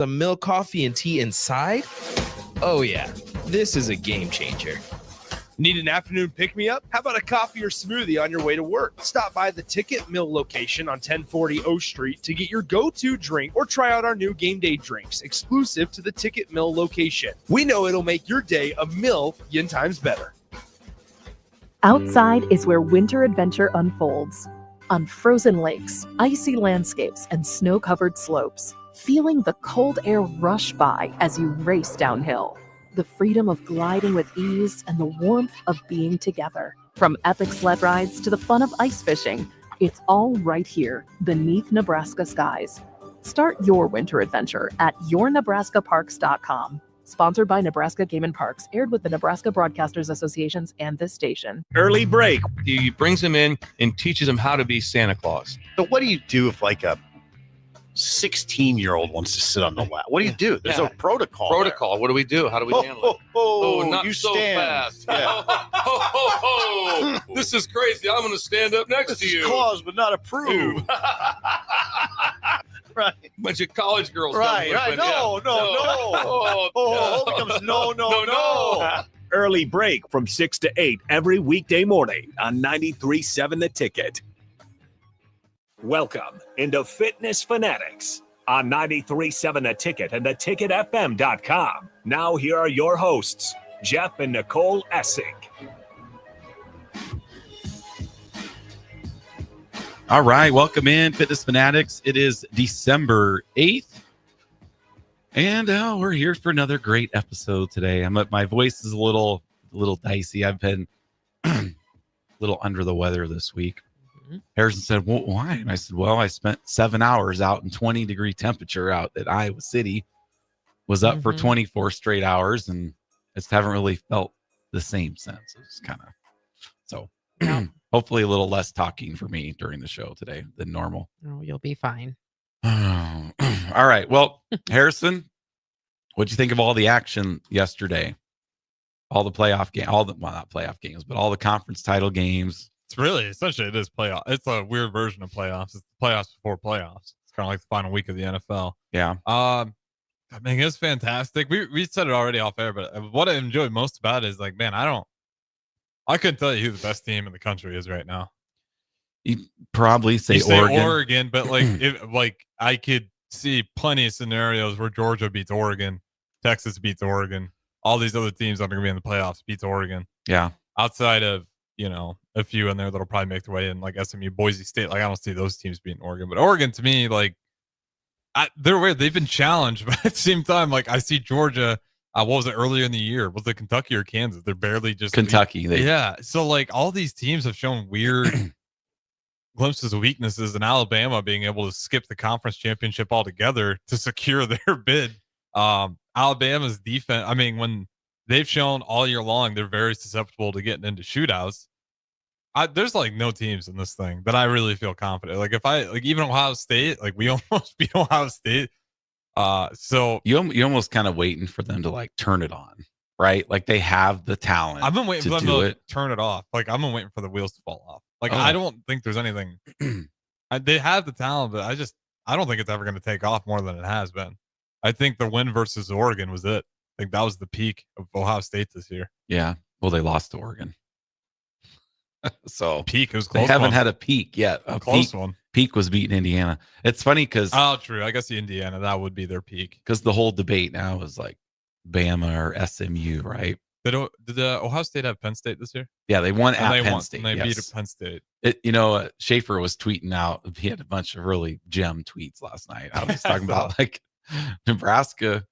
Some milk, coffee, and tea inside? Oh yeah, this is a game changer. Need an afternoon pick-me-up? How about a coffee or smoothie on your way to work? Stop by the Ticket Mill location on 1040 O Street to get your go-to drink or try out our new game day drinks exclusive to the Ticket Mill location. We know it'll make your day a million times better. Outside is where winter adventure unfolds. On frozen lakes, icy landscapes, and snow-covered slopes, feeling the cold air rush by as you race downhill. The freedom of gliding with ease and the warmth of being together. From epic sled rides to the fun of ice fishing, it's all right here beneath Nebraska skies. Start your winter adventure at yournebraskaparks.com. Sponsored by Nebraska Game and Parks, aired with the Nebraska Broadcasters Associations and this station. Early break. He brings him in and teaches him how to be Santa Claus. So what do you do if like a 16-year-old wants to sit on the lap? What do you do? There's a protocol. Protocol. What do we do? How do we handle it? Not you so stand. fast. Yeah. This is crazy. I'm going to stand up next to you. Clause, but not approved. Right. Bunch of college girls. Right. No. It becomes no. Early break from 6 to 8 every weekday morning on 93.7 The Ticket. Welcome into Fitness Fanatics on 93.7 The Ticket and theticketfm.com. Now here are your hosts, Jeff and Nicole Essig. All right, welcome in, Fitness Fanatics. It is December 8th, and we're here for another great episode today. My voice is a little dicey. I've been a little under the weather this week. Harrison said, well, why? And I said, well, I spent 7 hours out in 20-degree temperature out at Iowa City, was up for 24 straight hours, and I just haven't really felt the same since. It's kind of so. Hopefully a little less talking for me during the show today than normal. Oh, you'll be fine. All right. Well, Harrison, what'd you think of all the action yesterday? All the playoff game, not playoff games, but all the conference title games. It's really, essentially, it is playoff. It's a weird version of playoffs. It's the playoffs before playoffs. It's kind of like the final week of the NFL. Yeah. I mean, it's fantastic. We said it already off air, but what I enjoy most about it is like, man, I couldn't tell you who the best team in the country is right now. You probably say Oregon, but like I could see plenty of scenarios where Georgia beats Oregon, Texas beats Oregon, all these other teams that are going to be in the playoffs beats Oregon. Yeah. Outside of, a few in there that'll probably make their way in, like SMU, Boise State. Like I don't see those teams beating Oregon, but Oregon to me, like they're weird. They've been challenged, but at the same time, like I see Georgia. What was it earlier in the year? Was it Kentucky or Kansas? They're barely just Kentucky. Yeah. So like all these teams have shown weird glimpses of weaknesses, and Alabama being able to skip the conference championship altogether to secure their bid. Alabama's defense, I mean, when they've shown all year long, they're very susceptible to getting into shootouts. There's like no teams in this thing that I really feel confident. Like if even Ohio State, like we almost beat Ohio State. So you're almost kind of waiting for them to like turn it on, right? Like they have the talent. I've been waiting for them to turn it off. Like I've been waiting for the wheels to fall off. Like I don't think there's anything. They have the talent, but I don't think it's ever going to take off more than it has been. I think the win versus Oregon was it. I think that was the peak of Ohio State this year. Yeah. Well, they lost to Oregon. So peak, it was close. They haven't had a peak yet. A close one. Peak was beating Indiana. It's funny because true. I guess the Indiana, that would be their peak. Because the whole debate now is like Bama or SMU, right? Did Ohio State have Penn State this year? Yeah, they won at Penn State. And they beat Penn State. Schaefer was tweeting out. He had a bunch of really gem tweets last night. I was talking about like Nebraska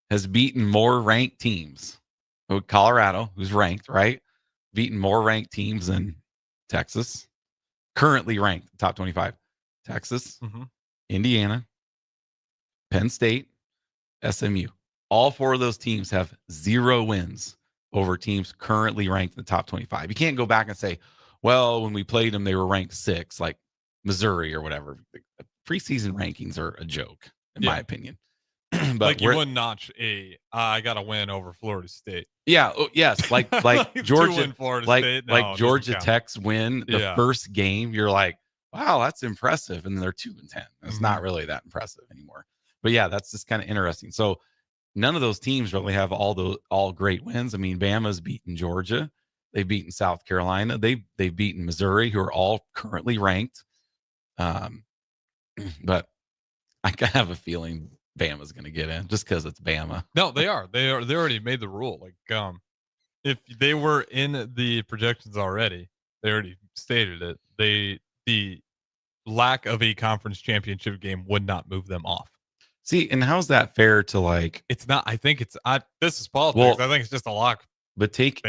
has beaten more ranked teams. Colorado, who's ranked, right? Beaten more ranked teams than Texas. Currently ranked top 25. Texas, Indiana, Penn State, SMU. All four of those teams have 0 wins over teams currently ranked in the top 25. You can't go back and say, well, when we played them, they were ranked 6, like Missouri or whatever. Preseason rankings are a joke, in my opinion. But like you wouldn't notch I got a win over Florida State. Yeah. Yes. Like Georgia, State? No, like Georgia Tech's win the first game. You're like, wow, that's impressive. And they're 2-10. It's not really that impressive anymore. But yeah, that's just kind of interesting. So none of those teams really have all great wins. I mean, Bama's beaten Georgia, they've beaten South Carolina, they've beaten Missouri, who are all currently ranked. But I have a feeling Bama's going to get in just because it's Bama. No, they are. They already made the rule. Like, if they were in the projections already, they already stated it. The lack of a conference championship game would not move them off. See, and how's that fair to like? It's not. I think it's. This is politics. Well, I think it's just a lock. But take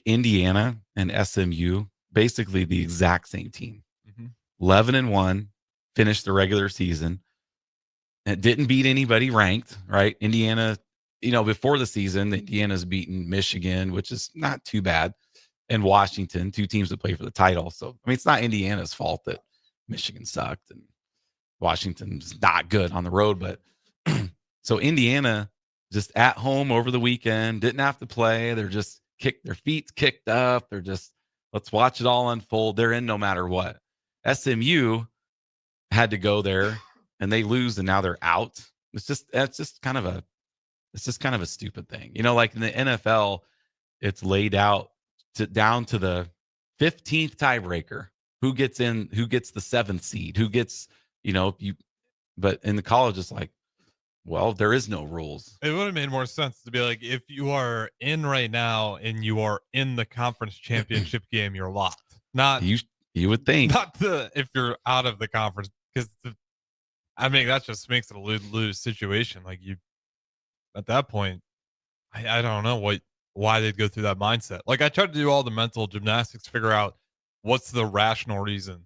Indiana and SMU, basically the exact same team. 11-1, finished the regular season. It didn't beat anybody ranked, right? Indiana, before the season, Indiana's beaten Michigan, which is not too bad, and Washington, 2 teams that play for the title. So, I mean, it's not Indiana's fault that Michigan sucked and Washington's not good on the road. But so Indiana just at home over the weekend, didn't have to play. They're just their feet kicked up. They're just, let's watch it all unfold. They're in no matter what. SMU had to go there and they lose and now they're out. That's just kind of a stupid thing. Like in the NFL, it's laid out down to the 15th tiebreaker. Who gets in, who gets the 7th seed, who gets, but in the college, it's like, well, there is no rules. It would have made more sense to be like, if you are in right now and you are in the conference championship game, you're locked. Not you would think. Not if you're out of the conference, because that just makes it a lose situation. Like at that point, I don't know why they'd go through that mindset. Like I tried to do all the mental gymnastics to figure out what's the rational reason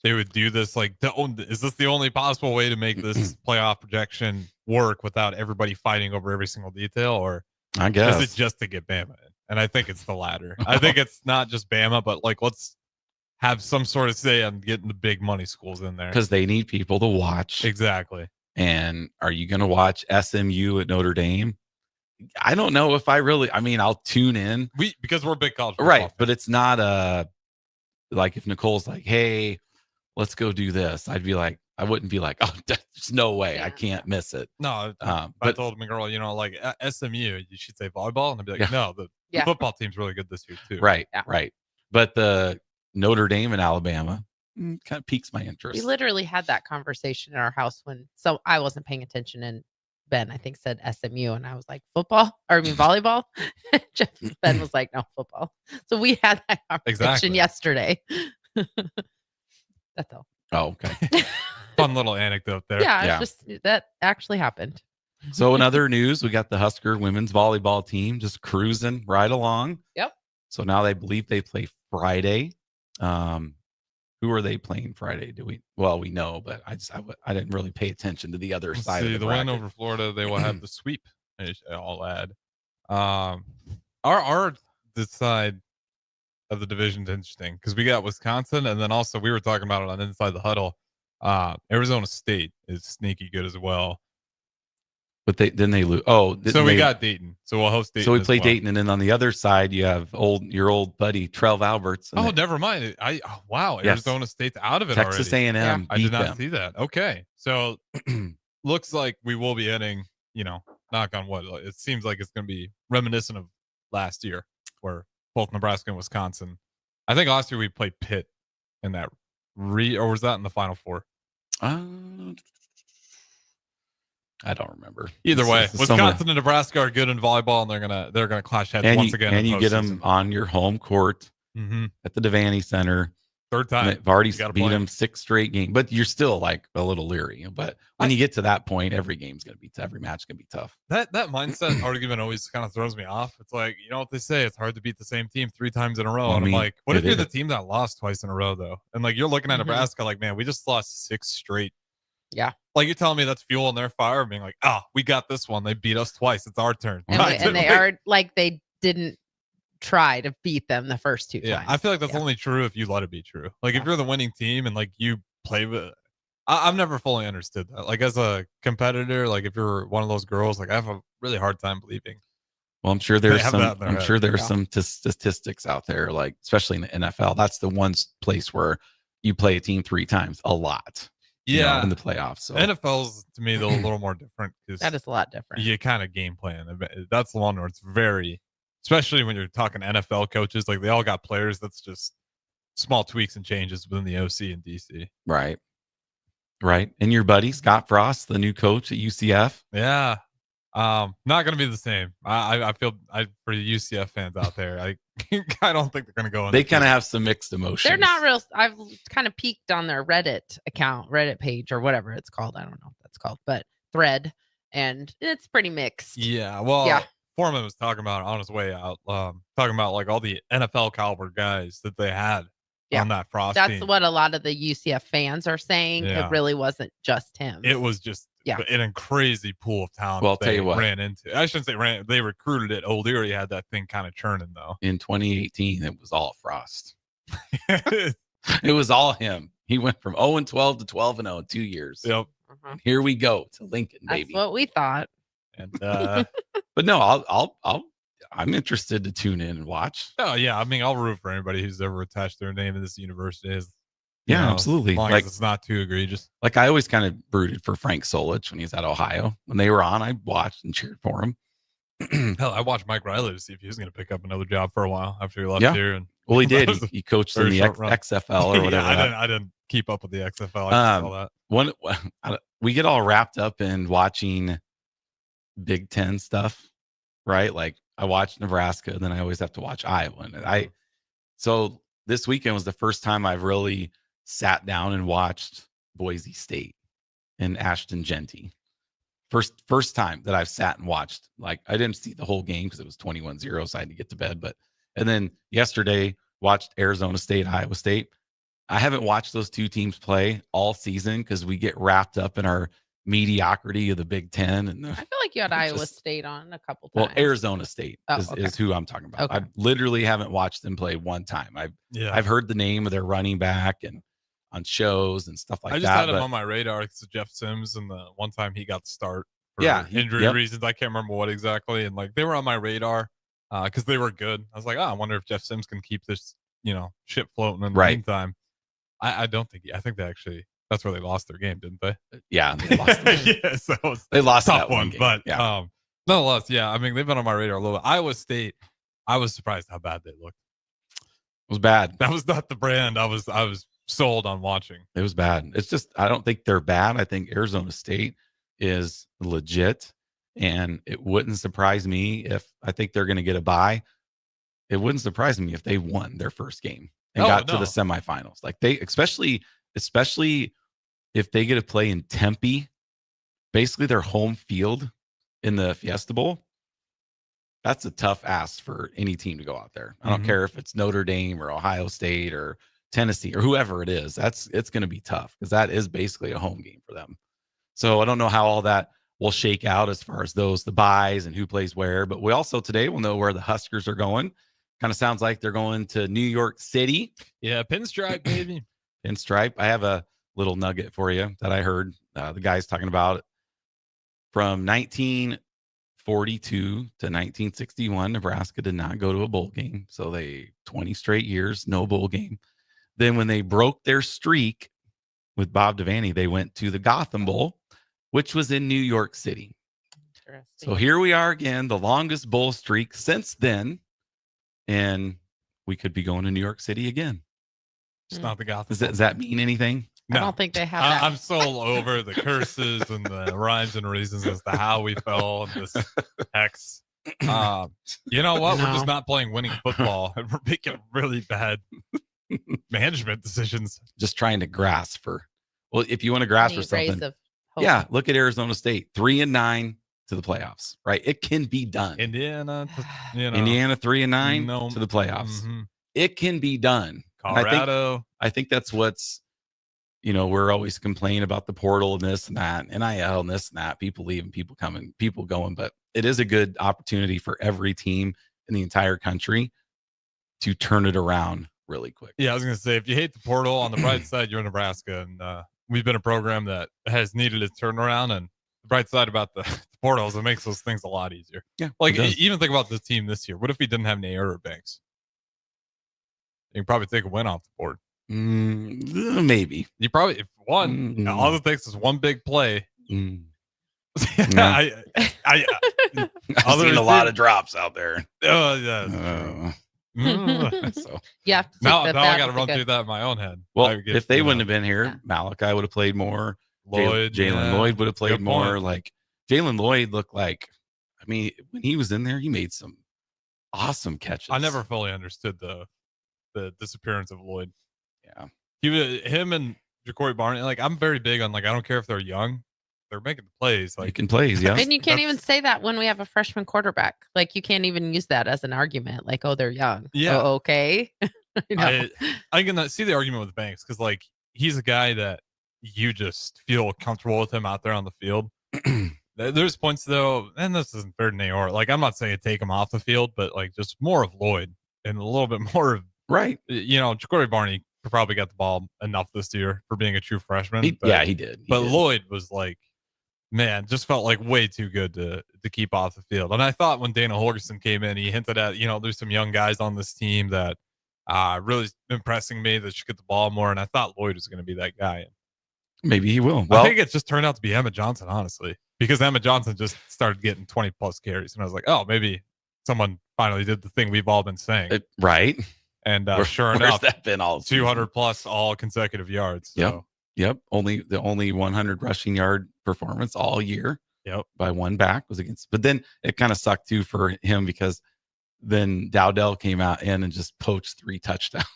they would do this. Like, is this the only possible way to make this playoff projection work without everybody fighting over every single detail? Or I guess is it just to get Bama in? And I think it's the latter. I think it's not just Bama, but like, let's have some sort of say on getting the big money schools in there. Because they need people to watch. Exactly. And are you going to watch SMU at Notre Dame? I don't know if I'll tune in. Because we're big college right, fans. But it's not like if Nicole's like, hey, let's go do this. I wouldn't be like, oh, there's no way. I can't miss it. No, but I told my girl, like SMU, you should say volleyball. And I'd be like, no, the football team's really good this year too. Right, right. But the Notre Dame and Alabama kind of piques my interest. We literally had that conversation in our house so I wasn't paying attention and Ben, I think, said SMU and I was like, volleyball. Ben was like, no, football. So we had that conversation yesterday. That's all. Oh, okay. Fun little anecdote there. Yeah. Just that actually happened. So in other news, we got the Husker women's volleyball team just cruising right along. Yep. So now they believe they play Friday. Who are they playing Friday? We know, but I didn't really pay attention to the other side of the bracket. Win over Florida, they will have the sweep. I'll add. Our this side of the division is interesting because we got Wisconsin, and then also we were talking about it on Inside the Huddle. Arizona State is sneaky good as well. But they lose. Oh, so we got Dayton. So we'll host Dayton. So we play Dayton, and then on the other side you have your old buddy Trev Alberts. Oh, never mind. Wow, Arizona State's out of it Texas already. A&M. I did not see that. Okay, so looks like we will be ending. Knock on wood. It seems like it's going to be reminiscent of last year, where both Nebraska and Wisconsin. I think last year we played Pitt in that or was that in the Final Four? I don't remember. Either way, Wisconsin and Nebraska are good in volleyball, and they're gonna clash heads once again. And you get them on your home court at the Devaney Center. Third time. They've already beat them 6 straight games, but you're still like a little leery. But when you get to that point, every match is gonna be tough. That mindset argument always kind of throws me off. It's like, what they say, it's hard to beat the same team 3 times in a row. And I'm like, what if you're the team that lost twice in a row though? And like you're looking at Nebraska, like, man, we just lost 6 straight. Yeah. Like you're telling me that's fuel in their fire, being like, we got this one. They beat us twice. It's our turn. And they are like, they didn't try to beat them the first 2 times. I feel like that's only true if you let it be true. Like if you're the winning team and like you play with, I've never fully understood that. Like as a competitor, like if you're one of those girls, like I have a really hard time believing. Well, I'm sure there's some statistics out there, like especially in the NFL. That's the one place where you play a team 3 times a lot. Yeah, in the playoffs. So NFL's to me though a little more different because That is a lot different. you kind of game plan. That's the one where it's very, especially when you're talking NFL coaches, like they all got players. That's just small tweaks and changes within the OC and DC. right. And your buddy Scott Frost, the new coach at UCF. Yeah. Not gonna be the same. I feel for the UCF fans out there, I don't think they're gonna go in. They kind of have some mixed emotions. They're not real. I've kind of peeked on their Reddit account, Reddit page, or whatever it's called. I don't know what that's called, but thread, and it's pretty mixed. Yeah. Well, Yeah. Foreman was talking about it on his way out, talking about like all the NFL caliber guys that they had Yeah. on that Frost That's team. what a lot of the UCF fans are saying. Yeah. It really wasn't just him. It was just an crazy pool of talent. Well, I'll that tell they you what. ran into. I shouldn't say ran. They recruited it. O'Leary had that thing kind of churning though. In 2018, it was all Frost. It was all him. He went from 0-12 to 12-0 in 2 years. Yep. Uh-huh. Here we go to Lincoln, That's baby. what we thought. And But no, I'm interested to tune in and watch. oh yeah, I mean, I'll root for anybody who's ever attached their name to this university. Yeah, absolutely. As long Like- as it's not too egregious. Like I always kind of rooted for Frank Solich when he was at Ohio. When they were on, I watched and cheered for him. Hell, I watched Mike Riley to see if he was going to pick up another job for a while after he left Yeah. here. And Well, he did. That was a He coached in very the short run. XFL or whatever. I didn't keep up with the XFL. I just saw that. We get all wrapped up in watching Big Ten stuff, right? Like I watched Nebraska, and then I always have to watch Iowa. And so this weekend was the first time I've really sat down and watched Boise State and Ashton Genty. First time that I've sat and watched. Like I didn't see the whole game because it was 21-0, so I had to get to bed. And then yesterday watched Arizona State, Iowa State. I haven't watched those two teams play all season because we get wrapped up in our mediocrity of the Big Ten. And I feel like you had It's Iowa just- State on a couple well, times. Arizona State Oh, is okay. who I'm talking about. Okay. I literally haven't watched them play one time. Yeah. I've heard the name of their running back and on shows and stuff like I just that. had him but- on my radar because of Jeff Sims and the one time he got the start for Yeah, injury yep. reasons. I can't remember what exactly. And like they were on my radar because they were good. I was like, I wonder if Jeff Sims can keep this, ship floating in the Right. meantime. I don't think I think that's where they lost their game, didn't they? yeah, they lost. Yeah, so it was They lost tough that one, game. but yeah, nonetheless, yeah. I mean, they've been on my radar a little bit. Iowa State, I was surprised how bad they looked. it was bad. That was not the brand I was sold on watching. It was bad. It's just I don't think they're bad. I think Arizona State is legit, and it wouldn't surprise me if I think they're going to get a bye. It wouldn't surprise me if they won their first game and Oh, got to no. the semifinals. Like they, especially if they get to play in Tempe, basically their home field in the Fiesta Bowl. That's a tough ask for any team to go out there. I don't Mhm. care if it's Notre Dame or Ohio State or Tennessee or whoever it is. It's going to be tough because that is basically a home game for them. So I don't know how all that will shake out as far as the buys and who plays where. But we also today will know where the Huskers are going. Kind of sounds like they're going to New York City. Yeah, pinstripe, baby. Pinstripe. I have a little nugget for you that I heard the guys talking about. From 1942 to 1961, Nebraska did not go to a bowl game. So 20 straight years, no bowl game. Then when they broke their streak with Bob Devaney, they went to the Gotham Bowl, which was in New York City. So here we are again, the longest bowl streak since then. And we could be going to New York City again. It's not the Gotham. Does that mean anything? I don't think they have that. I'm so over the curses and the rhymes and reasons as to how we fell in this hex. You know what? We're just not playing winning football, and we're making really bad management decisions. Just trying to grasp for. Well, if you want to grasp for Any rays something, of hope. yeah, look at Arizona State, 3-9 to the playoffs. Right, it can be done. Indiana, Indiana 3-9 No. to the playoffs. Mhm. It can be done. And Colorado. I think that's what's, we're always complaining about the portal and this and that, NIL and this and that, people leaving, people coming, people going. But it is a good opportunity for every team in the entire country to turn it around really quick. Yeah, I was going to say, if you hate the portal, on the bright side, you're in Nebraska. And we've been a program that has needed a turnaround. And the bright side about the portal is it makes those things a lot easier. Yeah. Like, it does. even think about this team this year. What if we didn't have Nair or Banks? You can probably take a win off the board. Maybe. You probably if one. All it takes is one big play. No. I I've seen a lot of drops out there. Oh yeah. So You have to take now that I bad got to with run the through good. that in my own head. well, if they wouldn't have been here, Yeah. Malachi would have played more. Lloyd, Jalen yeah. Lloyd would have played Good more. point. Like Jalen Lloyd looked like, I mean, when he was in there, he made some awesome catches. I never fully understood the disappearance of Lloyd. Yeah. Him and Jacory Barney. Like I'm very big on I don't care if they're young, they're making the plays. Like Making plays, yeah. And you can't even That's- say that when we have a freshman quarterback. Like you can't even use that as an argument. Like, oh, they're young. Yeah. Oh, okay. You know? I can see the argument with Banks because like he's a guy that you just feel comfortable with him out there on the field. There's points though, and this isn't fair to Nayor. Like I'm not saying take him off the field, but like just more of Lloyd and a little bit more of Right. Jacory Barney probably got the ball enough this year for being a true freshman. He did. He But did. Lloyd was like, man, just felt like way too good to keep off the field. And I thought when Dana Holgerson came in, he hinted at, there's some young guys on this team that really impressing me that should get the ball more. And I thought Lloyd was going to be that guy. Maybe he will. Well, I think it just turned out to be Emmett Johnson, honestly, because Emmett Johnson just started getting 20 plus carries. And I was like, oh, maybe someone finally did the thing we've all been saying. Right. And sure Where's enough, that been all 200 plus all consecutive yards. So. Yep. The only 100 rushing yard performance all year. Yep. By one back was against, but then it kind of sucked too for him because then Dowdell came out in and just poached 3 touchdowns.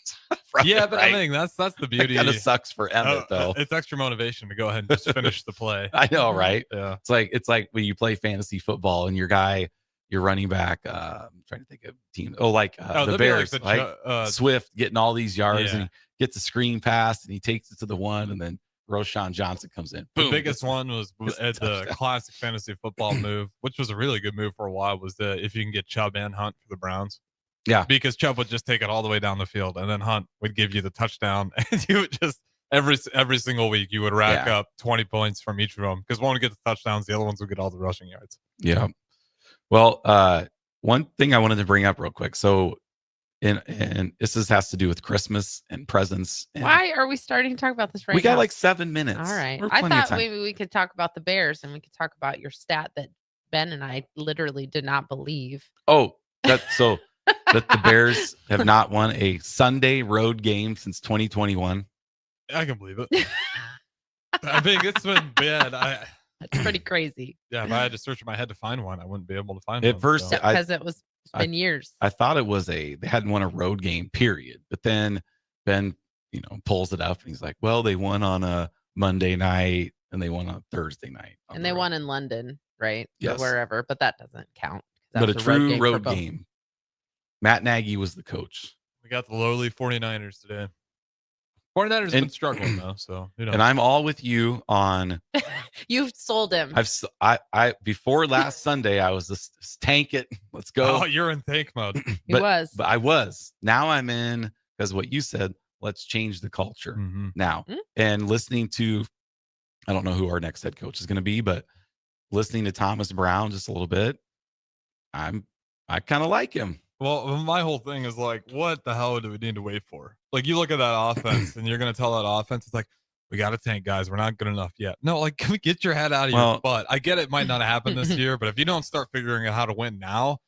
Yeah, but I think that's the beauty. It kind of sucks for Emmett though. It's extra motivation to go ahead and just finish the play. I know, right? Yeah. It's like when you play fantasy football and your running back, I'm trying to think of team. The Bears, Swift getting all these yards and he gets a screen pass and he takes it to the one and then Roshan Johnson comes in. Boom. The biggest one was at the classic fantasy football move, which was a really good move for a while, was if you can get Chubb and Hunt for the Browns. Yeah. Because Chubb would just take it all the way down the field and then Hunt would give you the touchdown. And you would just every single week you would rack up 20 points from each of them because one would get the touchdowns, the other ones would get all the rushing yards. Yeah. Well, one thing I wanted to bring up real quick. So and this has to do with Christmas and presents. And Why are we starting to talk about this right now? we got like 7 minutes. All right. We're I plenty of thought time. maybe we could talk about the Bears and we could talk about your stat that Ben and I literally did not believe. Oh, that the Bears have not won a Sunday road game since 2021. I can believe it. I think it's been bad. That's pretty crazy. Yeah, if I had to search in my head to find one, I wouldn't be able to find At one. first, so. Because it's been years. I thought it was they hadn't won a road game, period. But then Ben, pulls it up and he's like, well, they won on a Monday night and they won on a Thursday night. And they won in London, right? Yes. Or wherever, but that doesn't count. That But a was true for road both. game. Matt Nagy was the coach. We got the lowly 49ers today. 49ers have been struggling though, so And I'm all with you on. You've sold him. I before last Sunday I was just tank it. Let's go. Oh, you're in tank mode. But I was. Now I'm in because what you said. Let's change the culture now. And listening to, I don't know who our next head coach is going to be, but listening to Thomas Brown just a little bit, I kind of like him. Well, my whole thing is like, what the hell do we need to wait for? Like, you look at that offense, and you're going to tell that offense, it's like, we got to tank, guys. We're not good enough yet. No, like, can we get your head out of your butt? I get it might not happen this year, but if you don't start figuring out how to win now,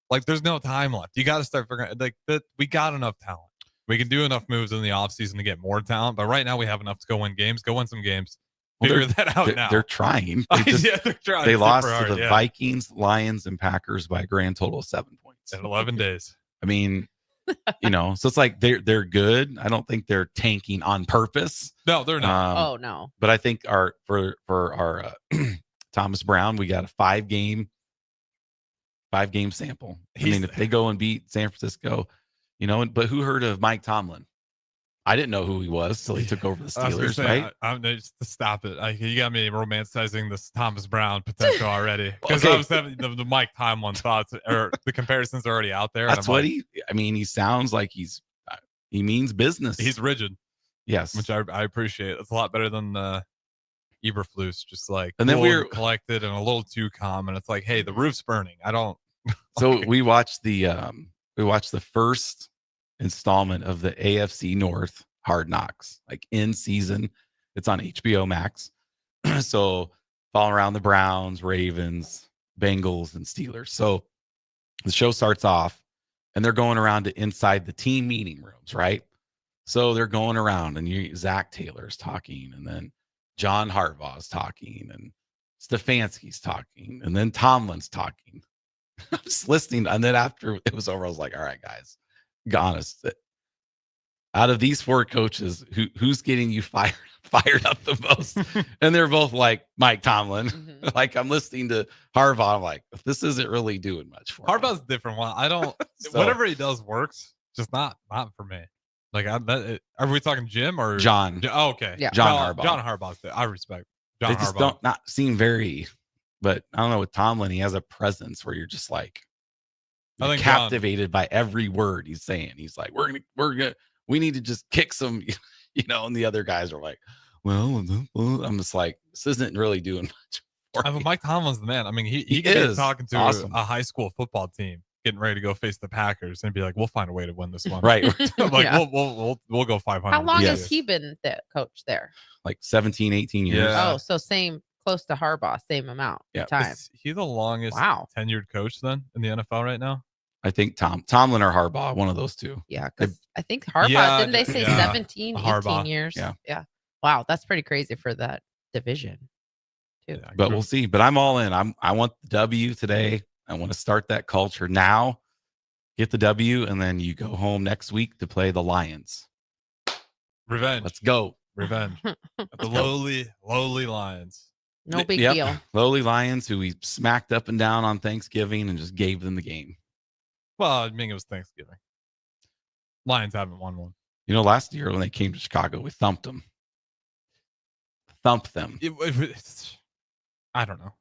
like, there's no time left. You got to start figuring like that. We got enough talent. We can do enough moves in the offseason to get more talent, but right now we have enough to go win games. Go win some games. Figure that out now. They're trying. They're trying. They lost hard, to the Vikings, Lions, and Packers by a grand total of 7 points in 11 days. I mean, so it's like they're good. I don't think they're tanking on purpose. No, they're not. Oh no. But I think for our Thomas Brown, we got a 5-game sample. I mean, if they go and beat San Francisco, but who heard of Mike Tomlin? I didn't know who he was till he took over the Steelers, right? I'm just to stop it. You got me romanticizing this Thomas Brown potential already because Okay. I was having the Mike Tomlin thoughts or the comparisons are already out there. That's what he sounds like he means business. He's rigid. Yes. Which I appreciate. It's a lot better than Eberflus, just like and then cool we're and collected and a little too calm. And it's like, hey, the roof's burning. I don't. So we watched the first installment of the AFC North Hard Knocks, like in season. It's on HBO Max. So following around the Browns, Ravens, Bengals, and Steelers. So the show starts off and they're going around to inside the team meeting rooms, right? So they're going around and Zach Taylor's talking, and then John Harbaugh's talking, and Stefanski's talking, and then Tomlin's talking. I'm just listening. And then after it was over, I was like, all right, guys, be honest. Out of these 4 coaches, who's getting you fired up the most? And they're both like Mike Tomlin. Mm-hmm. Like I'm listening to Harbaugh. I'm like, this isn't really doing much for me. Harbaugh's a different one. I don't. So- whatever he does works, just not for me. Like, are we talking Jim or John. Oh, okay. Yeah. John No, Harbaugh. John Harbaugh's. I respect John They just Harbaugh. don't not seem very. But I don't know, with Tomlin, he has a presence where you're just like I think captivated by every word he's saying. He's like, we need to just kick some, and the other guys are like, well, I'm just like, this isn't really doing much for me. Mike Tomlin's the man. I mean, he He could be is talking to awesome. a high school football team getting ready to go face the Packers and be like, we'll find a way to win this one. Right. Like Yeah. we'll go 500. How long Yes. has he been the coach there? Like 17, 18 years. Yeah. Oh, so close to Harbaugh, same amount Yeah. of time. Is he the longest Wow. tenured coach then in the NFL right now? I think Tomlin or Harbaugh, one of those two. Yeah, because I think Harbaugh, Yeah, didn't they say yeah. 17, 18 Harbaugh. years? Yeah. Wow, that's pretty crazy for that division. Too. Yeah, But we'll see. But I'm all in. I want the W today. I want to start that culture now. Get the W, and then you go home next week to play the Lions. Revenge. Let's go. Revenge. The Let's go. lowly Lions. No big Yep. deal. Lowly Lions, who we smacked up and down on Thanksgiving and just gave them the game. Well, I mean, it was Thanksgiving. Lions haven't won one. Last year when they came to Chicago, we thumped them. Thumped them. I don't know.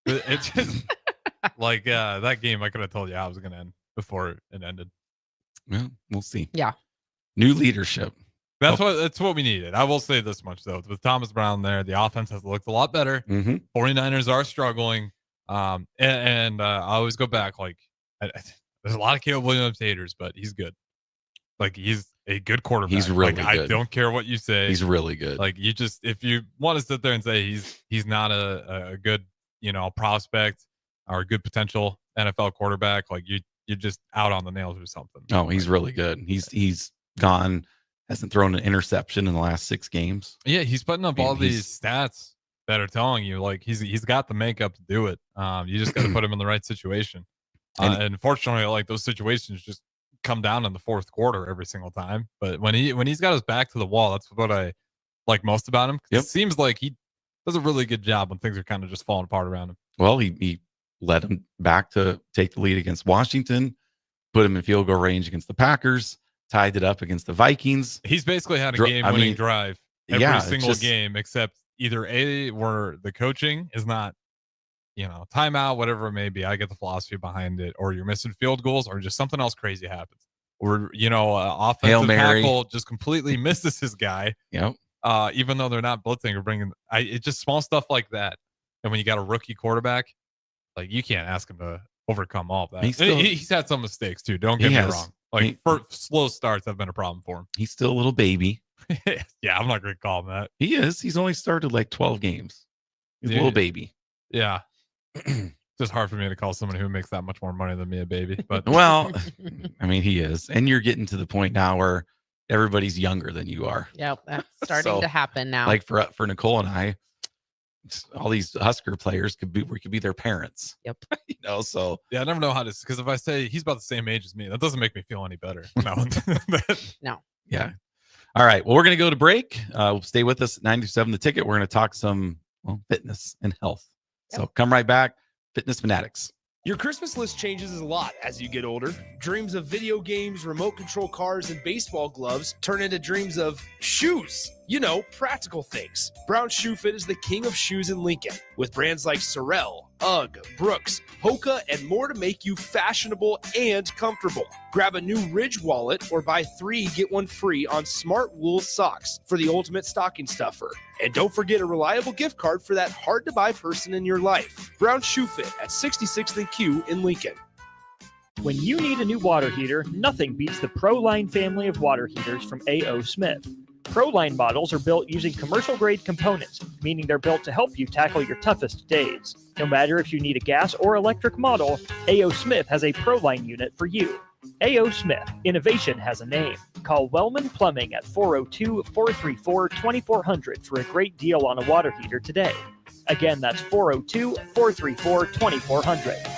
It's just like that game. I could have told you how it was going to end before it ended. Well, we'll see. Yeah. New leadership. That's what we needed. I will say this much though: with Thomas Brown there, the offense has looked a lot better. Mm-hmm. 49ers are struggling, and I always go back. Like, there's a lot of Caleb Williams haters, but he's good. Like, he's a good quarterback. He's really like, good. I don't care what you say. He's really good. Like, if you want to sit there and say he's not a good prospect or a good potential NFL quarterback, like you're just out on the nails or something. Oh, he's really good. He's gone. Hasn't thrown an interception in the last 6 games. Yeah, he's putting up I mean, all these stats that are telling you like he's got the makeup to do it. You just got to put him in the right situation. And unfortunately, like those situations just come down in the fourth quarter every single time. But when he's got his back to the wall, that's what I like most about him. Yep. It seems like he does a really good job when things are kind of just falling apart around him. Well, he led him back to take the lead against Washington, put him in field goal range against the Packers, tied it up against the Vikings. He's basically had a game-winning drive every single game, except either where the coaching is not, timeout, whatever it may be. I get the philosophy behind it, or you're missing field goals, or just something else crazy happens, or offensive tackle just completely misses his guy. Yep. Even though they're not blitzing or bringing, it's just small stuff like that. And when you got a rookie quarterback, like you can't ask him to overcome all of that. He's had some mistakes too. Don't get me wrong. Like slow starts have been a problem for him. He's still a little baby. Yeah, I'm not going to call him that. He is. He's only started like 12 games. He's a little baby. Yeah. It's just hard for me to call someone who makes that much more money than me a baby. But well, I mean, he is. And you're getting to the point now where everybody's younger than you are. Yep, that's starting to happen now. Like for Nicole and I, all these Husker players could be their parents. Yep. So yeah, I never know how to, because if I say he's about the same age as me, that doesn't make me feel any better. No. No. Yeah. All right. Well, we're going to go to break. Stay with us at 97 The Ticket. We're going to talk some fitness and health. So come right back. Fitness Fanatics. Your Christmas list changes a lot as you get older. Dreams of video games, remote control cars, and baseball gloves turn into dreams of shoes. Practical things. Brown Shoe Fit is the king of shoes in Lincoln, with brands like Sorel, Ugg, Brooks, Hoka, and more to make you fashionable and comfortable. Grab a new Ridge wallet or buy 3, get 1 free on smart wool socks for the ultimate stocking stuffer. And don't forget a reliable gift card for that hard-to-buy person in your life. Brown Shoe Fit at 66th and Q in Lincoln. When you need a new water heater, nothing beats the ProLine family of water heaters from A.O. Smith. ProLine models are built using commercial-grade components, meaning they're built to help you tackle your toughest days. No matter if you need a gas or electric model, A.O. Smith has a ProLine unit for you. A.O. Smith, innovation has a name. Call Wellman Plumbing at 402-434-2400 for a great deal on a water heater today. Again, that's 402-434-2400.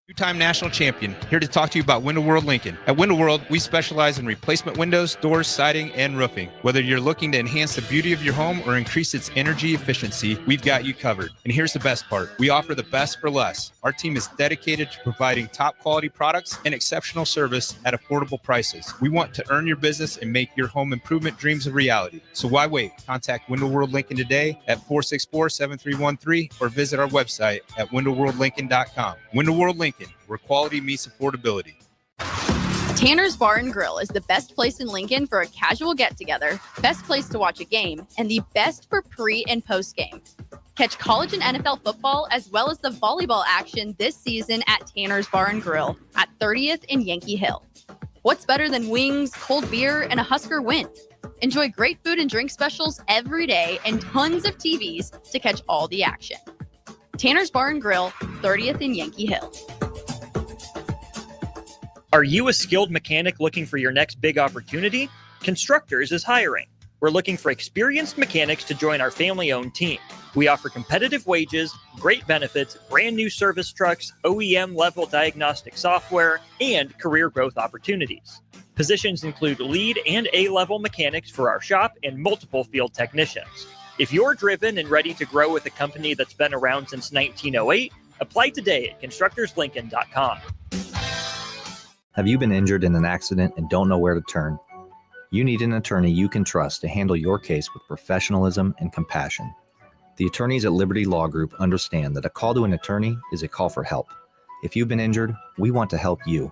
Two-time national champion, here to talk to you about Window World Lincoln. At Window World, we specialize in replacement windows, doors, siding, and roofing. Whether you're looking to enhance the beauty of your home or increase its energy efficiency, we've got you covered. And here's the best part. We offer the best for less. Our team is dedicated to providing top quality products and exceptional service at affordable prices. We want to earn your business and make your home improvement dreams a reality. So why wait? Contact Window World Lincoln today at 464-7313 or visit our website at windowworldlincoln.com. Window World Lincoln, where quality meets affordability. Tanner's Bar and Grill is the best place in Lincoln for a casual get-together, best place to watch a game, and the best for pre- and post-game. Catch college and NFL football as well as the volleyball action this season at Tanner's Bar and Grill at 30th and Yankee Hill. What's better than wings, cold beer, and a Husker win? Enjoy great food and drink specials every day and tons of TVs to catch all the action. Tanner's Bar and Grill, 30th and Yankee Hill. Are you a skilled mechanic looking for your next big opportunity? Constructors is hiring. We're looking for experienced mechanics to join our family-owned team. We offer competitive wages, great benefits, brand new service trucks, OEM-level diagnostic software, and career growth opportunities. Positions include lead and A-level mechanics for our shop and multiple field technicians. If you're driven and ready to grow with a company that's been around since 1908, apply today at constructorslincoln.com. Have you been injured in an accident and don't know where to turn? You need an attorney you can trust to handle your case with professionalism and compassion. The attorneys at Liberty Law Group understand that a call to an attorney is a call for help. If you've been injured, we want to help you.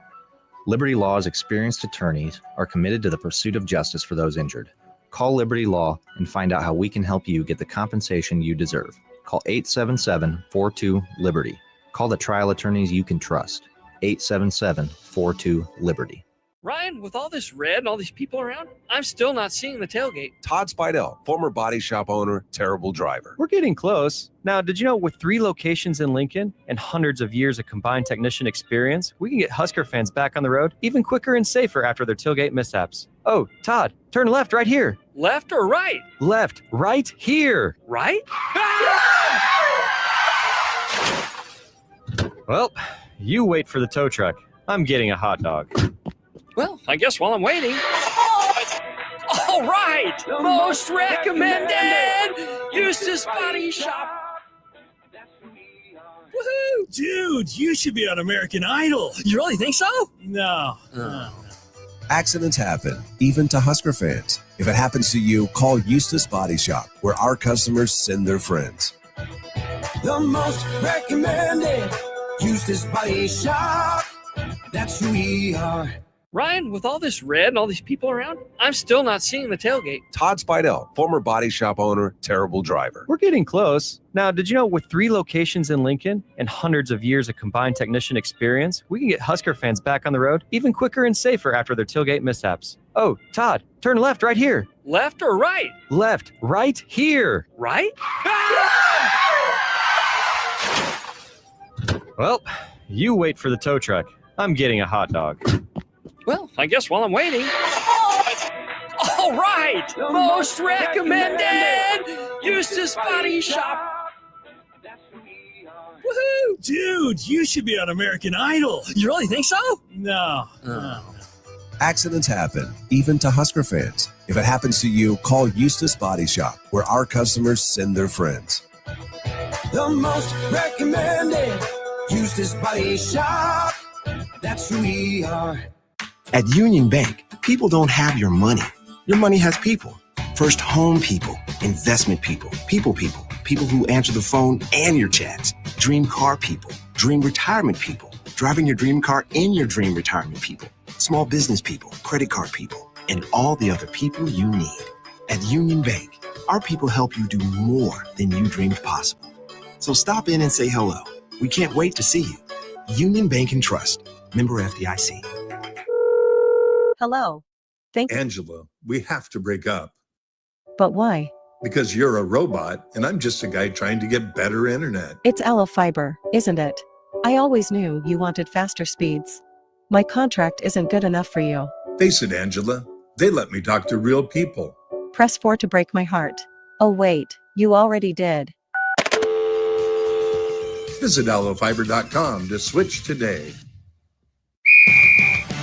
Liberty Law's experienced attorneys are committed to the pursuit of justice for those injured. Call Liberty Law and find out how we can help you get the compensation you deserve. Call 877-42-LIBERTY. Call the trial attorneys you can trust. 877-42-LIBERTY. Ryan, with all this red and all these people around, I'm still not seeing the tailgate. Todd Spidell, former body shop owner, terrible driver. We're getting close. Now, did you know with 3 locations in Lincoln and hundreds of years of combined technician experience, we can get Husker fans back on the road even quicker and safer after their tailgate mishaps? Oh, Todd, turn left right here. Left or right? Left, right here. Right? Well, you wait for the tow truck. I'm getting a hot dog. Well, I guess while I'm waiting. All right! Most recommended! Eustace Body Shop! Woohoo! Dude, you should be on American Idol. You really think so? No. Accidents happen, even to Husker fans. If it happens to you, call Eustace Body Shop, where our customers send their friends. The most recommended Eustace Body Shop. That's who we are. Ryan, with all this red and all these people around, I'm still not seeing the tailgate. Todd Spidell, former body shop owner, terrible driver. We're getting close. Now, did you know with 3 locations in Lincoln and hundreds of years of combined technician experience, we can get Husker fans back on the road even quicker and safer after their tailgate mishaps? Oh, Todd, turn left right here. Left or right? Left, right here. Right? Well, you wait for the tow truck. I'm getting a hot dog. Well, I guess while I'm waiting. All right! Most recommended! Eustace Body Shop! Woohoo! Dude, you should be on American Idol. You really think so? No. Accidents happen, even to Husker fans. If it happens to you, call Eustace Body Shop, where our customers send their friends. The most recommended Eustace Body Shop. That's who we are. At Union Bank, people don't have your money. Your money has people. First home people, investment people, people who answer the phone and your chats, dream car people, dream retirement people, driving your dream car in your dream retirement people, small business people, credit card people, and all the other people you need. At Union Bank, our people help you do more than you dreamed possible. So stop in and say hello. We can't wait to see you. Union Bank and Trust. Member FDIC. Hello. Angela, we have to break up But why? because you're a robot and I'm just a guy trying to get better internet. It's Aloe Fiber, isn't it? I always knew you wanted faster speeds. My contract isn't good enough for you. Face it, Angela, they let me talk to real people. Press 4 to break my heart. Oh wait, you already did. Visit aloefiber.com to switch today.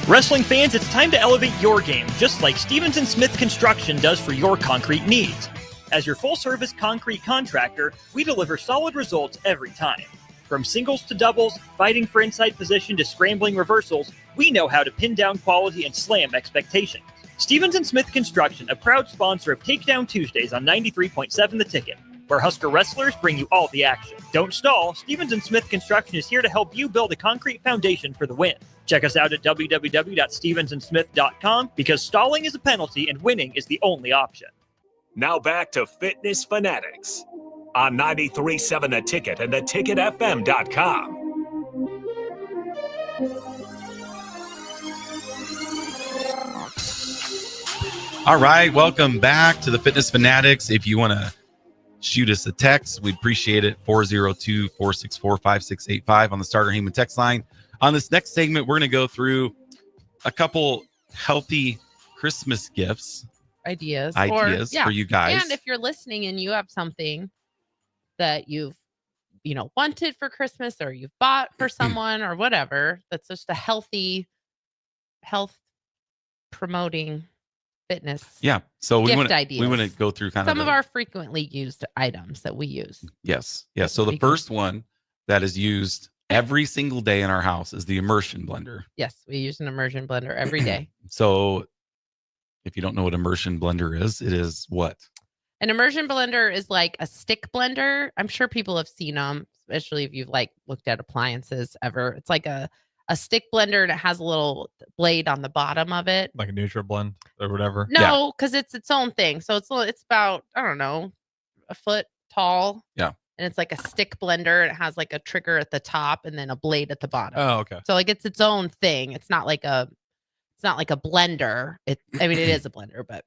Wrestling fans, it's time to elevate your game, just like Stevens & Smith Construction does for your concrete needs. As your full-service concrete contractor, we deliver solid results every time. From singles to doubles, fighting for inside position to scrambling reversals, we know how to pin down quality and slam expectations. Stevens & Smith Construction, a proud sponsor of Takedown Tuesdays on 93.7 The Ticket, where Husker wrestlers bring you all the action. Don't stall, Stevens & Smith Construction is here to help you build a concrete foundation for the win. Check us out at www.stevensandsmith.com because stalling is a penalty and winning is the only option. Now back to Fitness Fanatics on 93.7 The Ticket and theticketfm.com. All right, welcome back to the Fitness Fanatics. If you want to shoot us a text, we'd appreciate it. 402-464-5685 on the Starter Heyman text line. On this next segment, we're going to go through a couple healthy Christmas gifts. Ideas for you guys. And if you're listening and you have something that you've wanted for Christmas or you've bought for someone or whatever, that's just a healthy, health promoting fitness. Yeah. So we want to go through some of our frequently used items that we use. Yes. Yeah. So the first one that is used every single day in our house is the immersion blender. Yes, we use an immersion blender every day. So if you don't know what immersion blender is, it is what? An immersion blender is like a stick blender. I'm sure people have seen them, especially if you've looked at appliances ever. It's like a stick blender and it has a little blade on the bottom of it. Like a NutriBlend or whatever. No, because it's its own thing. So it's about, I don't know, a foot tall. Yeah. And it's like a stick blender. And it has like a trigger at the top and then a blade at the bottom. Oh, okay. So it's its own thing. It's not like a blender. It is a blender, but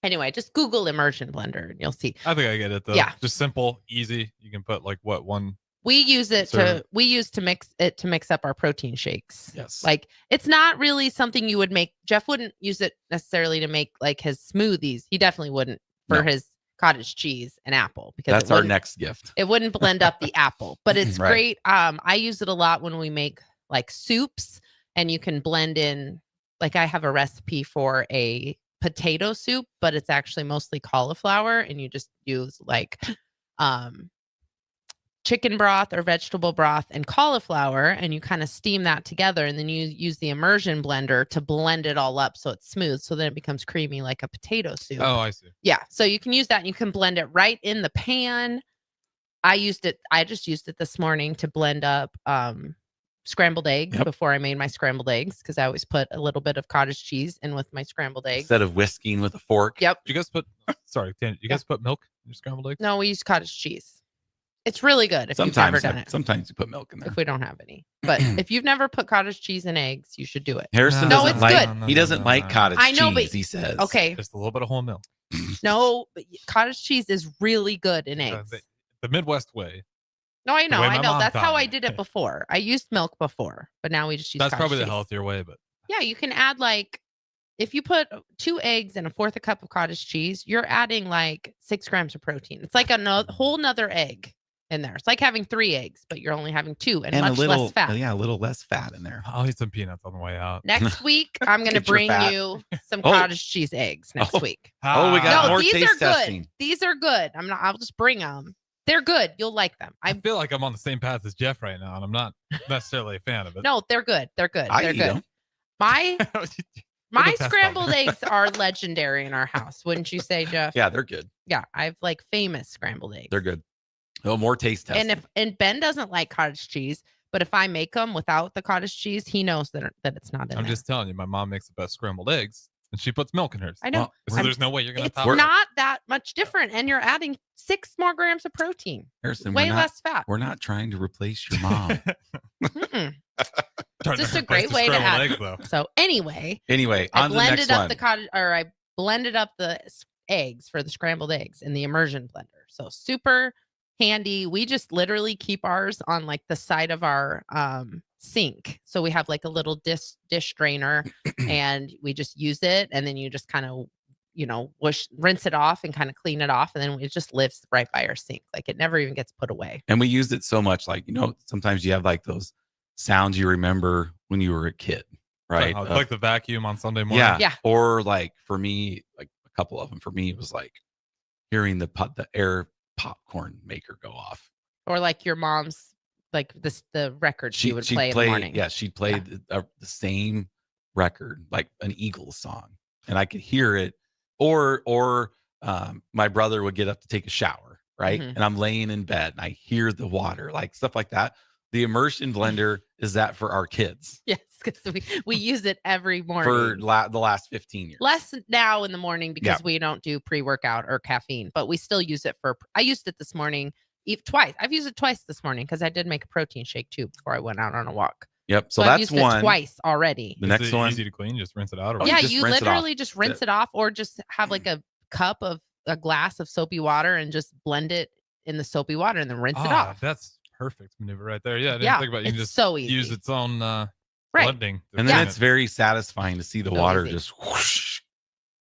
anyway, just Google immersion blender and you'll see. I think I get it though. Yeah. Just simple, easy. You can put one. We use to mix up our protein shakes. Yes. Like it's not really something you would make. Jeff wouldn't use it necessarily to make like his smoothies. He definitely wouldn't for his cottage cheese and apple because that's our next gift. It wouldn't blend up the apple, but it's Right. great. I use it a lot when we make like soups and you can blend in, like I have a recipe for a potato soup, but it's actually mostly cauliflower and you just use like chicken broth or vegetable broth and cauliflower and you kind of steam that together and then you use the immersion blender to blend it all up so it's smooth so then it becomes creamy like a potato soup. Oh, I see. Yeah, so you can use that and you can blend it right in the pan. I just used it this morning to blend up scrambled eggs before I made my scrambled eggs because I always put a little bit of cottage cheese in with my scrambled eggs. Instead of whisking with a fork. Yep. You guys put put milk in your scrambled eggs? No, we use cottage cheese. It's really good if you've never done it. Sometimes you put milk in there. If we don't have any. But if you've never put cottage cheese in eggs, you should do it. Harrison doesn't like he doesn't like cottage I know, cheese, but he says. okay. Just a little bit of whole milk. No, but cottage cheese is really good in eggs. The Midwest way. No, I know. way my mom That's how taught I me. did it before. I used milk before, but now we just use That's cottage probably the cheese. healthier way, but Yeah, you can add if you put 2 eggs and 1/4 a cup of cottage cheese, you're adding 6 grams of protein. It's like a whole nother egg in there. It's like having 3 eggs, but you're only having 2 and much a little less fat. Yeah, a little less fat in there. I'll eat some peanuts on the way out. Next week, I'm going to Get your bring fat. you some cottage cheese eggs next week. Oh, we got more these taste are good. testing. These are good. I'll just bring them. They're good. You'll like them. I feel like I'm on the same path as Jeff right now, and I'm not necessarily a fan of it. No, they're good. They're good. I They're eat good. 'em. My We're the test scrambled dog. eggs are legendary in our house, wouldn't you say, Jeff? Yeah, they're good. Yeah, I've famous scrambled eggs. They're good. Oh, more taste testing. And Ben doesn't like cottage cheese, but if I make them without the cottage cheese, he knows that it's not in I'm there. just telling you, my mom makes the best scrambled eggs. And she puts milk in hers. I know. So there's no way you're going to It's top her. not that much different, and you're adding 6 more grams of protein. Harrison, Way less fat. We're not trying to replace your mom. Just a great way to add. So anyway, I on blended up the cottage, or I blended up the eggs for the scrambled eggs in the immersion blender. So super handy. We just literally keep ours on like the side of our sink. So we have like a little dish drainer, and we just use it, and then you just kind of rinse it off and kind of clean it off, and then it just lives right by our sink. Like it never even gets put away. And we used it so much, like sometimes you have like those sounds you remember when you were a kid, right? Like the vacuum on Sunday morning. Yeah. Or like for me, like a couple of them. For me, it was like hearing the air popcorn maker go off, or like your mom's like the record she would play in the morning. Yeah, she'd play the same record, like an Eagles song, and I could hear it. Or my brother would get up to take a shower, right? Mhm. And I'm laying in bed and I hear the water, like stuff like that. The immersion blender is that for our kids. Yes, because we use it every morning For the last 15 years. Less now in the morning because Yeah. we don't do pre-workout or caffeine, but we still use it I used it this morning twice. I've used it twice this morning because I did make a protein shake too before I went out on a walk. Yep. So I've that's used it one. twice already. The next one. Easy to clean. Just rinse it out. Or Yeah, just you rinse it literally off. just rinse it off, or just have like a glass of soapy water and just blend it in the soapy water and then rinse it off. That's perfect maneuver right there. Yeah, I didn't Yeah, think about it. You can it's just so easy. use its own Right. blending. And then it's very satisfying to see the So water easy. just whoosh.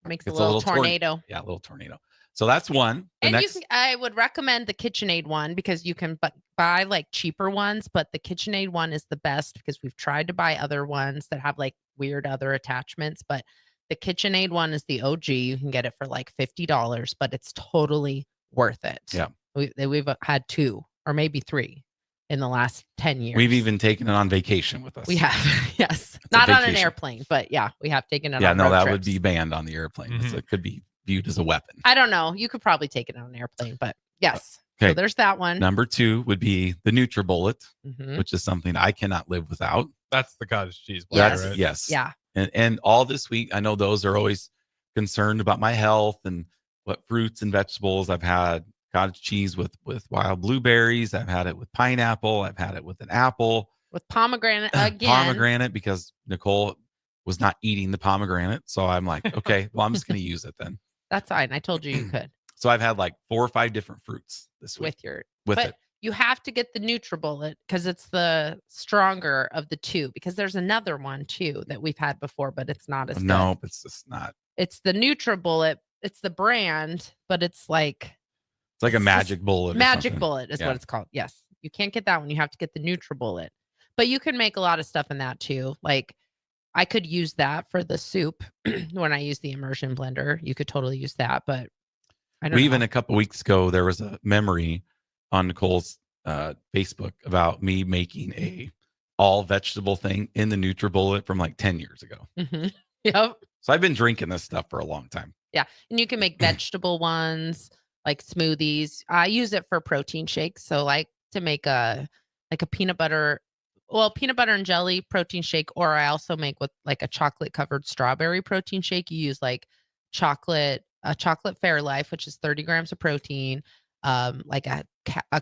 Makes a It's little tornado. Yeah, a little tornado. So that's one. The And next, I would recommend the KitchenAid one because you can buy like cheaper ones, but the KitchenAid one is the best because we've tried to buy other ones that have like weird other attachments, but the KitchenAid one is the OG. You can get it for like $50, but it's totally worth it. Yeah. We've had 2 or maybe 3 in the last 10 years. we've even taken it on vacation with us. We have, yes. It's a Not on an vacation. airplane, but yeah, we have taken it Yeah, on no, road that trips. would be banned on the airplane. So it could be viewed as a weapon. I don't know. You could probably take it on an airplane, but yes. Okay. So there's that one. Number 2 would be the NutriBullet, Mhm. which is something I cannot live without. That's the cottage cheese. Yes. Right? Yes. Yeah. And all this week, I know those are always concerned about my health and what fruits and vegetables. I've had cottage cheese with wild blueberries. I've had it with pineapple. I've had it with an apple. With pomegranate again. Pomegranate, because Nicole was not eating the pomegranate. So I'm like, okay, well, I'm just going to use it then. That's fine. I told you you could So I've had like 4 or 5 different fruits this week with but it. you have to get the NutriBullet because it's the stronger of the 2. Because there's another one too that we've had before, but it's not as good. No, it's just not. It's the NutriBullet. It's the brand, but it's like It's like a magic bullet. or Magic something. Bullet is Yeah. what it's called. Yes, you can't get that one. You have to get the NutriBullet. But you can make a lot of stuff in that too. Like I could use that for the soup when I use the immersion blender. You could totally use that, but I don't know. Even a couple weeks ago, there was a memory on Nicole's Facebook about me making a all vegetable thing in the NutriBullet from like 10 years ago. Mhm. Yep. So I've been drinking this stuff for a long time. Yeah. And you can make vegetable ones like smoothies. I use it for protein shakes. So like to make a peanut butter and jelly protein shake, or I also make with like a chocolate covered strawberry protein shake. You use like chocolate Fairlife, which is 30 grams of protein, like a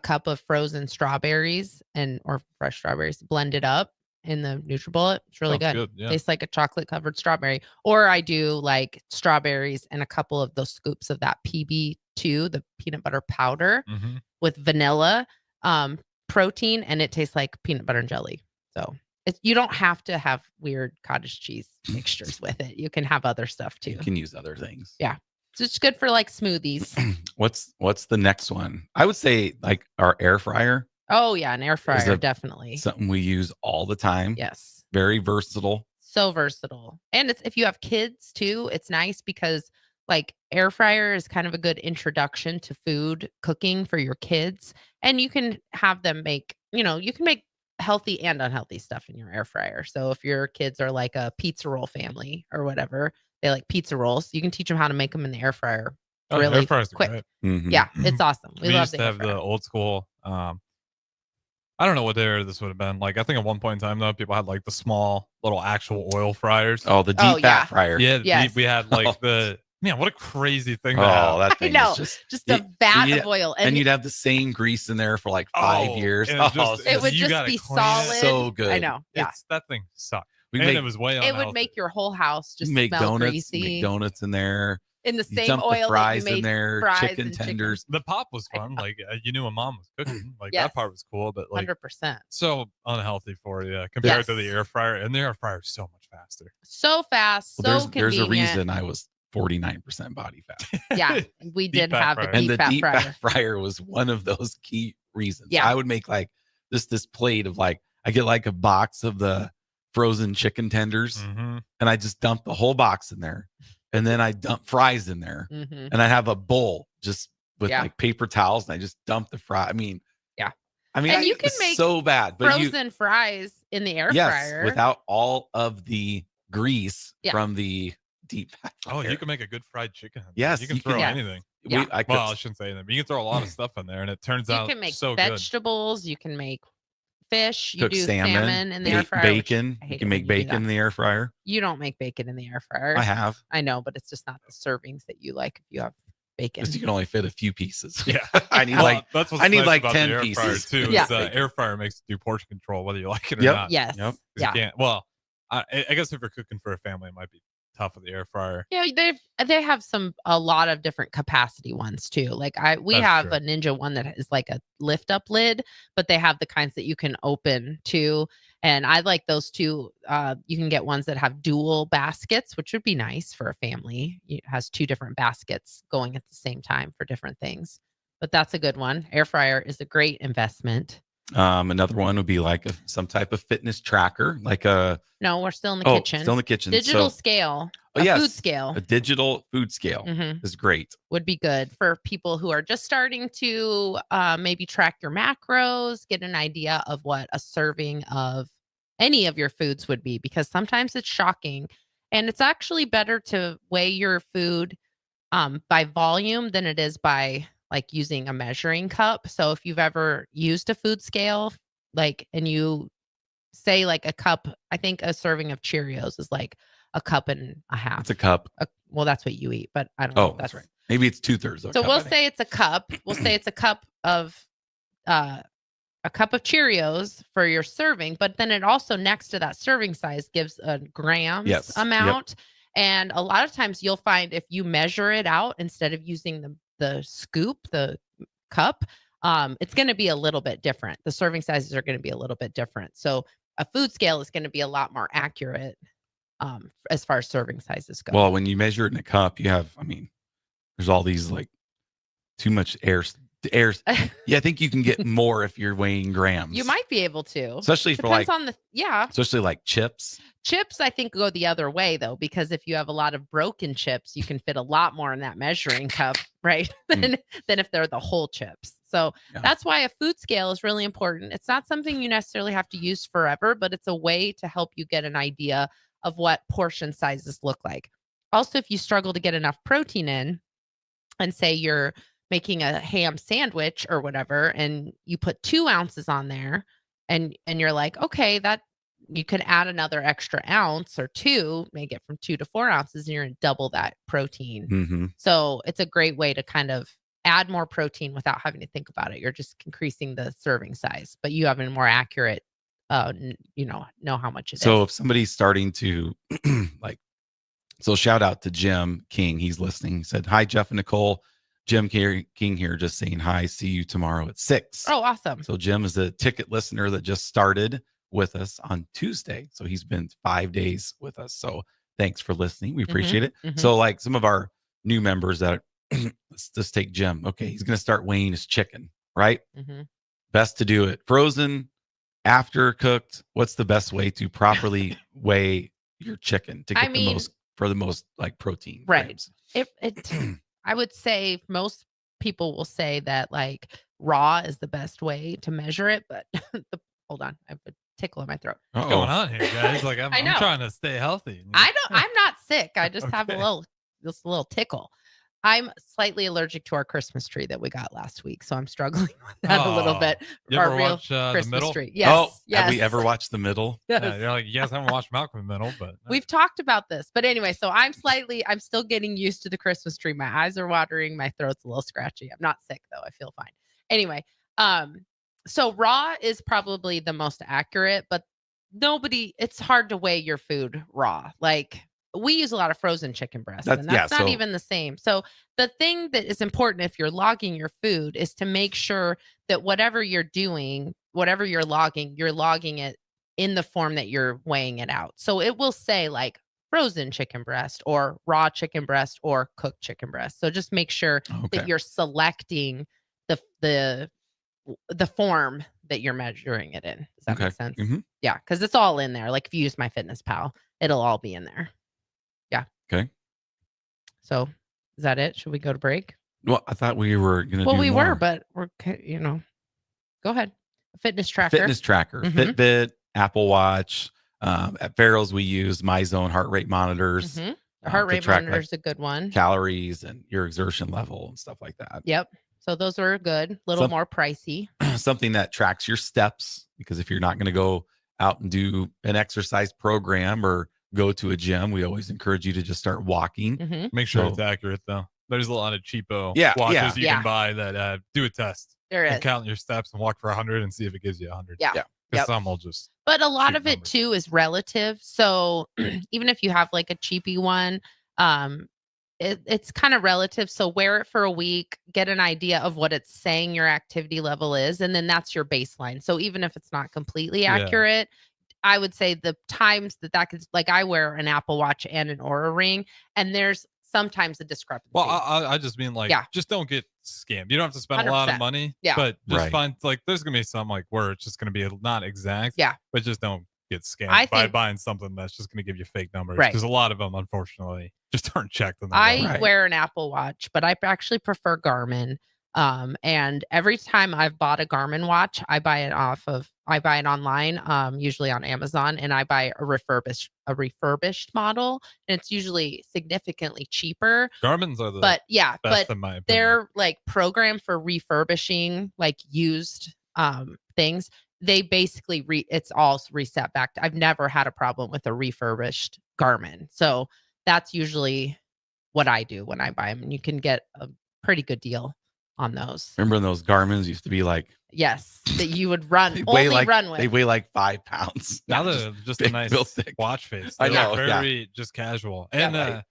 cup of frozen strawberries or fresh strawberries blended up in the NutriBullet. It's really Sounds good. good, yeah. Tastes like a chocolate covered strawberry. Or I do like strawberries and a couple of those scoops of that PB2, the peanut butter powder Mhm. with vanilla protein, and it tastes like peanut butter and jelly. So you don't have to have weird cottage cheese mixtures with it. You can have other stuff too. You can use other things. Yeah. So it's good for like smoothies. What's the next one? I would say like our air fryer. Oh yeah, an air is fryer, definitely. something we use all the time. Yes. Very versatile. So versatile. And if you have kids too, it's nice because like air fryer is kind of a good introduction to food cooking for your kids. And you can have them make, you can make healthy and unhealthy stuff in your air fryer. So if your kids are like a pizza roll family or whatever, they like pizza rolls, you can teach them how to make them in the air fryer really air fryers are quick. great. Mhm. Yeah, it's awesome. We love used the to air have fryer. the old school I don't know what era this would have been. Like, I think at one point in time, though, people had like the small little actual oil fryers. Oh, the deep fat fryer. Yeah, Yes. we had like man, what a crazy thing to Oh, have. that I thing know, is just a vat of oil, and you'd have the same grease in there for like 5 years. and it's Oh, just- it would you just gotta be clean it. solid. So good. I know. Yeah. That thing sucked. We And make- it was way It unhealthy. would make your whole house just You make smell donuts, greasy. make donuts in there. In the You same dump oil the that fries you made in there, fries chicken and tenders. The pop was fun. Like you knew when mom was cooking. Like Yes. that part was cool, but like 100%. so unhealthy for you compared to the Yes. air fryer. And the air fryer is so much faster. So fast, Well, so there's convenient. a reason I was 49% body fat. Yeah, we did fat have fryer. the And deep the fat deep fryer. fat fryer was one of those key reasons. Yeah. I would make like this plate of like, I get like a box of the frozen chicken tenders Mm-hmm. and I just dump the whole box in there. And then I dump fries in there Mhm. and I have a bowl just with Yeah. like paper towels and I just dump the fry. I mean, Yeah. I mean, And you can it's make so bad, but Frozen fries in the air yes, fryer. without all of the grease Yeah. from the deep fat Oh, fryer. you can make a good fried chicken. Yes, you can you throw can- Yes. anything. Yeah. I cooked, Well, I shouldn't say anything, but you can throw a lot of stuff in there, and it turns You out can make so good. vegetables. You can make fish. You cook do salmon, in the air fryer. which bacon. I You hate can it make when you do bacon in that. the air fryer. You don't make bacon in the air fryer. I have. I know, but it's just not the servings that you like if you have bacon. Because you can only fit a few pieces. Yeah, I need Well, like that's what's I need nice like about the 10 air fryer, pieces. too. Yeah. Is, air fryer makes you do portion control whether you like it or Yep. not. Yes. Yep. 'Cause Yeah. You can't. Well, I guess if you're cooking for a family, it might be tough with the air fryer. Yeah, they have a lot of different capacity ones too. Like we That's have true. a Ninja one that is like a lift up lid, but they have the kinds that you can open too. And I like those too. You can get ones that have dual baskets, which would be nice for a family. It has 2 different baskets going at the same time for different things. But that's a good one. Air fryer is a great investment. Another one would be like some type of fitness tracker, like a No, we're still in the kitchen. Still in the kitchen. Digital So- scale. Oh, A yes, food scale. A digital food scale Mhm. is great. Would be good for people who are just starting to maybe track your macros, get an idea of what a serving of any of your foods would be, because sometimes it's shocking. And it's actually better to weigh your food by volume than it is by like using a measuring cup. So if you've ever used a food scale, like, and you say like a cup, I think a serving of Cheerios is like a cup and a half. It's a cup. Well, that's what you eat, but I don't know. Oh, that's right. Maybe it's 2/3 of a So cup, we'll I think. say it's a cup. We'll say it's a cup of Cheerios for your serving, but then it also next to that serving size gives a grams Yes. Yep. amount. And a lot of times you'll find if you measure it out instead of using the scoop, the cup, it's going to be a little bit different. The serving sizes are going to be a little bit different. So a food scale is going to be a lot more accurate as far as serving sizes go. Well, when you measure it in a cup, you have, I mean, there's all these like too much air. Yeah, I think you can get more if you're weighing grams. You might be able to, Especially for depends like- on especially like chips. Chips, I think, go the other way though, because if you have a lot of broken chips, you can fit a lot more in that measuring cup, right? than if they're the whole chips. So that's why a food scale is really important. It's not something you necessarily have to use forever, but it's a way to help you get an idea of what portion sizes look like. Also, if you struggle to get enough protein in, and say you're making a ham sandwich or whatever, and you put 2 ounces on there, and you're like, okay, that you could add another extra ounce or 2, make it from 2 to 4 ounces, and you're going to double that protein. Mm-hmm. So it's a great way to kind of add more protein without having to think about it. You're just increasing the serving size, but you have a more accurate, know how much it is. So if somebody's starting to like, so shout out to Jim King. He's listening. He said, hi, Jeff and Nicole. Jim King here, just saying hi. See you tomorrow at 6. Oh, awesome. So Jim is a ticket listener that just started with us on Tuesday. So he's been 5 days with us. So thanks for listening. We appreciate it. mhm. So like some of our new members that let's just take Jim. Okay. He's going to start weighing his chicken, right? Mhm. Best to do it frozen, after cooked. What's the best way to properly weigh your chicken to get the most like protein? Right. grams? It I would say most people will say that like raw is the best way to measure it, but hold on, I have a tickle in my throat. What's going on here, guys? Like I'm I know. trying to stay healthy. I'm not sick. I just have Okay. a little tickle. I'm slightly allergic to our Christmas tree that we got last week, so I'm struggling with that a little bit. You Our ever real watch The Christmas Middle? tree. Yes. Yes. Have we ever watched The Middle? Yes. Yeah, you're like, you guys haven't watched Malcolm in the Middle, but We've talked about this, but anyway, so I'm still getting used to the Christmas tree. My eyes are watering, my throat's a little scratchy. I'm not sick though. I feel fine. Anyway, so raw is probably the most accurate, but it's hard to weigh your food raw. Like we use a lot of frozen chicken breasts, and that's not even the same. So the thing that is important if you're logging your food is to make sure that whatever you're doing, whatever you're logging it in the form that you're weighing it out. So it will say like frozen chicken breast or raw chicken breast or cooked chicken breast. So just make sure that you're selecting the form that you're measuring it in. Does that make sense? Mhm. Yeah, because it's all in there. Like if you use MyFitnessPal, it'll all be in there. Yeah. Okay. So is that it? Should we go to break? Well, I thought we were going to Well, do we more. were, but we're, go ahead. Fitness tracker. Mhm. Fitbit, Apple Watch. At Farrell's, we use MyZone heart rate monitors. Mhm. The heart to rate track, monitor is a good one. Calories and your exertion level and stuff like that. Yep. So those are good. A little more pricey. Something that tracks your steps, because if you're not going to go out and do an exercise program or go to a gym, we always encourage you to just start walking. Mhm. make sure it's accurate though. There's a lot of cheapo Yeah, watches you yeah. can buy that do a test. There and is. count your steps and walk for 100 and see if it gives you 100. Yeah. Because Yep. some will just. But a lot of it too is relative. So even if you have like a cheapy one, it's kind of relative. So wear it for a week, get an idea of what it's saying your activity level is, and then that's your baseline. So even if it's not completely accurate, I would say the times that could, like I wear an Apple Watch and an Oura Ring, and there's sometimes a discrepancy. Well, I just mean like, just don't get scammed. You don't have to spend a lot of 100%. money. Yeah. But just Right. find like there's gonna be some like where it's just gonna be not exact. Yeah. But just don't get scammed I by think- buying something that's just gonna give you fake numbers. Right. Because a lot of them, unfortunately, just aren't checked. And I wear an Apple Watch, but I actually prefer Garmin. And every time I've bought a Garmin watch, I buy it online, usually on Amazon, and I buy a refurbished model, and it's usually significantly cheaper. Garmin's are the But best in my opinion. they're like programmed for refurbishing like used things. They basically it's all reset back. I've never had a problem with a refurbished Garmin. So that's usually what I do when I buy them, and you can get a pretty good deal on those. Remember when those Garmin's used to be like, Yes, that you would run they only weigh run with. They weigh like 5 pounds. Now Yeah, they're just a big, nice real thick. watch face. I They're know, very just casual. Yeah, And right.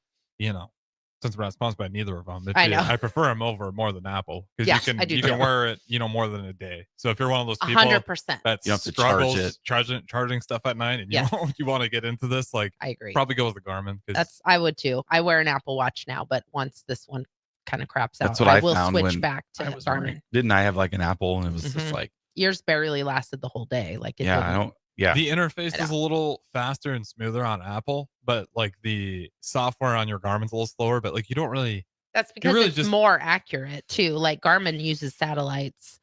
since we're not sponsored by neither of them, I know. I prefer them over more than Apple because Yes, I do you too. can wear it more than a day. So if you're one of those people 100%. that You don't have to charge struggles it. charging stuff at night and Yes. you want to get into this, like I agree. probably go with the Garmin. 'Cause I would too. I wear an Apple Watch now, but once this one kind of craps out, That's what I will found switch when back to I was Garmin. wearing- Didn't I have like an Apple and it was just Mhm. like, Yours barely lasted the whole day. Like it yeah, didn't. I don't. Yeah. the interface I is a little faster and smoother on Apple, but like the software on your Garmin's a little slower. But like you don't really. That's because really it's just- more accurate too. Like Garmin uses satellites,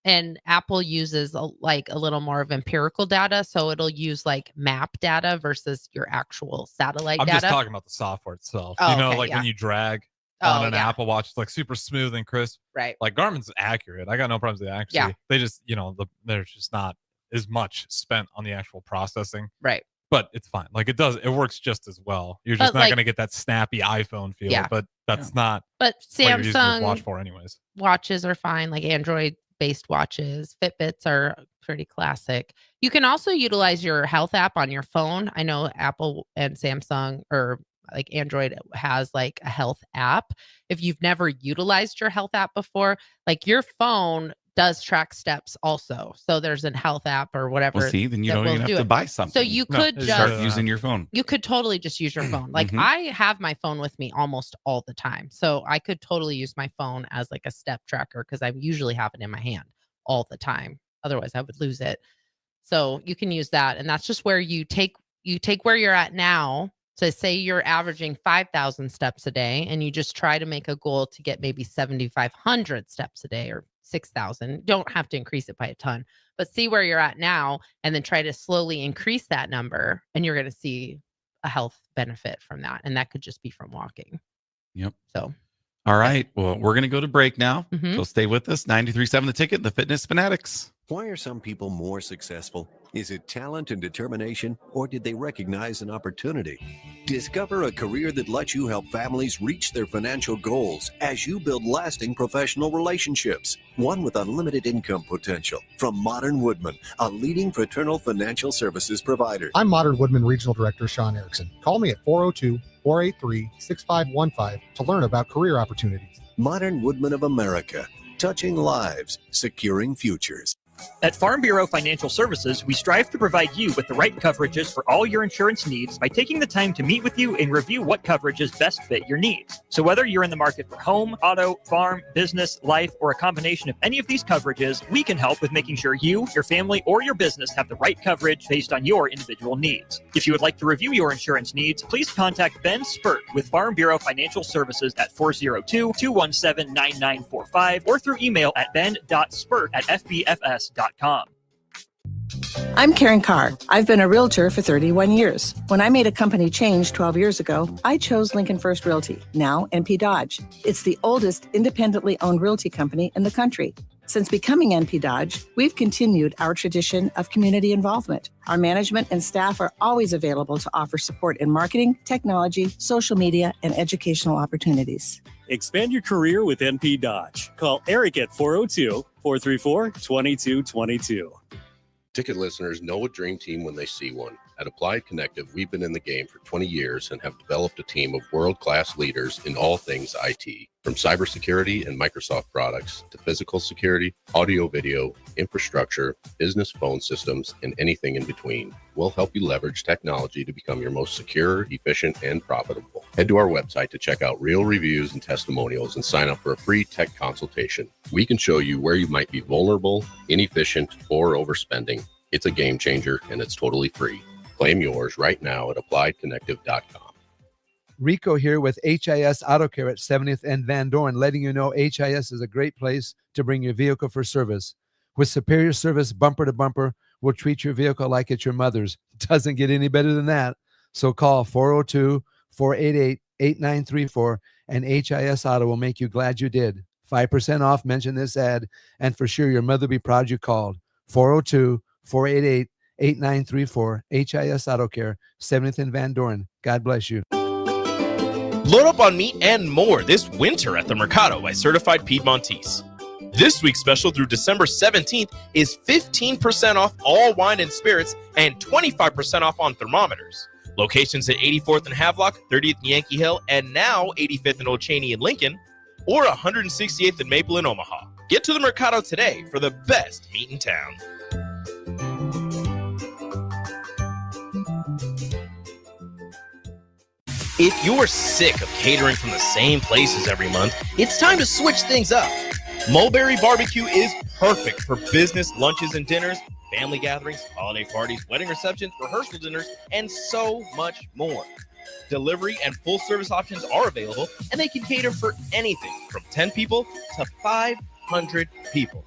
and Apple uses a little more of empirical data. So it'll use like map data versus your actual satellite I'm data. just talking about the software itself. Oh, okay, like yeah. when you drag Oh, on an yeah. Apple Watch, it's like super smooth and crisp. Right. Like Garmin's accurate. I got no problems with the accuracy. Yeah. They just, there's just not as much spent on the actual processing. Right. But it's fine. Like it works just as well. You're just But, not like- going to get that snappy iPhone feel. Yeah. But that's not But what you're using your watch Samsung for, anyways. watches are fine, like Android based watches. Fitbits are pretty classic. You can also utilize your health app on your phone. I know Apple and Samsung or like Android has like a health app. If you've never utilized your health app before, like your phone does track steps also. So there's a health app or whatever. Well, see, then you that don't will even have do to it. buy something. So you No, could it's just start using your phone. you could totally just use your phone. Like Mhm. I have my phone with me almost all the time. So I could totally use my phone as like a step tracker because I usually have it in my hand all the time. Otherwise I would lose it. So you can use that. And that's just where you take where you're at now. So say you're averaging 5,000 steps a day and you just try to make a goal to get maybe 7,500 steps a day or 6,000. Don't have to increase it by a ton, but see where you're at now and then try to slowly increase that number and you're going to see a health benefit from that. And that could just be from walking. Yep. So, all right. Well, we're going to go to break now. Mhm. So stay with us. 93.7 The Ticket, the Fitness Fanatics. Why are some people more successful? Is it talent and determination, or did they recognize an opportunity? Discover a career that lets you help families reach their financial goals as you build lasting professional relationships. One with unlimited income potential. From Modern Woodman, a leading fraternal financial services provider. I'm Modern Woodman Regional Director Sean Erickson. Call me at 402-483-6515 to learn about career opportunities. Modern Woodman of America, touching lives, securing futures. At Farm Bureau Financial Services, we strive to provide you with the right coverages for all your insurance needs by taking the time to meet with you and review what coverages best fit your needs. So whether you're in the market for home, auto, farm, business, life, or a combination of any of these coverages, we can help with making sure you, your family, or your business have the right coverage based on your individual needs. If you would like to review your insurance needs, please contact Ben Spurt with Farm Bureau Financial Services at 402-217-9945 or through email at ben.spurt@fbfs.com. I'm Karen Carr. I've been a realtor for 31 years. When I made a company change 12 years ago, I chose Lincoln First Realty, now NP Dodge. It's the oldest independently owned realty company in the country. Since becoming NP Dodge, we've continued our tradition of community involvement. Our management and staff are always available to offer support in marketing, technology, social media, and educational opportunities. Expand your career with NP Dodge. Call Eric at 402-434-2222. Ticket listeners know a dream team when they see one. At Applied Connective, we've been in the game for 20 years and have developed a team of world-class leaders in all things IT. From cybersecurity and Microsoft products to physical security, audio-video, infrastructure, business phone systems, and anything in between. We'll help you leverage technology to become your most secure, efficient, and profitable. Head to our website to check out real reviews and testimonials and sign up for a free tech consultation. We can show you where you might be vulnerable, inefficient, or overspending. It's a game changer, and it's totally free. Claim yours right now at appliedconnective.com. Rico here with HIS Auto Care at 70th and Van Dorn, letting you know HIS is a great place to bring your vehicle for service. With superior service bumper to bumper, we'll treat your vehicle like it's your mother's. Doesn't get any better than that. So call 402-488-8934 and HIS Auto will make you glad you did. 5% off, mention this ad, and for sure your mother will be proud you called. 402-488-8934, HIS Auto Care, 70th and Van Dorn. God bless you. Load up on meat and more this winter at the Mercado by Certified Piedmontese. This week's special through December 17th is 15% off all wine and spirits and 25% off on thermometers. Locations at 84th and Havelock, 30th and Yankee Hill, and now 85th and Old Cheney in Lincoln, or 168th and Maple in Omaha. Get to the Mercado today for the best meat in town. If you're sick of catering from the same places every month, it's time to switch things up. Mulberry Barbecue is perfect for business lunches and dinners, family gatherings, holiday parties, wedding receptions, rehearsal dinners, and so much more. Delivery and full service options are available, and they can cater for anything from 10 people to 500 people.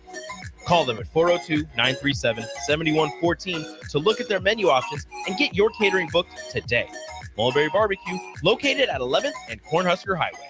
Call them at 402-937-7114 to look at their menu options and get your catering booked today. Mulberry Barbecue, located at 11th and Cornhusker Highway.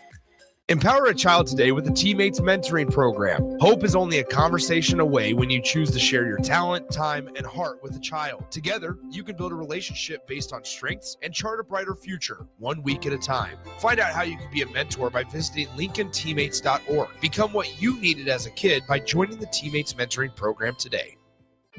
Empower a child today with the Teammates Mentoring Program. Hope is only a conversation away when you choose to share your talent, time, and heart with a child. Together, you can build a relationship based on strengths and chart a brighter future, 1 week at a time. Find out how you can be a mentor by visiting LincolnTeammates.org. Become what you needed as a kid by joining the Teammates Mentoring Program today.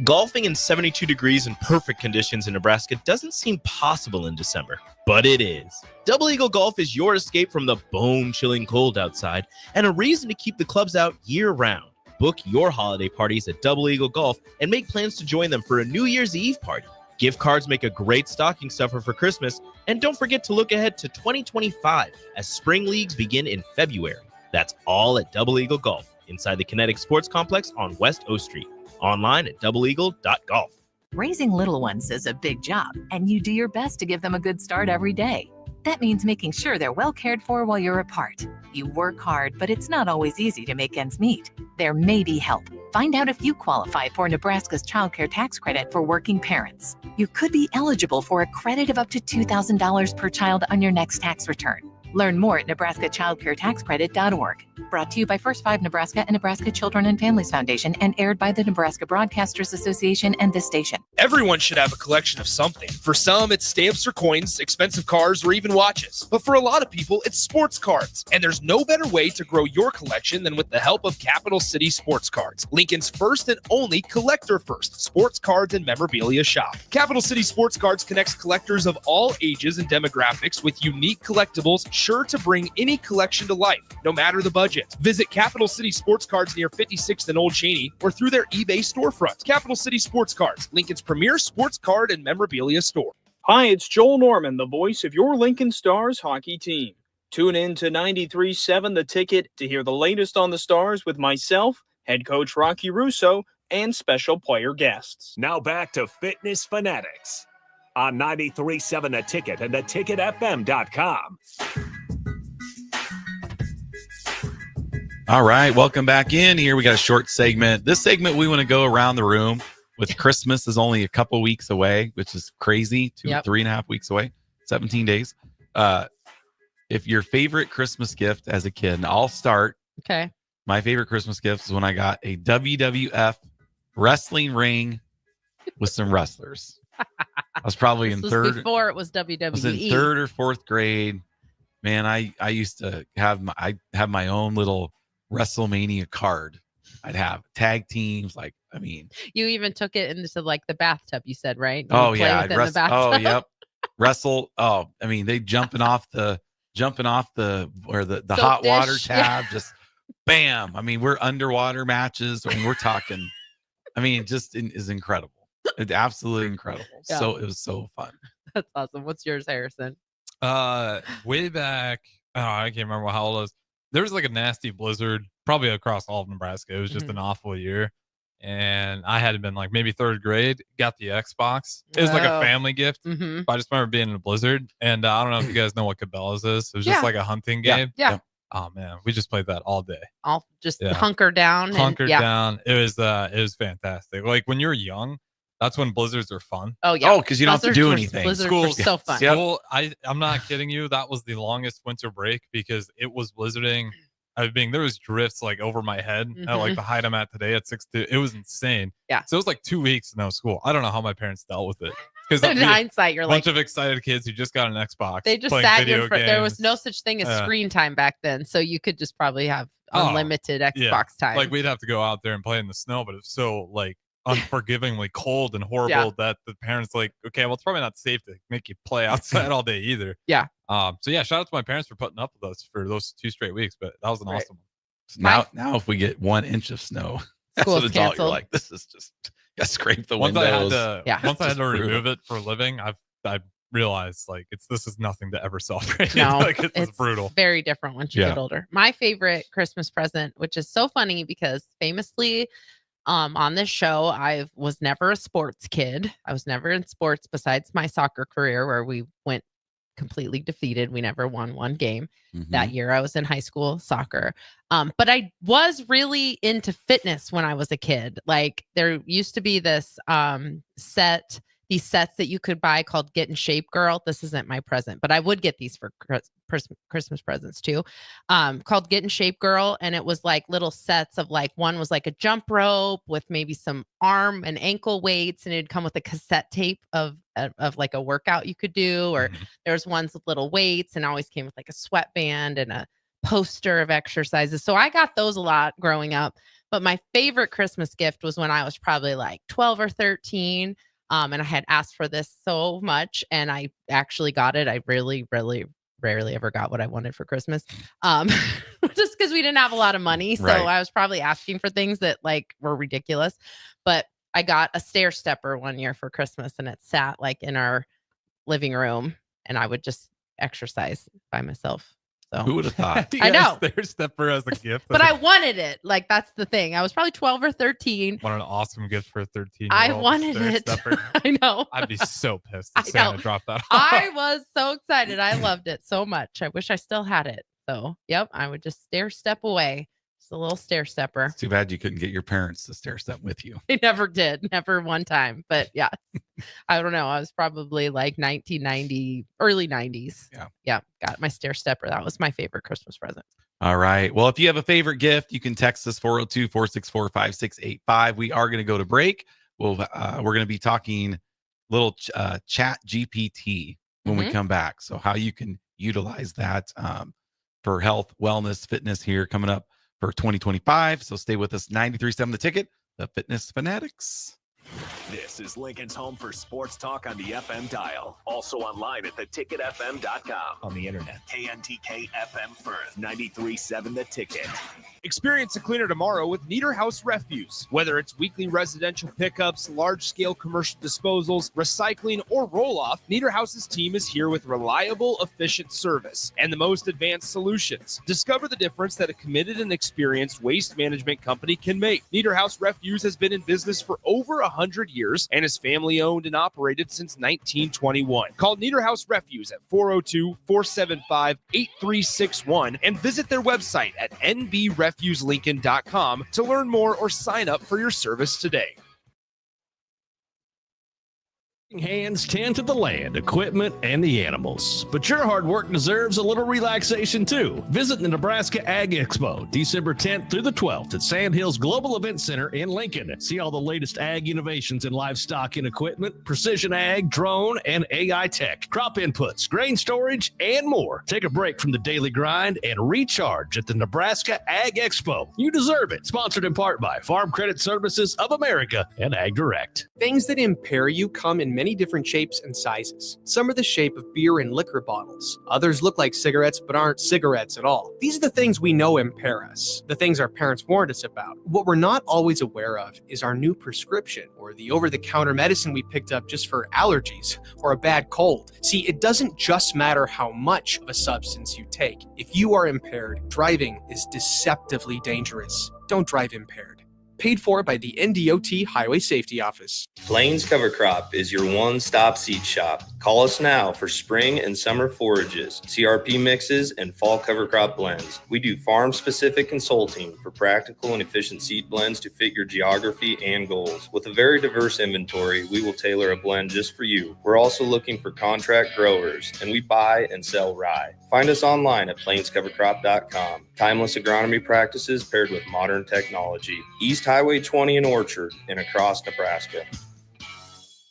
Golfing in 72 degrees and perfect conditions in Nebraska doesn't seem possible in December, but it is. Double Eagle Golf is your escape from the bone-chilling cold outside and a reason to keep the clubs out year-round. Book your holiday parties at Double Eagle Golf and make plans to join them for a New Year's Eve party. Gift cards make a great stocking stuffer for Christmas, and don't forget to look ahead to 2025 as spring leagues begin in February. That's all at Double Eagle Golf, inside the Kinetic Sports Complex on West O Street. Online at doubleeagle.golf. Raising little ones is a big job, and you do your best to give them a good start every day. That means making sure they're well cared for while you're apart. You work hard, but it's not always easy to make ends meet. There may be help. Find out if you qualify for Nebraska's Child Care Tax Credit for working parents. You could be eligible for a credit of up to $2,000 per child on your next tax return. Learn more at nebraskachildcaretaxcredit.org. Brought to you by First 5 Nebraska and Nebraska Children and Families Foundation and aired by the Nebraska Broadcasters Association and this station. Everyone should have a collection of something. For some, it's stamps or coins, expensive cars, or even watches. But for a lot of people, it's sports cards. And there's no better way to grow your collection than with the help of Capital City Sports Cards, Lincoln's first and only collector-first sports cards and memorabilia shop. Capital City Sports Cards connects collectors of all ages and demographics with unique collectibles sure to bring any collection to life, no matter the budget. Visit Capital City Sports Cards near 56th and Old Cheney or through their eBay storefront. Capital City Sports Cards, Lincoln's premier sports card and memorabilia store. Hi, it's Joel Norman, the voice of your Lincoln Stars hockey team. Tune in to 93.7 The Ticket to hear the latest on the Stars with myself, head coach Rocky Russo, and special player guests. Now back to Fitness Fanatics on 93.7 The Ticket and theticketfm.com. All right, welcome back in here. We got a short segment. This segment, we want to go around the room with Christmas is only a couple weeks away, which is crazy. 3.5 weeks away, 17 days. If your favorite Christmas gift as a kid, and I'll start. Okay. My favorite Christmas gift is when I got a WWF wrestling ring with some wrestlers. I was probably in third. Before it was WWE. I was in third or fourth grade. Man, I used to have my own little WrestleMania card. I'd have tag teams, you even took it into like the bathtub. You said, right? Oh yeah, the bathtub. oh yep, wrestle. Oh, I mean, they jumping off the hot water tab, just bam. I mean, we're underwater matches. I mean, we're talking. I mean, it just is incredible. It's absolutely incredible. Yeah. So it was so fun. That's awesome. What's yours, Harrison? Way back, I can't remember how old I was. There was like a nasty blizzard, probably across all of Nebraska. It was just an awful year. And I had been like maybe third grade, got the Xbox. It was like a family gift. Mm-hmm. But I just remember being in a blizzard. And I don't know if you guys know what Cabela's is. It was just like a hunting game. Yeah. Oh man, we just played that all day. I'll just hunker down. Down. It was fantastic. Like when you're young, that's when blizzards are fun. Oh yeah. Oh, because you don't have to do anything. Blizzards were so fun. School, I'm not kidding you. That was the longest winter break because it was blizzarding. There was drifts like over my head at like the height I'm at today at 6'2". It was insane. Yeah. So it was like 2 weeks no school. I don't know how my parents dealt with it. Because in hindsight, you're like a bunch of excited kids who just got an Xbox. They just sat in front. There was no such thing as screen time back then, so you could just probably have unlimited Xbox time. Like we'd have to go out there and play in the snow, but it's so like unforgivingly cold and horrible that the parents like, okay, well, it's probably not safe to make you play outside all day either. Yeah. So yeah, shout out to my parents for putting up with us for those 2 straight weeks, but that was an awesome one. Now if we get 1 inch of snow, that's what it's all. You're like, this is just scrape the windows. Once I had to remove it for a living, I realized like this is nothing to ever celebrate. No, like, it's brutal. Very different once you get older. My favorite Christmas present, which is so funny because famously, on this show, I was never a sports kid. I was never in sports besides my soccer career where we went completely defeated. We never won one game. That year I was in high school soccer. But I was really into fitness when I was a kid. Like there used to be this these sets that you could buy called Get in Shape Girl. This isn't my present, but I would get these for Christmas presents too, called Get in Shape Girl. And it was like little sets of like, one was like a jump rope with maybe some arm and ankle weights. And it'd come with a cassette tape of like a workout you could do, or there's ones with little weights, and always came with like a sweatband and a poster of exercises. So I got those a lot growing up. But my favorite Christmas gift was when I was probably like 12 or 13. And I had asked for this so much, and I actually got it. I really, really rarely ever got what I wanted for Christmas. Just because we didn't have a lot of money. So I was probably asking for things that like were ridiculous. But I got a stair stepper one year for Christmas, and it sat like in our living room, and I would just exercise by myself. So who would have thought? I know. Stair stepper as a gift. But I wanted it. Like, that's the thing. I was probably 12 or 13. What an awesome gift for a 13-year-old. I wanted it. I know. I'd be so pissed if Santa dropped that off. I was so excited. I loved it so much. I wish I still had it. So, yep, I would just stair step away. Just a little stair stepper. It's too bad you couldn't get your parents to stair step with you. They never did. Never one time. But yeah, I don't know. I was probably like 1990, early 90s. Yeah. Got my stair stepper. That was my favorite Christmas present. All right. Well, if you have a favorite gift, you can text us 402-464-5685. We are going to go to break. We're going to be talking little chat GPT when we come back. So how you can utilize that for health, wellness, fitness here coming up for 2025. So stay with us. 93.7 The Ticket, the Fitness Fanatics. This is Lincoln's home for sports talk on the FM dial. Also online at theticketfm.com. On the internet. KNTK FM Firth, 93.7 The Ticket. Experience a cleaner tomorrow with Niederhaus Refuse. Whether it's weekly residential pickups, large-scale commercial disposals, recycling, or roll-off, Niederhaus's team is here with reliable, efficient service and the most advanced solutions. Discover the difference that a committed and experienced waste management company can make. Niederhaus Refuse has been in business for over 100 years and is family-owned and operated since 1921. Call Niederhaus Refuse at 402-475-8361 and visit their website at nbrefuselincoln.com to learn more or sign up for your service today. Hands tend to the land, equipment, and the animals. But your hard work deserves a little relaxation too. Visit the Nebraska Ag Expo, December 10th through the 12th at Sand Hills Global Event Center in Lincoln. See all the latest ag innovations in livestock and equipment, precision ag, drone, and AI tech, crop inputs, grain storage, and more. Take a break from the daily grind and recharge at the Nebraska Ag Expo. You deserve it. Sponsored in part by Farm Credit Services of America and Ag Direct. Things that impair you come in many different shapes and sizes. Some are the shape of beer and liquor bottles. Others look like cigarettes but aren't cigarettes at all. These are the things we know impair us, the things our parents warned us about. What we're not always aware of is our new prescription or the over-the-counter medicine we picked up just for allergies or a bad cold. See, it doesn't just matter how much of a substance you take. If you are impaired, driving is deceptively dangerous. Don't drive impaired. Paid for by the NDOT Highway Safety Office. Plains Cover Crop is your one-stop seed shop. Call us now for spring and summer forages, CRP mixes, and fall cover crop blends. We do farm-specific consulting for practical and efficient seed blends to fit your geography and goals. With a very diverse inventory, we will tailor a blend just for you. We're also looking for contract growers, and we buy and sell rye. Find us online at plainscovercrop.com. Timeless agronomy practices paired with modern technology. East Highway 20 in Orchard and across Nebraska.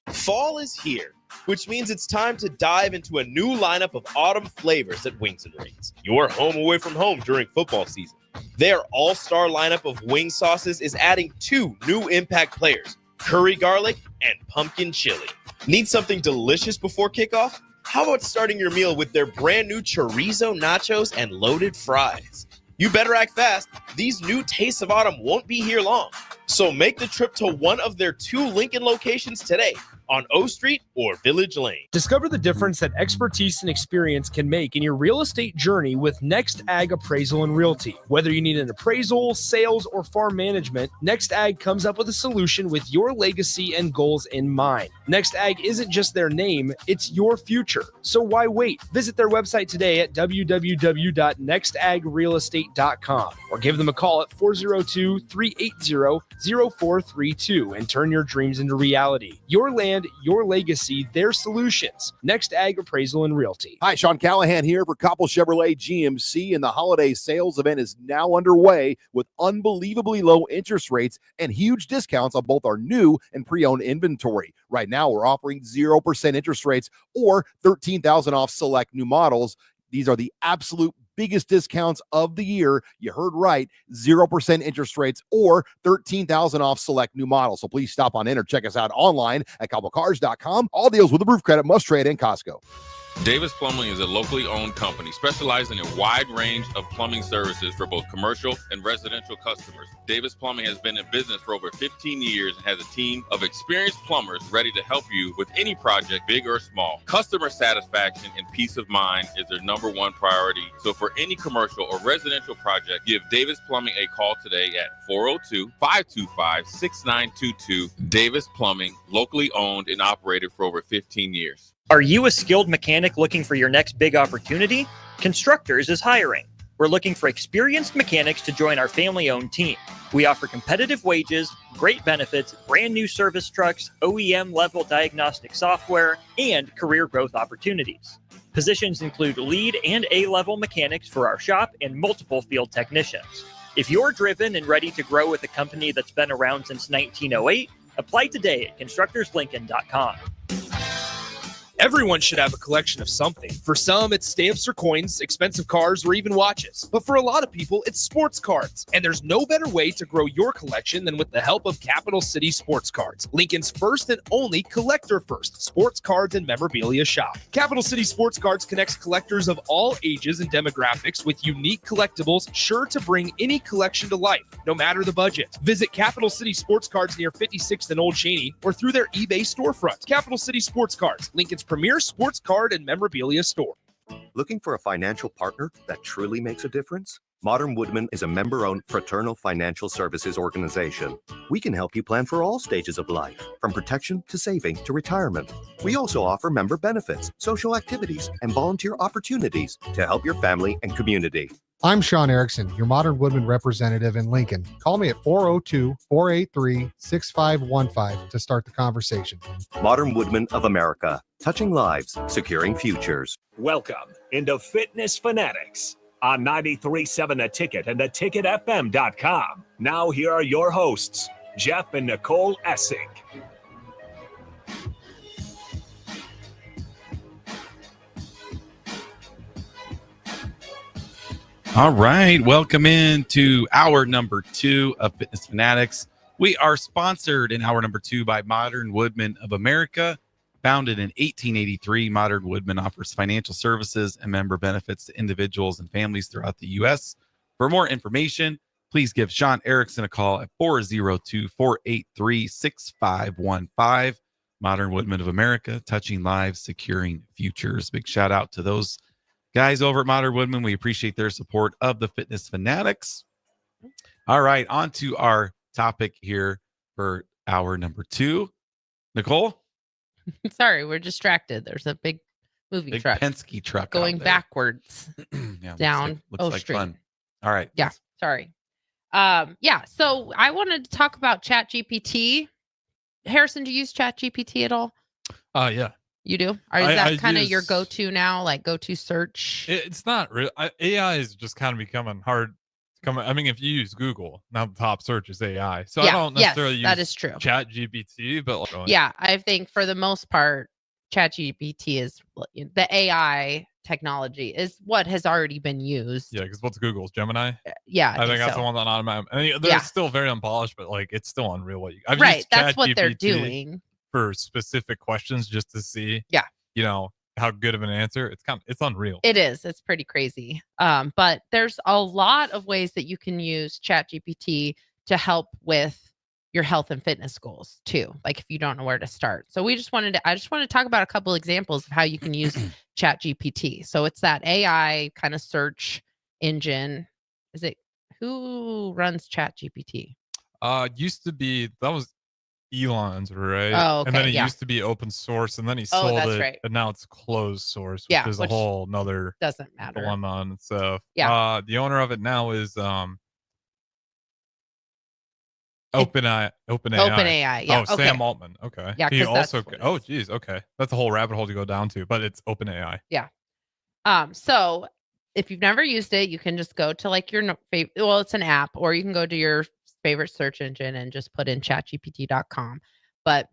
Fall is here, which means it's time to dive into a new lineup of autumn flavors at Wings and Rings. Your home away from home during football season. Their all-star lineup of wing sauces is adding 2 new impact players, curry garlic and pumpkin chili. Need something delicious before kickoff? How about starting your meal with their brand new chorizo nachos and loaded fries? You better act fast. These new tastes of autumn won't be here long. So make the trip to one of their 2 Lincoln locations today on O Street or Village Lane. Discover the difference that expertise and experience can make in your real estate journey with Next Ag Appraisal and Realty. Whether you need an appraisal, sales, or farm management, Next Ag comes up with a solution with your legacy and goals in mind. Next Ag isn't just their name, it's your future. So why wait? Visit their website today at www.nextagrealestate.com or give them a call at 402-380-0432 and turn your dreams into reality. Your land, your legacy, their solutions. Next Ag Appraisal and Realty. Hi, Sean Callahan here for Koppel Chevrolet GMC, and the holiday sales event is now underway with unbelievably low interest rates and huge discounts on both our new and pre-owned inventory. Right now, we're offering 0% interest rates or $13,000 off select new models. These are the absolute biggest discounts of the year. You heard right, 0% interest rates or $13,000 off select new models. So please stop on in or check us out online at cobblecars.com. All deals with approved credit, must trade, and Costco. Davis Plumbing is a locally owned company specializing in a wide range of plumbing services for both commercial and residential customers. Davis Plumbing has been in business for over 15 years and has a team of experienced plumbers ready to help you with any project, big or small. Customer satisfaction and peace of mind is their number one priority. So for any commercial or residential project, give Davis Plumbing a call today at 402-525-6922. Davis Plumbing, locally owned and operated for over 15 years. Are you a skilled mechanic looking for your next big opportunity? Constructors is hiring. We're looking for experienced mechanics to join our family-owned team. We offer competitive wages, great benefits, brand new service trucks, OEM-level diagnostic software, and career growth opportunities. Positions include lead and A-level mechanics for our shop and multiple field technicians. If you're driven and ready to grow with a company that's been around since 1908, apply today at constructorslincoln.com. Everyone should have a collection of something. For some, it's stamps or coins, expensive cars, or even watches. But for a lot of people, it's sports cards. And there's no better way to grow your collection than with the help of Capital City Sports Cards, Lincoln's first and only collector-first sports cards and memorabilia shop. Capital City Sports Cards connects collectors of all ages and demographics with unique collectibles sure to bring any collection to life, no matter the budget. Visit Capital City Sports Cards near 56th and Old Cheney or through their eBay storefront. Capital City Sports Cards, Lincoln's premier sports card and memorabilia store. Looking for a financial partner that truly makes a difference? Modern Woodman is a member-owned fraternal financial services organization. We can help you plan for all stages of life, from protection to saving to retirement. We also offer member benefits, social activities, and volunteer opportunities to help your family and community. I'm Sean Erickson, your Modern Woodman representative in Lincoln. Call me at 402-483-6515 to start the conversation. Modern Woodman of America, touching lives, securing futures. Welcome into Fitness Fanatics on 93.7 The Ticket and theticketfm.com. Now here are your hosts, Jeff and Nicole Essig. All right, welcome into hour number 2 of Fitness Fanatics. We are sponsored in hour number 2 by Modern Woodman of America. Founded in 1883, Modern Woodman offers financial services and member benefits to individuals and families throughout the U.S. For more information, please give Sean Erickson a call at 402-483-6515. Modern Woodman of America, touching lives, securing futures. Big shout out to those guys over at Modern Woodman. We appreciate their support of the Fitness Fanatics. All right, on to our topic here for hour number 2. Nicole? Sorry, we're distracted. There's a big moving truck. Penske truck going backwards down looks like Street. Fun. All right. Yeah, sorry. So I wanted to talk about ChatGPT. Harrison, do you use ChatGPT at all? Yeah. You do? Or is that kind of your go-to now, like go-to search? It's not real. AI is just kind of becoming hard. I mean, if you use Google, now the top search is AI. So I don't necessarily use that is true. ChatGPT, but I think for the most part, ChatGPT is the AI technology is what has already been used. Yeah, because what's Google's Gemini? Yeah, I think that's so. the one that automatic. And they're still very unpolished, but like it's still unreal. What I've right, used that's what they're ChatGPT doing for specific questions just to see. Yeah, how good of an answer. It's unreal. It is. It's pretty crazy. But there's a lot of ways that you can use ChatGPT to help with your health and fitness goals too. Like if you don't know where to start. So I just wanted to talk about a couple examples of how you can use ChatGPT. So it's that AI kind of search engine. Who runs ChatGPT? Used to be, that was Elon's, right? Oh, okay, and then it used to be open source, and then he sold it, right. and now it's closed source, which is a whole nother doesn't matter dilemma and stuff. Yeah. The owner of it now is OpenAI. Yeah. Oh, Sam Altman. Okay. Yeah. He also. Oh, geez. Okay, that's a whole rabbit hole to go down to, but it's OpenAI. Yeah. So if you've never used it, you can just go to like your favorite. Well, it's an app, or you can go to your favorite search engine and just put in chatgpt.com. But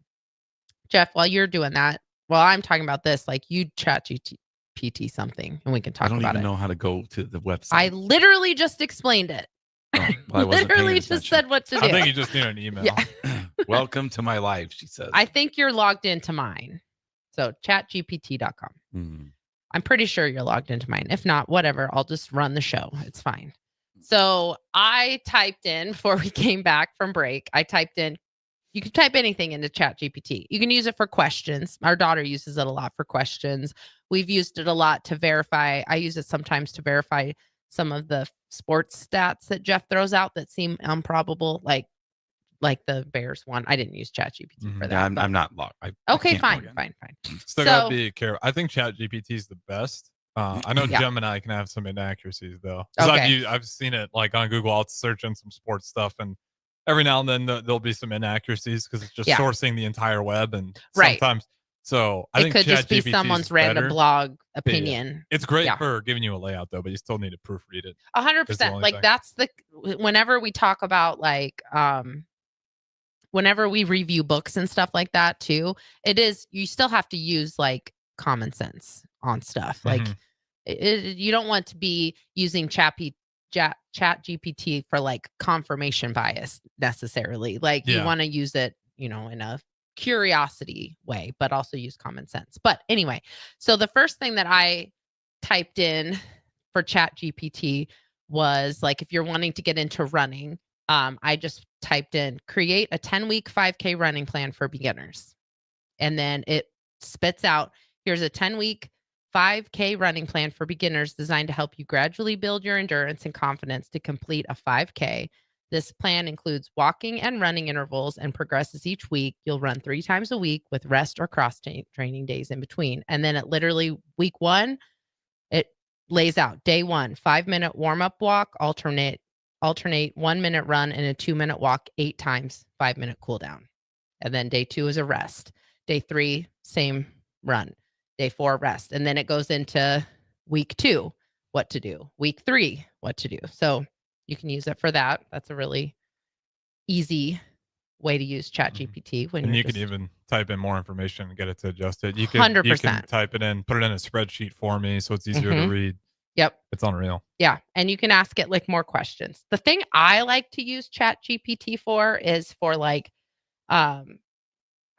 Jeff, while you're doing that, while I'm talking about this, like you ChatGPT something and we can talk about it. I don't even know how to go to the website. I literally just explained it. Well, literally just said what to do. I think you just need an email. Yeah. Welcome to my life, she says. I think you're logged into mine. So chatgpt.com. I'm pretty sure you're logged into mine. If not, whatever. I'll just run the show. It's fine. So I typed in before we came back from break. You can type anything into ChatGPT. You can use it for questions. Our daughter uses it a lot for questions. We've used it a lot to verify. I use it sometimes to verify some of the sports stats that Jeff throws out that seem improbable, like the Bears one. I didn't use ChatGPT for that. Yeah, I'm not logged. Okay, fine. Still gotta be careful. I think ChatGPT is the best. I know Yeah. Gemini can have some inaccuracies though. 'Cause Okay. I've seen it like on Google. I'll search in some sports stuff, and every now and then there'll be some inaccuracies because it's just Yeah. sourcing the entire web, and Right. sometimes. So I It think could just be ChatGPT is someone's random better. blog Yeah. opinion. It's great Yeah. for giving you a layout though, but you still need to proofread it. 100%. Like thing. that's whenever we talk about like whenever we review books and stuff like that too, you still have to use like common sense on stuff. Like you don't want to be using chat GPT for like confirmation bias necessarily. Like you Yeah. want to use it, in a curiosity way, but also use common sense. But anyway, so the first thing that I typed in for chat GPT was like, if you're wanting to get into running, I just typed in create a 10-week 5K running plan for beginners. And then it spits out, here's a 10-week 5K running plan for beginners designed to help you gradually build your endurance and confidence to complete a 5K. This plan includes walking and running intervals and progresses each week. You'll run 3 times a week with rest or cross training days in between. And then it literally, week 1, it lays out day 1, 5-minute warm-up walk, alternate 1-minute run and a 2-minute walk 8 times, 5-minute cool down. And then day 2 is a rest. Day 3, same run. Day 4, rest. And then it goes into week 2, what to do. Week 3, what to do. So you can use it for that. That's a really easy way to use ChatGPT. And you can even type in more information and get it to adjust it. You can 100%. type it in, put it in a spreadsheet for me so it's easier to read. Yep. It's unreal. Yeah. And you can ask it like more questions. The thing I like to use ChatGPT for is for like, I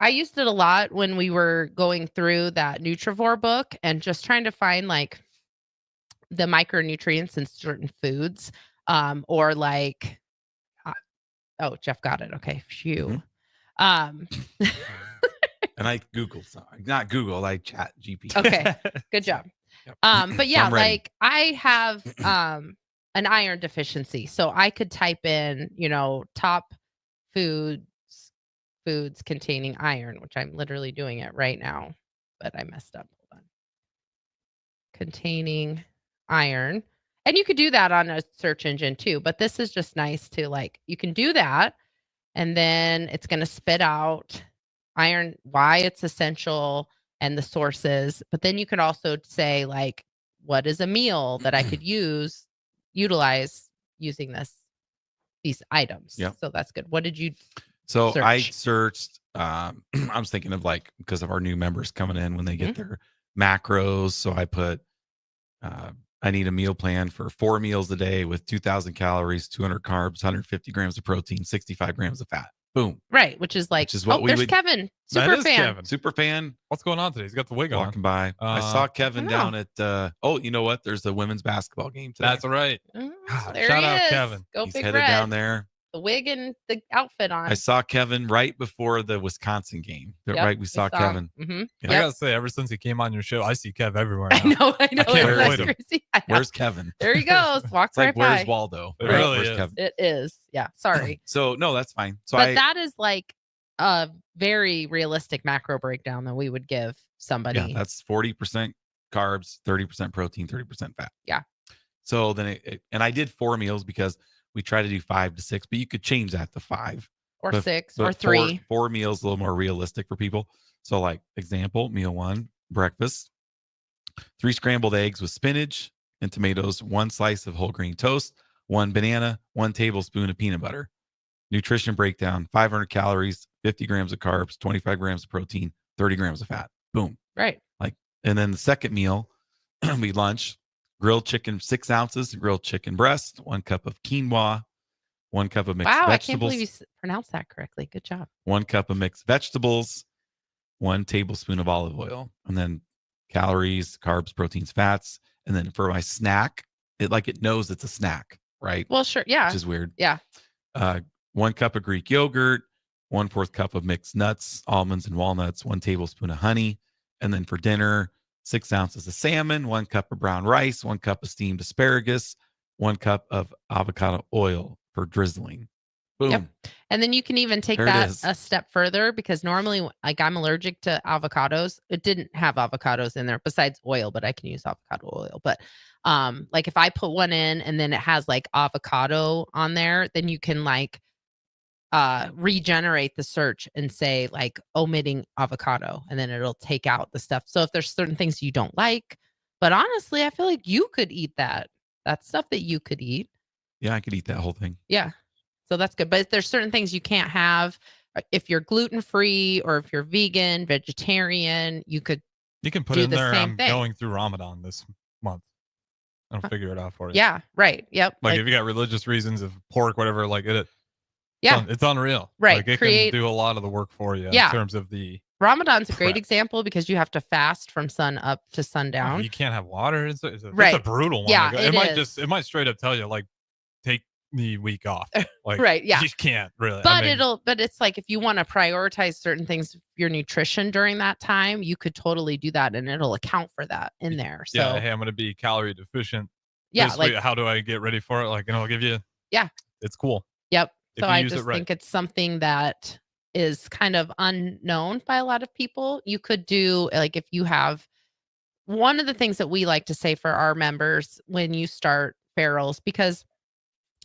used it a lot when we were going through that Nutrivore book and just trying to find like the micronutrients in certain foods. Or like, oh, Jeff got it. Okay. Phew. And I not Google, like Chat GPT. Okay. Good job. Yep. But yeah, I'm ready. like I have an iron deficiency. So I could type in, top foods containing iron, which I'm literally doing it right now, but I messed up. Hold on. Containing iron. And you could do that on a search engine too, but this is just nice to like, you can do that and then it's going to spit out iron, why it's essential and the sources. But then you could also say like, what is a meal that I could utilize using these items? Yeah. So that's good. What did you So search? I searched, I was thinking of like, because of our new members coming in when they get their macros. So I put, I need a meal plan for 4 meals a day with 2,000 calories, 200 carbs, 150 grams of protein, 65 grams of fat. Boom. Right. Which is like, what we there's would. Kevin. That Super is fan. Kevin. Super fan. What's going on today? He's got the wig on. Walking by. I saw Kevin down at, oh, you know what? There's the women's basketball game today. That's right. There Shout he out is. Kevin. Go He's Big headed Red. down there. The wig and the outfit on. I saw Kevin right before the Wisconsin game. Yep, Right, we saw Kevin. Mm-hmm. Yeah. I gotta say, ever since he came on your show, I see Kev everywhere. I know. I can't It's avoid him. crazy. I know. Where's Kevin? There he goes. Walks It's like, right where's by. Waldo? It Right, really where's is. Kevin? It is. Yeah. Sorry. So no, that's fine. So But that is like a very realistic macro breakdown that we would give somebody. yeah, that's 40% carbs, 30% protein, 30% fat. Yeah. So then and I did 4 meals because we try to do 5 to 6, but you could change that to 5 or but, 6 but or 3. 4 meals a little more realistic for people. So like example, meal 1, breakfast, 3 scrambled eggs with spinach and tomatoes, 1 slice of whole grain toast, 1 banana, 1 tablespoon of peanut butter. Nutrition breakdown: 500 calories, 50 grams of carbs, 25 grams of protein, 30 grams of fat. Boom. Right. Like, and then the second meal, we lunch, grilled chicken 6 ounces, grilled chicken breast, 1 cup of quinoa, 1 cup of mixed Wow. I vegetables. can't believe you pronounced that correctly. Good job. 1 cup of mixed vegetables, 1 tablespoon of olive oil, and then calories, carbs, proteins, fats. And then for my snack, it knows it's a snack, right? Well, sure. Yeah. Which is weird. Yeah. 1 cup of Greek yogurt, 1/4 cup of mixed nuts, almonds and walnuts, 1 tablespoon of honey. And then for dinner, 6 ounces of salmon, 1 cup of brown rice, 1 cup of steamed asparagus, 1 cup of avocado oil for drizzling. Boom. Yep. And then you can even take There it that is. a step further, because normally, like, I'm allergic to avocados. It didn't have avocados in there besides oil, but I can use avocado oil. But like if I put one in and then it has like avocado on there, then you can like regenerate the search and say like omitting avocado, and then it'll take out the stuff. So if there's certain things you don't like, but honestly, I feel like you could eat that. That's stuff that you could eat. Yeah, I could eat that whole thing. Yeah. So that's good. But if there's certain things you can't have, if you're gluten free or if you're vegan, vegetarian, you could put do in the there, same I'm thing. going through Ramadan this month. I'll figure it out for you. Yeah, right. Yep. Like if you got religious reasons of pork, whatever, like yeah, it's unreal. Right. Like it Create- can do a lot of the work for you Yeah. in terms of the Ramadan's a great prep. example because you have to fast from sun up to sundown. You can't have water. It's a Right. brutal one. Yeah, Like, it is. it might straight up tell you like take the week off. Like Right, yeah. you can't really. But I mean, but it's like if you want to prioritize certain things, your nutrition during that time, you could totally do that, and it'll account for that in there. So yeah, hey, I'm gonna be calorie deficient. Yeah, this week. like- how do I get ready for it? Like, and I'll give you. Yeah. It's cool. Yep. If So you I use it just right. think it's something that is kind of unknown by a lot of people. You could do like if you have one of the things that we like to say for our members when you start ferals, because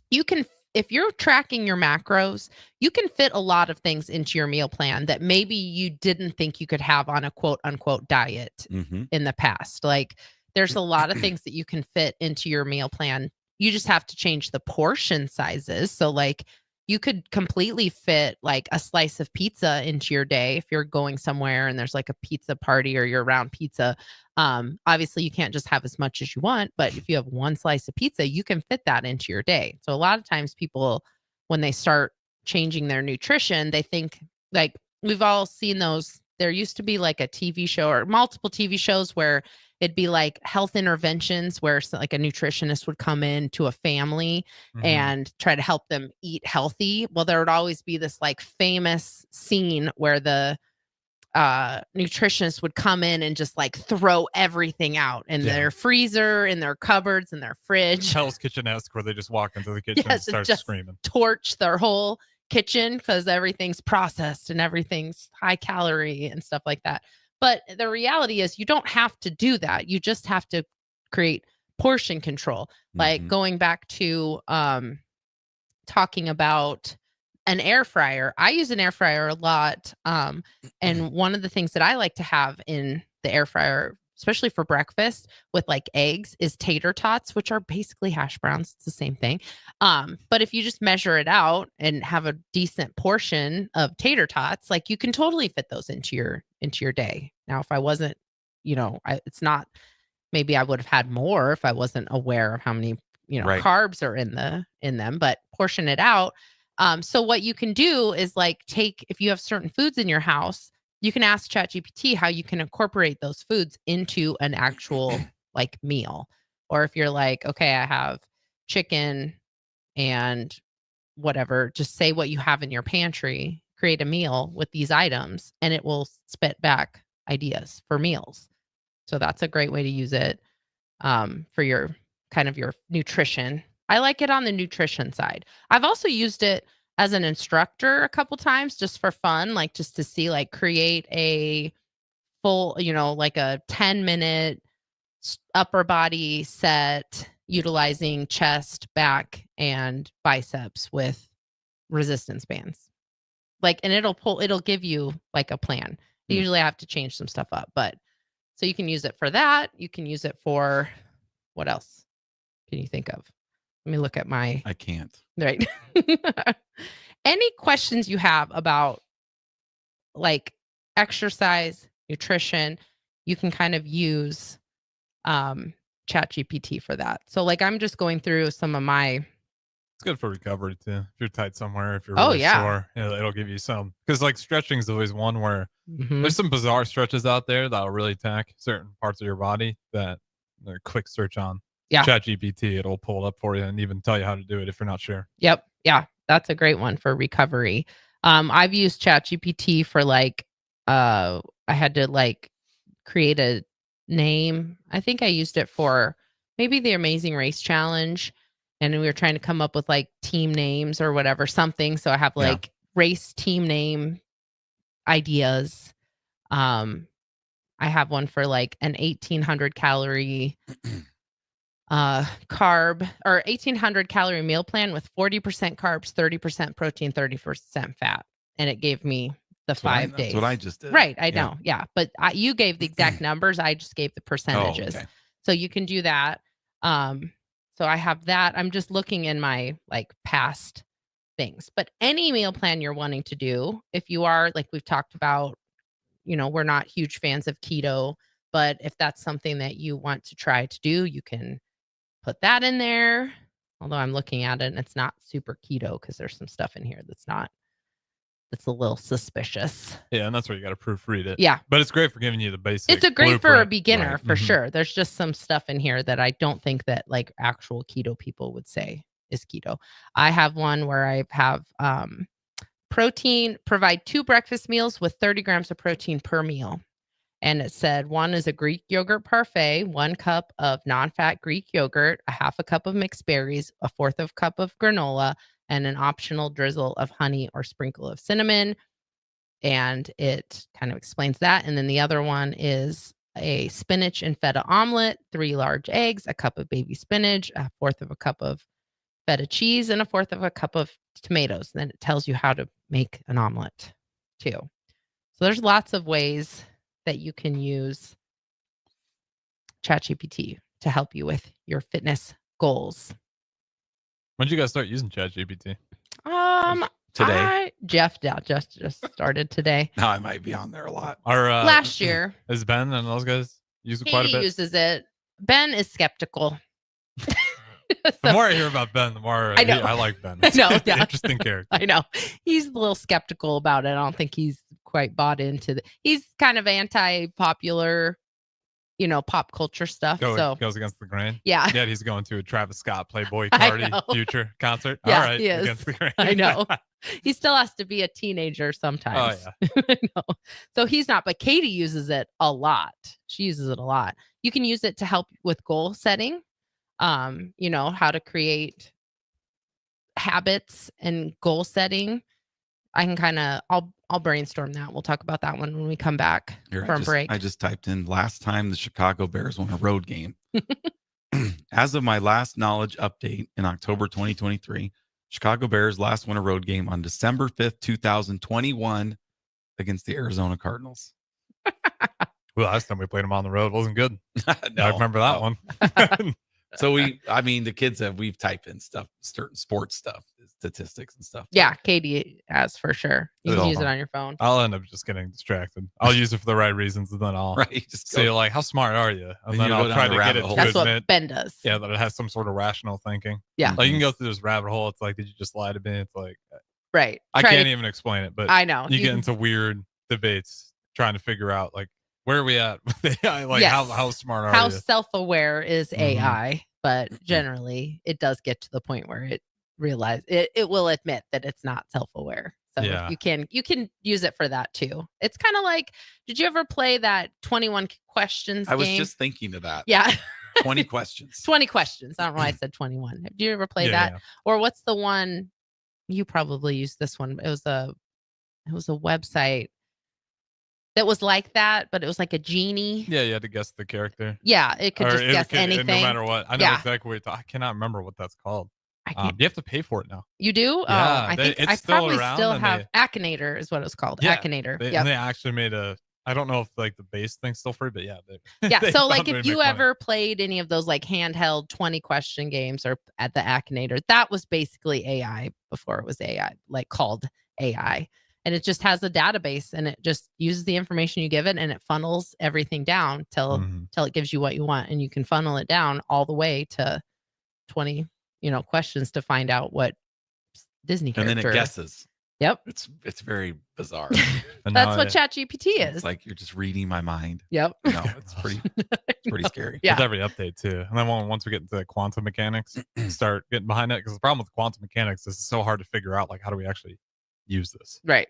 you can, if you're tracking your macros, you can fit a lot of things into your meal plan that maybe you didn't think you could have on a quote unquote diet Mhm. in the past. Like there's a lot of things that you can fit into your meal plan. You just have to change the portion sizes. So like you could completely fit like a slice of pizza into your day if you're going somewhere and there's like a pizza party or you're around pizza. Obviously you can't just have as much as you want, but if you have one slice of pizza, you can fit that into your day. So a lot of times people, when they start changing their nutrition, they think like we've all seen those. There used to be like a TV show or multiple TV shows where it'd be like health interventions where like a nutritionist would come in to a family and try to help them eat healthy. Well, there would always be this like famous scene where the nutritionist would come in and just like throw everything out in their freezer, in their cupboards, in their fridge. Hell's Kitchen-esque where they just walk into the kitchen and Yes, and start just screaming. torch their whole kitchen because everything's processed and everything's high calorie and stuff like that. But the reality is you don't have to do that. You just have to create portion control. Like going back to talking about an air fryer. I use an air fryer a lot. And one of the things that I like to have in the air fryer, especially for breakfast with like eggs, is tater tots, which are basically hash browns. It's the same thing. But if you just measure it out and have a decent portion of tater tots, like you can totally fit those into your day. Now, if I wasn't, it's not, maybe I would have had more if I wasn't aware of how many, Right. carbs are in them, but portion it out. So what you can do is like if you have certain foods in your house, you can ask ChatGPT how you can incorporate those foods into an actual like meal. Or if you're like, okay, I have chicken and whatever, just say what you have in your pantry, create a meal with these items, and it will spit back ideas for meals. So that's a great way to use it for your kind of your nutrition. I like it on the nutrition side. I've also used it as an instructor a couple times just for fun, like just to see, like create a full, like a 10-minute upper body set utilizing chest, back, and biceps with resistance bands. Like, and it'll give you like a plan. Usually I have to change some stuff up, but so you can use it for that. You can use it for what else can you think of? Let me look at my. I can't. Right. Any questions you have about like exercise, nutrition, you can kind of use ChatGPT for that. So like I'm just going through some of my. It's good for recovery too. If you're tight somewhere, if you're Oh, really yeah. sore, it'll give you some. Because like stretching is always one where Mhm. there's some bizarre stretches out there that'll really attack certain parts of your body that a quick search on Yeah. ChatGPT, it'll pull it up for you and even tell you how to do it if you're not sure. Yep. Yeah. That's a great one for recovery. I've used ChatGPT for like, I had to like create a name. I think I used it for maybe the Amazing Race Challenge. and we were trying to come up with like team names or whatever, something. So I have like race team name ideas. I have one for like an 1,800 calorie carb or 1,800 calorie meal plan with 40% carbs, 30% protein, 30% fat. And it gave me the 5 days. That's what I just did. Right. I know. Yeah. But you gave the exact numbers. I just gave the percentages. okay. So you can do that. So I have that. I'm just looking in my like past things. But any meal plan you're wanting to do, if you are, like we've talked about, we're not huge fans of keto, but if that's something that you want to try to do, you can put that in there. Although I'm looking at it and it's not super keto because there's some stuff in here that's a little suspicious. Yeah, and that's where you got to proofread it. Yeah. But it's great for giving you the basic. It's a great for a blueprint. beginner, Right. for Mhm. sure. There's just some stuff in here that I don't think that like actual keto people would say is keto. I have one where I have protein, provide 2 breakfast meals with 30 grams of protein per meal. And it said 1 is a Greek yogurt parfait, 1 cup of non-fat Greek yogurt, a half a cup of mixed berries, a 1/4 of cup of granola, and an optional drizzle of honey or sprinkle of cinnamon. And it kind of explains that. And then the other one is a spinach and feta omelet, 3 large eggs, a cup of baby spinach, a 1/4 of a cup of feta cheese, and a 1/4 of a cup of tomatoes. And then it tells you how to make an omelet too. So there's lots of ways that you can use ChatGPT to help you with your fitness goals. When did you guys start using ChatGPT? Today. Jeff just started today. Now I might be on there a lot. Last year. Is Ben and those guys use it quite a Katie bit? uses it. Ben is skeptical. The more I hear about Ben, the more I know. I like Ben. I know, He's an yeah. interesting character. I know. He's a little skeptical about it. I don't think he's quite bought into he's kind of anti-popular, pop culture stuff. Goes against the grain. Yeah. Yeah, he's going to a Travis Scott Playboy I Cardi know. Future concert. Yeah, All right, he is. against the grain. I know. He still has to be a teenager sometimes. Oh, yeah. I know. So he's not, but Katie uses it a lot. She uses it a lot. You can use it to help with goal setting. How to create habits and goal setting. I can I'll brainstorm that. We'll talk about that one when we come back from break. I just typed in last time the Chicago Bears won a road game. As of my last knowledge update in October 2023, Chicago Bears last won a road game on December 5th, 2021 against the Arizona Cardinals. Well, last time we played them on the road wasn't good. No. I remember that one. So the kids we've typed in stuff, certain sports stuff, statistics and stuff. Yeah, Katie has for sure. You can use it on your phone. I'll end up just getting distracted. I'll use it for the right reasons, and then I'll say, like, how smart are you? And then I'll try to get it to That's admit, what Ben does. yeah, that it has some sort of rational thinking. Yeah. Like, you can go through this rabbit hole. It's like, did you just lie to me? It's like, right. I can't even explain it, but I know. You get into weird debates trying to figure out, like, where are we at with AI? Like, Yes. how smart are How you? self-aware is AI, but generally it does get to the point where it will admit that it's not self-aware. So Yeah. you can use it for that too. It's kind of like, did you ever play that 21 questions I was game? just thinking of that. Yeah. 20 questions. 20 questions. I don't know why I said 21. Did you ever play that? Yeah. Or what's the one you probably used this one? It was a website that was like that, but it was like a genie. Yeah, you had to guess the character. Yeah, it could Or just guess anything. No matter what. I know Yeah. exactly what you're talking. I cannot remember what that's called. I can't. You have to pay for it now. You do? Yeah, I think it's I still probably around still and have Akinator is what it's called. Yeah, Akinator. They, Yep. And they actually made I don't know if like the base thing's still free, but yeah. Yeah. they So like found a way if to you make money. ever played any of those like handheld 20 question games or at the Akinator, that was basically AI before it was AI, like called AI. And it just has a database and it just uses the information you give it and it funnels everything down till it gives you what you want. And you can funnel it down all the way to 20, questions to find out what Disney character. And then it guesses. Yep. It's very bizarre. That's what ChatGPT is. It's like you're just reading my mind. Yep. No, it's pretty scary. Yeah. With every update too. And then once we get into the quantum mechanics, start getting behind it. Because the problem with quantum mechanics is it's so hard to figure out like how do we actually use this. Right.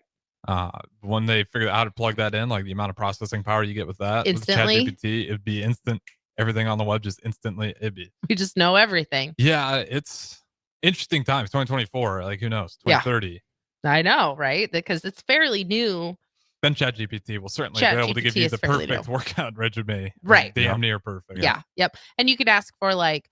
When they figure out how to plug that in, like the amount of processing power you get with that Instantly. with ChatGPT, it'd be instant. Everything on the web just instantly it'd be. We just know everything. Yeah, it's interesting times. 2024, like who knows? 2030. I know, right? Because it's fairly new. Then ChatGPT will certainly be able to give you the perfect workout regimen. Right. Damn near perfect. Yeah. Yep. And you could ask for like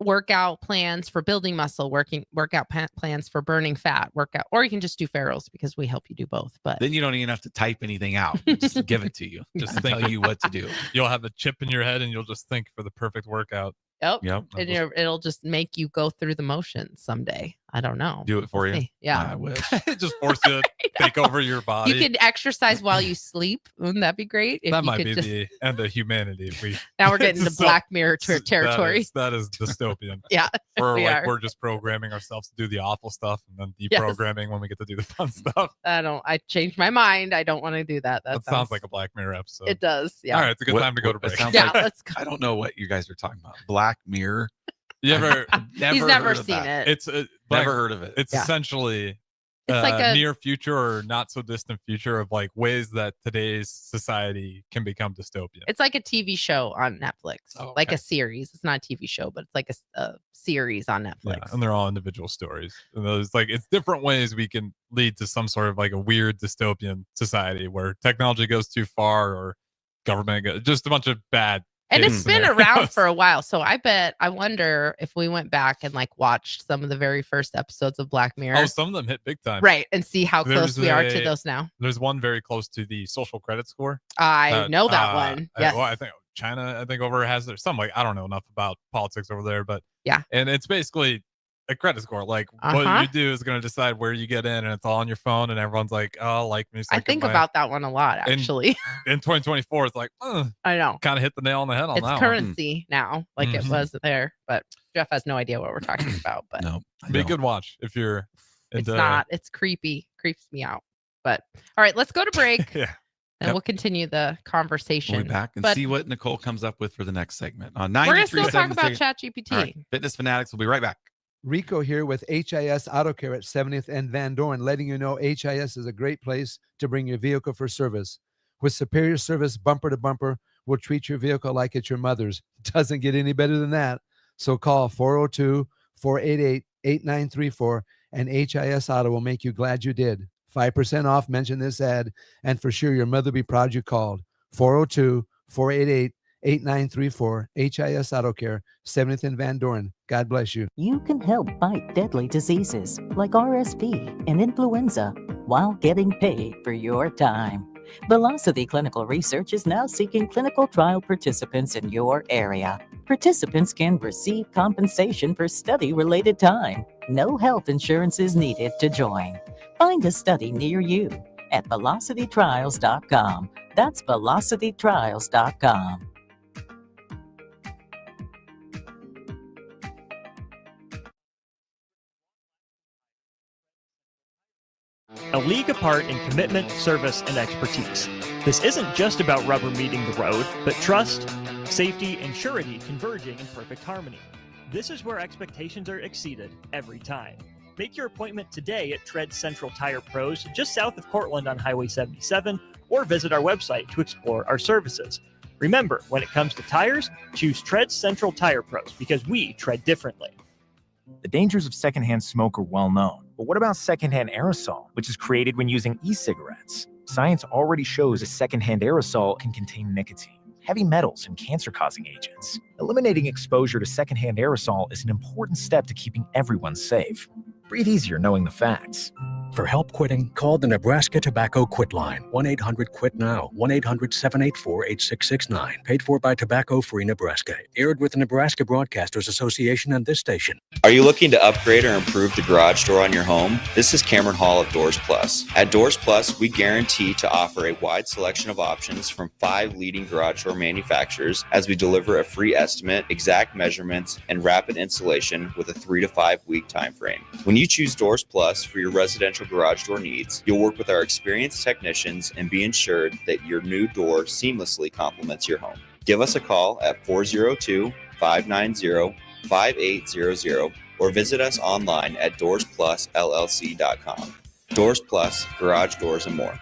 workout plans for building muscle, workout plans for burning fat, or you can just do Pharaohs because we help you do both. But then you don't even have to type anything out. We'll just give it to you. Just tell you what to do. You'll have a chip in your head and you'll just think for the perfect workout. Yep. And it'll just make you go through the motions someday. I don't know. Do it for you. Yeah. I wish. Just force you to take over your body. You could exercise while you sleep. Wouldn't that be great? That might be the end of humanity. If we now we're getting to Black Mirror territory. That is dystopian. Yeah. We're just programming ourselves to do the awful stuff and then deprogramming when we get to do the fun stuff. I changed my mind. I don't want to do that. That sounds like a Black Mirror episode. It does. Yeah. All right. It's a good time to go to break. Let's go. I don't know what you guys are talking about. Black Mirror. You ever? He's never seen it. It's never heard of it. It's essentially it's like a near future or not so distant future of like ways that today's society can become dystopian. It's like a TV show on Netflix, like a series. It's not a TV show, but it's like a series on Netflix. Yeah, and they're all individual stories. And those it's different ways we can lead to some sort of like a weird dystopian society where technology goes too far or government just a bunch of bad. And it's been around for a while. So I wonder if we went back and like watched some of the very first episodes of Black Mirror. Oh, some of them hit big time. Right. And see how close we are to those now. There's one very close to the social credit score. I know that one. Yes. I think China, over has there some I don't know enough about politics over there, but yeah. And it's basically a credit score. Like what you do is going to decide where you get in, and it's all on your phone, and everyone's like, "Oh, like me." I think about that one a lot, actually. In 2024, it's like, I know, kind of hit the nail on the head on that. It's currency now, like it was there, but Jeff has no idea what we're talking about. But no, be a good watch if you're. It's not. It's creepy. Creeps me out. But all right, let's go to break. Yeah. And we'll continue the conversation. We'll be back and see what Nicole comes up with for the next segment. On we're going to still talk about ChatGPT. Right. Fitness Fanatics. We'll be right back. Rico here with HIS Auto Care at 70th and Van Dorn, letting you know HIS is a great place to bring your vehicle for service. With superior service bumper to bumper, we'll treat your vehicle like it's your mother's. Doesn't get any better than that. So call 402-488-8934 and HIS Auto will make you glad you did. 5% off, mention this ad, and for sure your mother will be proud you called. 402-488-8934, HIS Auto Care, 70th and Van Dorn. God bless you. You can help fight deadly diseases like RSV and influenza while getting paid for your time. Velocity Clinical Research is now seeking clinical trial participants in your area. Participants can receive compensation for study-related time. No health insurance is needed to join. Find a study near you at velocitytrials.com. That's velocitytrials.com. A league apart in commitment, service, and expertise. This isn't just about rubber meeting the road, but trust, safety, and surety converging in perfect harmony. This is where expectations are exceeded every time. Make your appointment today at Tread Central Tire Pros, just south of Cortland on Highway 77, or visit our website to explore our services. Remember, when it comes to tires, choose Tread Central Tire Pros because we tread differently. The dangers of secondhand smoke are well known. But what about secondhand aerosol, which is created when using e-cigarettes? Science already shows a secondhand aerosol can contain nicotine, heavy metals, and cancer-causing agents. Eliminating exposure to secondhand aerosol is an important step to keeping everyone safe. Breathe easier knowing the facts. For help quitting, call the Nebraska Tobacco Quit Line, 1-800-QUIT-NOW, 1-800-784-8669. Paid for by Tobacco Free Nebraska. Aired with the Nebraska Broadcasters Association and this station. Are you looking to upgrade or improve the garage door on your home? This is Cameron Hall of Doors Plus. At Doors Plus, we guarantee to offer a wide selection of options from 5 leading garage door manufacturers as we deliver a free estimate, exact measurements, and rapid installation with a 3 to 5 week time frame. When you choose Doors Plus for your residential garage door needs, you'll work with our experienced technicians and be ensured that your new door seamlessly complements your home. Give us a call at 402-590-5800 or visit us online at doorsplusllc.com. Doors Plus, garage doors and more.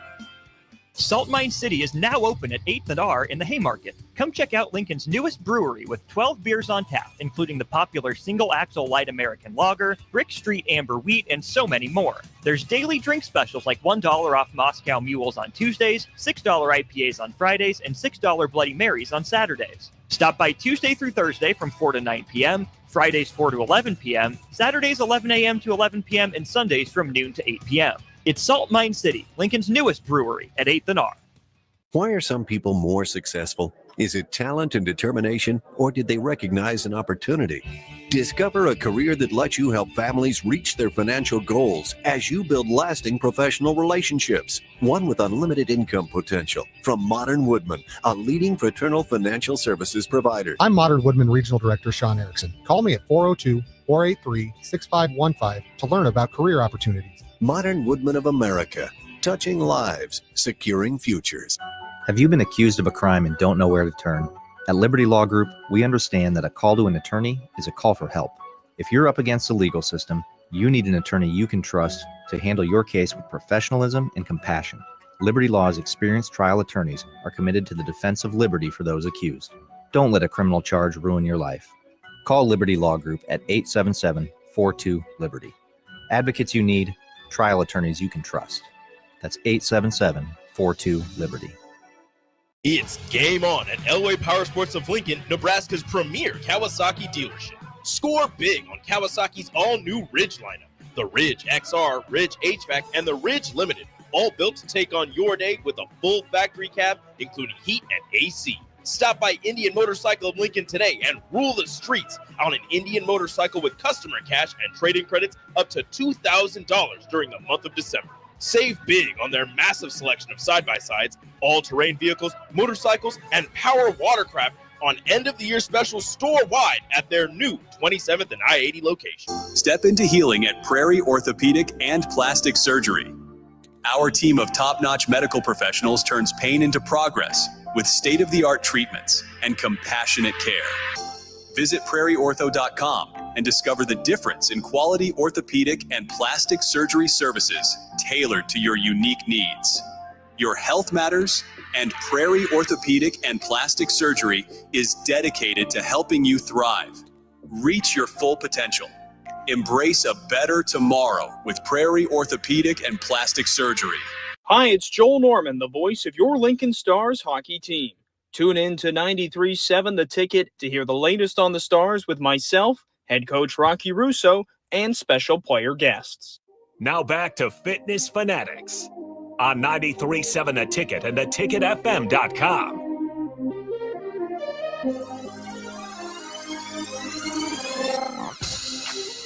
Salt Mine City is now open at 8th and R in the Haymarket. Come check out Lincoln's newest brewery with 12 beers on tap, including the popular Single Axle Light American Lager, Brick Street Amber Wheat, and so many more. There's daily drink specials like $1 off Moscow Mules on Tuesdays, $6 IPAs on Fridays, and $6 Bloody Marys on Saturdays. Stop by Tuesday through Thursday from 4 to 9 p.m., Fridays 4 to 11 p.m., Saturdays 11 a.m. to 11 p.m., and Sundays from noon to 8 p.m. It's Salt Mine City, Lincoln's newest brewery at 8th and R. Why are some people more successful? Is it talent and determination, or did they recognize an opportunity? Discover a career that lets you help families reach their financial goals as you build lasting professional relationships. One with unlimited income potential. From Modern Woodman, a leading fraternal financial services provider. I'm Modern Woodman Regional Director Sean Erickson. Call me at 402-483-6515 to learn about career opportunities. Modern Woodman of America, touching lives, securing futures. Have you been accused of a crime and don't know where to turn? At Liberty Law Group, we understand that a call to an attorney is a call for help. If you're up against the legal system, you need an attorney you can trust to handle your case with professionalism and compassion. Liberty Law's experienced trial attorneys are committed to the defense of liberty for those accused. Don't let a criminal charge ruin your life. Call Liberty Law Group at 877-42-LIBERTY. Advocates you need, trial attorneys you can trust. That's 877-42-LIBERTY. It's game on at Elway Power Sports of Lincoln, Nebraska's premier Kawasaki dealership. Score big on Kawasaki's all-new Ridge lineup. The Ridge XR, Ridge HVAC, and the Ridge Limited, all built to take on your day with a full factory cab, including heat and AC. Stop by Indian Motorcycle of Lincoln today and rule the streets on an Indian motorcycle with customer cash and trade-in credits up to $2,000 during the month of December. Save big on their massive selection of side-by-sides, all-terrain vehicles, motorcycles, and power watercraft on end-of-the-year specials store-wide at their new 27th and I-80 location. Step into healing at Prairie Orthopedic and Plastic Surgery. Our team of top-notch medical professionals turns pain into progress with state-of-the-art treatments and compassionate care. Visit prairieortho.com and discover the difference in quality orthopedic and plastic surgery services tailored to your unique needs. Your health matters, and Prairie Orthopedic and Plastic Surgery is dedicated to helping you thrive. Reach your full potential. Embrace a better tomorrow with Prairie Orthopedic and Plastic Surgery. Hi, it's Joel Norman, the voice of your Lincoln Stars hockey team. Tune in to 93.7 The Ticket to hear the latest on the Stars with myself, head coach Rocky Russo, and special player guests. Now back to Fitness Fanatics on 93.7 The Ticket and theticketfm.com.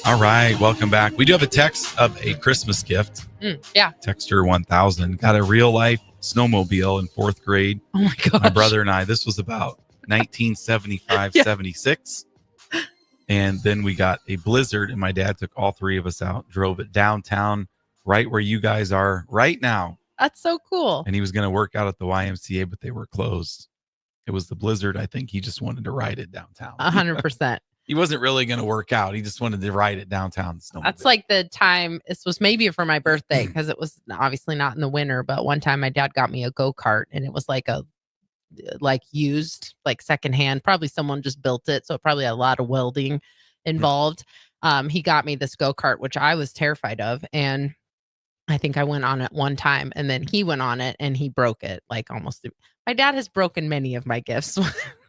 All right, welcome back. We do have a text of a Christmas gift. Yeah. Texter 1000 got a real life snowmobile in 4th grade. Oh my gosh. My brother and I, this was about 1975, 76. And then we got a Blizzard, and my dad took all three of us out, drove it downtown, right where you guys are right now. That's so cool. And he was going to work out at the YMCA, but they were closed. It was the Blizzard. I think he just wanted to ride it downtown. 100%. He wasn't really going to work out. He just wanted to ride it downtown. That's like the time, this was maybe for my birthday because it was obviously not in the winter, but one time my dad got me a go-kart and it was like used, like secondhand. Probably someone just built it. So probably a lot of welding involved. He got me this go-kart, which I was terrified of. And I think I went on it one time and then he went on it and he broke it like almost. My dad has broken many of my gifts.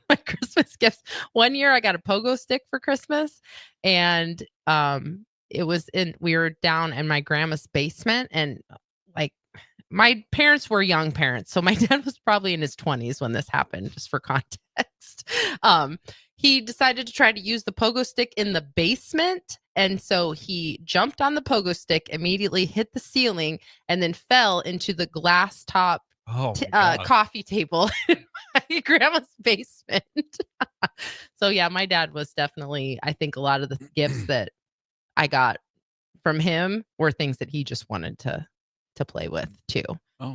My Christmas gifts. One year I got a pogo stick for Christmas and we were down in my grandma's basement and like my parents were young parents. So my dad was probably in his 20s when this happened, just for context. He decided to try to use the pogo stick in the basement. And so he jumped on the pogo stick, immediately hit the ceiling and then fell into the glass top coffee table in my grandma's basement. So yeah, my dad was definitely, I think a lot of the gifts that I got from him were things that he just wanted to play with too.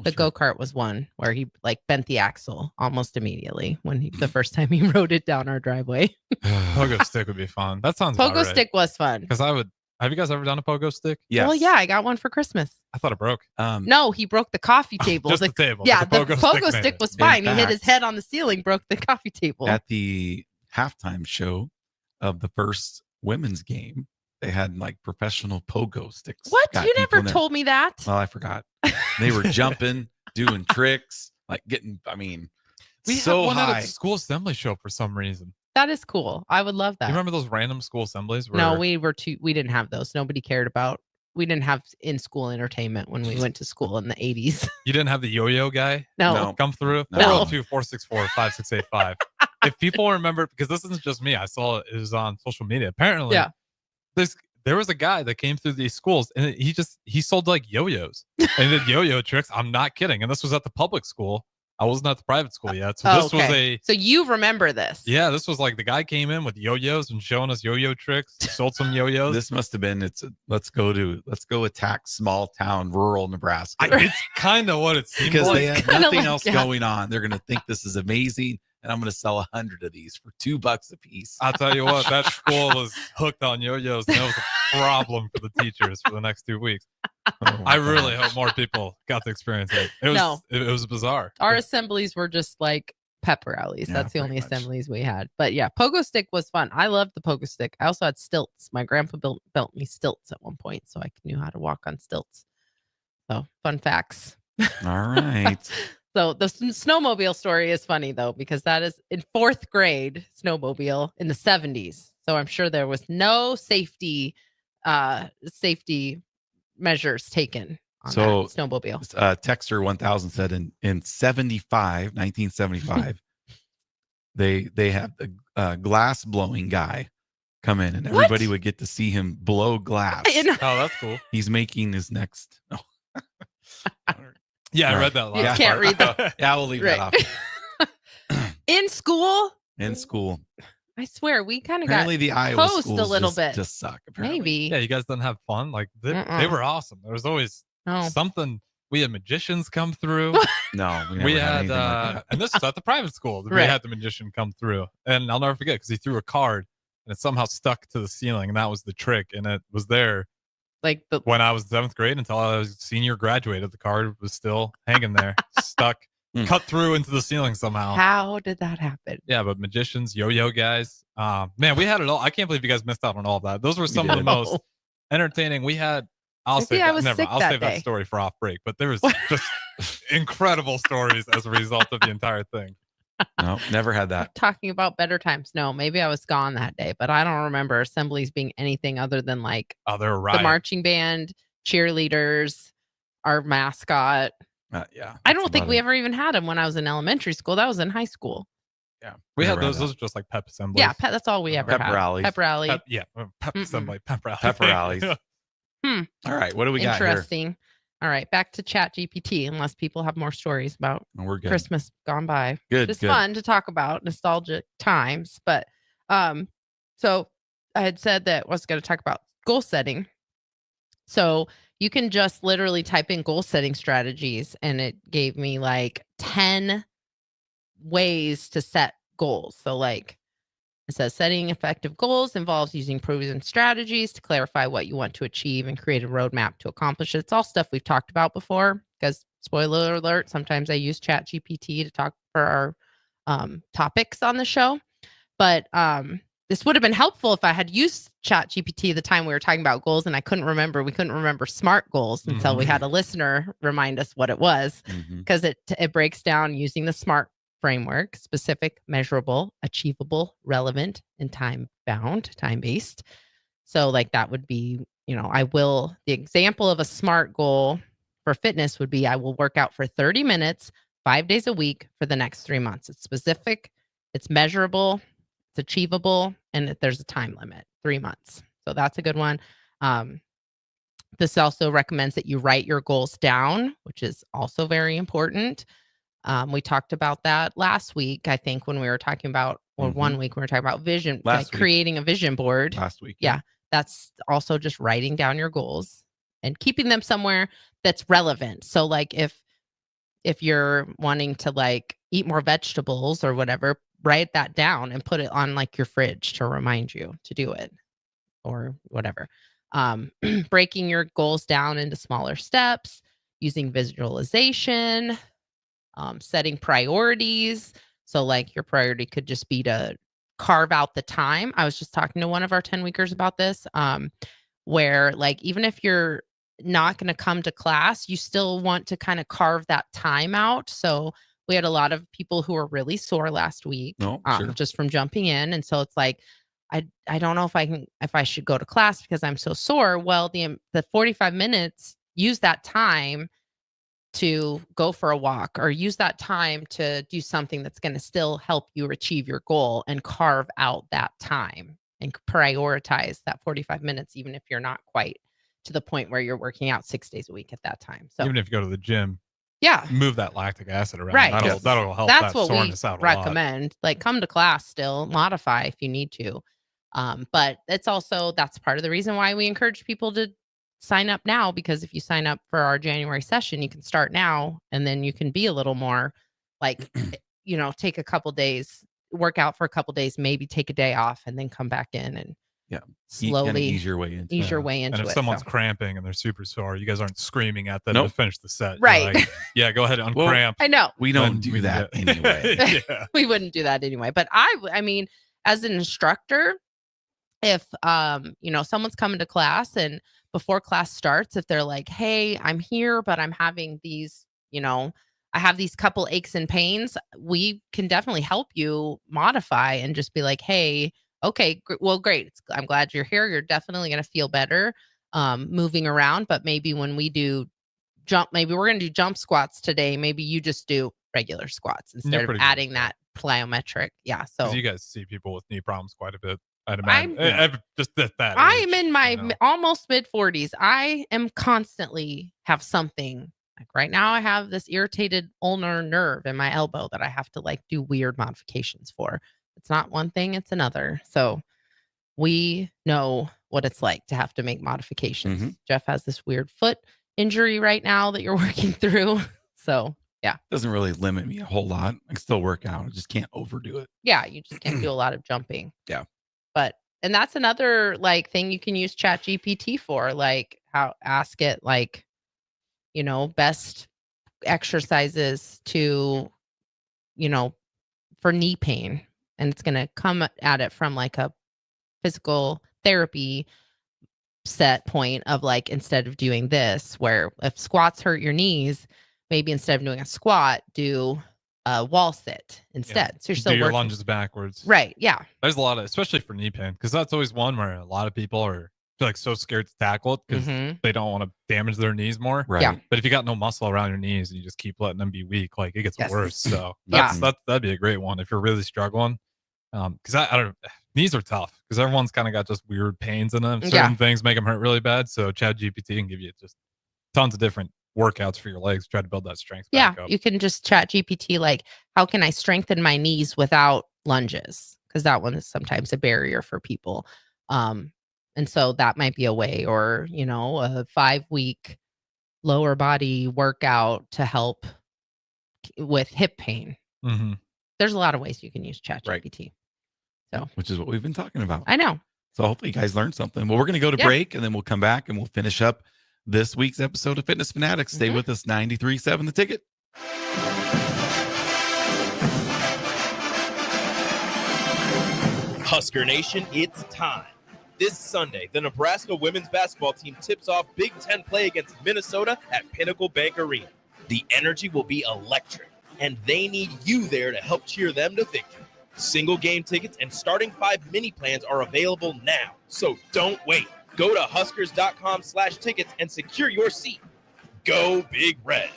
The go-kart was one where he like bent the axle almost immediately when the first time he rode it down our driveway. Pogo stick would be fun. That sounds Pogo stick was fun because I would Have you guys ever done a pogo stick? Yes. Well, yeah, I got one for Christmas. I thought it broke. No, he broke the coffee table. Just the table, Yeah, but the the pogo pogo stick stick made was it. fine. In He hit his fact- head on the ceiling, broke the coffee table. At the halftime show of the first women's game, they had like professional pogo sticks. What? Got You people never in there. told me that. Well, I forgot. They were jumping, doing tricks, like getting. I mean, We so had one high. at a school assembly show for some reason. That is cool. I would love that. You remember those random school assemblies? Where No, we didn't have those. Nobody cared about. We didn't have in-school entertainment when we went to school in the 80s. you didn't have the yo-yo guy No. come through? No. 402-464-5685. If people remember, because this isn't just me, I saw it was on social media. Apparently, Yeah. there was a guy that came through these schools and he sold like yo-yos and did yo-yo tricks. I'm not kidding. And this was at the public school. I wasn't at the private school yet. So this was So you remember this? this was like the guy came in with yo-yos and showing us yo-yo tricks, sold some yo-yos. This must have been. Let's go attack small town rural Nebraska. It's kind of what it seemed because like. they have kinda nothing like else that. going on. They're gonna think this is amazing, and I'm gonna sell 100 of these for $2 a piece. I'll tell you what, that school was hooked on yo-yos, and that was a problem for the teachers for the next 2 weeks. Oh I really hope more people got to experience it. It was No. it was bizarre. Our assemblies were just like pep rallies. Yeah, That's the pretty only much. assemblies we had. But yeah, pogo stick was fun. I loved the pogo stick. I also had stilts. My grandpa built me stilts at one point, so I knew how to walk on stilts. So fun facts. All right. So the snowmobile story is funny though, because that is in 4th grade snowmobile in the 70s. So I'm sure there was no safety measures taken on So, that snowmobile. Texter 1000 said in 1975, they had the glass blowing guy come in, and What? everybody would get to see him blow glass. I know. Oh, that's cool. He's making his next. No. Yeah, I All read right. that You last can't part. read that. Yeah, we'll leave that off. In school, In school, I swear we kind of got apparently the Iowa hosed schools a little bit. just suck. Apparently. Maybe. Yeah, you guys didn't have fun. Like they Mm-mm. were awesome. There was always No. something. We had magicians come through. No, we, We never had, anything like that. and this was at the private school. We Right. had the magician come through, and I'll never forget because he threw a card and it somehow stuck to the ceiling, and that was the trick. And it was there Like the when I was 7th grade until I was senior graduated. The card was still hanging there, stuck, cut through into the ceiling somehow. how did that happen? Yeah, but magicians, yo-yo guys, man, we had it all. I can't believe you guys missed out on all of that. Those were some of the did. most entertaining. We had. I'll Maybe save I that. was Never. sick I'll that save day. that story for off break. But there was just incredible stories as a result of the entire thing. No, never had that. Talking about better times. No, maybe I was gone that day, but I don't remember assemblies being anything other than like Oh, they're the right. marching band, cheerleaders, our mascot. Yeah, I don't think about we it. ever even had them when I was in elementary school. That was in high school. Yeah, We had never those. that. Those are just like pep assemblies. Yeah, that's all we ever Pep had. rallies. Pep rally. Pep assembly, pep rally. Pep rallies. Hmm. All right, what do we got here? Interesting. All right, back to Chat GPT. Unless people have more stories about We're good. Christmas gone by. Good, Just good. fun to talk about nostalgic times. But so I had said that I was going to talk about goal setting. So you can just literally type in goal setting strategies, and it gave me like 10 ways to set goals. So like it says setting effective goals involves using proven strategies to clarify what you want to achieve and create a roadmap to accomplish it. It's all stuff we've talked about before because spoiler alert, sometimes I use Chat GPT to talk for our topics on the show. But this would have been helpful if I had used Chat GPT the time we were talking about goals and we couldn't remember SMART goals until we had a listener remind us what it was, because it breaks down using the SMART framework: specific, measurable, achievable, relevant, and time-based. So like that would be, the example of a SMART goal for fitness would be, I will work out for 30 minutes, 5 days a week for the next 3 months. It's specific, it's measurable, it's achievable, and that there's a time limit, 3 months. So that's a good one. This also recommends that you write your goals down, which is also very important. We talked about that last week, I think, when we were talking about, or 1 week, when we were talking about vision, like creating a vision board. Last week. Yeah. That's also just writing down your goals and keeping them somewhere that's relevant. So like if you're wanting to like eat more vegetables or whatever, write that down and put it on like your fridge to remind you to do it or whatever. breaking your goals down into smaller steps, using visualization, setting priorities. So like your priority could just be to carve out the time. I was just talking to one of our 10-weekers about this, where like even if you're not going to come to class, you still want to kind of carve that time out. So we had a lot of people who were really sore last week, Sure. just from jumping in. And so it's like, I don't know if I should go to class because I'm so sore. Well, the 45 minutes, use that time to go for a walk or use that time to do something that's going to still help you achieve your goal and carve out that time and prioritize that 45 minutes, even if you're not quite to the point where you're working out 6 days a week at that time. So even if you go to the gym, yeah, move that lactic acid around. Right. That'll help That's that what we soreness out a lot. recommend. Like come to class still, modify if you need to. But it's also, that's part of the reason why we encourage people to sign up now, because if you sign up for our January session, you can start now and then you can be a little more like, take a couple days, work out for a couple days, maybe take a day off and then come back in and slowly ease your way into it. And if someone's cramping and they're super sore, you guys aren't screaming at them Nope. to finish the set. You're Right. like, yeah, go ahead and uncramp. I know. We don't do that anyway. Yeah. We wouldn't do that anyway. But I mean, as an instructor, if someone's coming to class and before class starts, if they're like, hey, I'm here, but I'm having these, I have these couple aches and pains, we can definitely help you modify and just be like, hey, okay, well, great. I'm glad you're here. You're definitely going to feel better moving around. But maybe when we do maybe we're going to do jump squats today. Maybe you just do regular squats instead of adding that plyometric. Yeah. So you guys see people with knee problems quite a bit. I'd imagine. I'm just that. I am in my almost mid 40s. I am constantly have something. Like right now, I have this irritated ulnar nerve in my elbow that I have to like do weird modifications for. It's not one thing, it's another. So we know what it's like to have to make modifications. Mm-hmm. Jeff has this weird foot injury right now that you're working through. So yeah. Doesn't really limit me a whole lot. I can still work out. I just can't overdo it. Yeah, you just can't do a lot of jumping. Yeah. And that's another like thing you can use Chat GPT for, like ask it like, best exercises to, for knee pain. And it's going to come at it from like a physical therapy set point of like, instead of doing this, where if squats hurt your knees, maybe instead of doing a squat, do a wall sit instead. Yeah. So you're still do your working. lunges backwards. Right. Yeah. There's a lot of, especially for knee pain, because that's always one where a lot of people are like so scared to tackle it because they don't want to damage their knees more. Right. Yeah. But if you got no muscle around your knees and you just keep letting them be weak, like it gets Yes. worse. So Yeah. that'd be a great one if you're really struggling. Because I don't, knees are tough because everyone's kind of got just weird pains in them. Certain things make them hurt really bad. So Chat GPT can give you just tons of different workouts for your legs. Try to build that strength back up. You can just Chat GPT like, how can I strengthen my knees without lunges? Because that one is sometimes a barrier for people. And so that might be a way, or a 5-week lower body workout to help with hip pain. Mm-hmm. There's a lot of ways you can use Chat GPT. So, which is what we've been talking about. I know. So hopefully you guys learned something. Well, we're going to go to break and then we'll come back and we'll finish up this week's episode of Fitness Fanatics. Stay with us. 93.7 The Ticket. Husker Nation, it's time. This Sunday, the Nebraska women's basketball team tips off Big Ten play against Minnesota at Pinnacle Bank Arena. The energy will be electric, and they need you there to help cheer them to victory. Single game tickets and starting 5 mini plans are available now, so don't wait. Go to huskers.com/tickets and secure your seat. Go Big Red.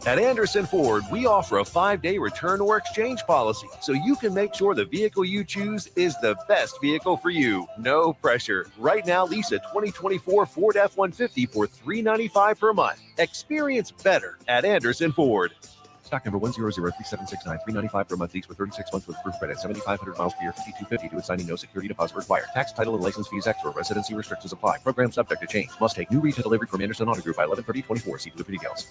At Anderson Ford, we offer a 5-day return or exchange policy, so you can make sure the vehicle you choose is the best vehicle for you. No pressure. Right now, lease a 2024 Ford F-150 for $395 per month. Experience better at Anderson Ford. Stock number 1003769, $395 per month lease for 36 months with proof credit, 7,500 miles per year, $5,250 to assigning, no security deposit required. Tax, title, and license fees extra. Residency restrictions apply. Program subject to change. Must take new retail delivery from Anderson Auto Group by 11/30/24. See delivery details.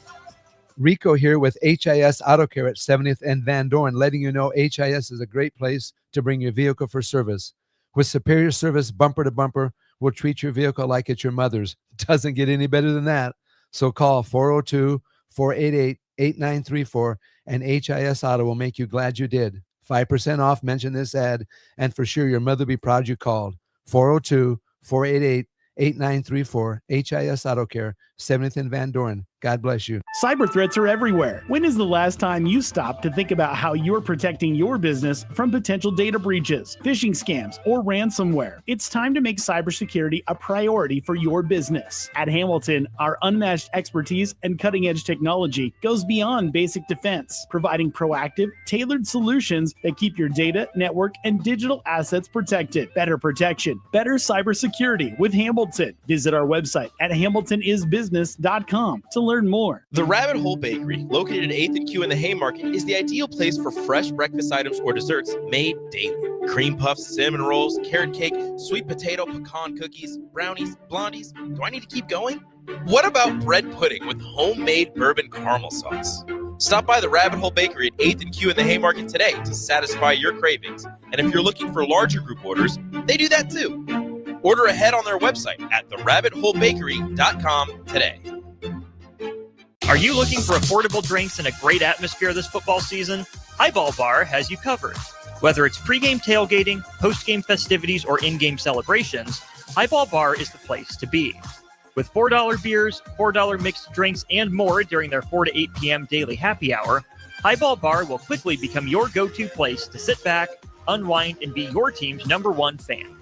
Rico here with HIS Auto Care at 70th and Van Dorn, letting you know HIS is a great place to bring your vehicle for service. With superior service bumper to bumper, will treat your vehicle like it's your mother's. Doesn't get any better than that. So call 402-488-8934 and HIS Auto will make you glad you did. 5% off, mention this ad, and for sure your mother will be proud you called. 402-488-8934, HIS Auto Care, 70th and Van Doren. God bless you. Cyber threats are everywhere. When is the last time you stopped to think about how you're protecting your business from potential data breaches, phishing scams, or ransomware? It's time to make cybersecurity a priority for your business. At Hamilton, our unmatched expertise and cutting-edge technology goes beyond basic defense, providing proactive, tailored solutions that keep your data, network, and digital assets protected. Better protection, better cybersecurity with Hamilton. Visit our website at hamiltonisbusiness.com to learn more. The Rabbit Hole Bakery, located at 8th and Q in the Haymarket, is the ideal place for fresh breakfast items or desserts made daily. Cream puffs, cinnamon rolls, carrot cake, sweet potato, pecan cookies, brownies, blondies. Do I need to keep going? What about bread pudding with homemade bourbon caramel sauce? Stop by the Rabbit Hole Bakery at 8th and Q in the Haymarket today to satisfy your cravings. And if you're looking for larger group orders, they do that too. Order ahead on their website at therabbitholebakery.com today. Are you looking for affordable drinks and a great atmosphere this football season? Highball Bar has you covered. Whether it's pregame tailgating, postgame festivities, or in-game celebrations, Highball Bar is the place to be. With $4 beers, $4 mixed drinks, and more during their 4 to 8 p.m. daily happy hour, Highball Bar will quickly become your go-to place to sit back, unwind, and be your team's #1 fan.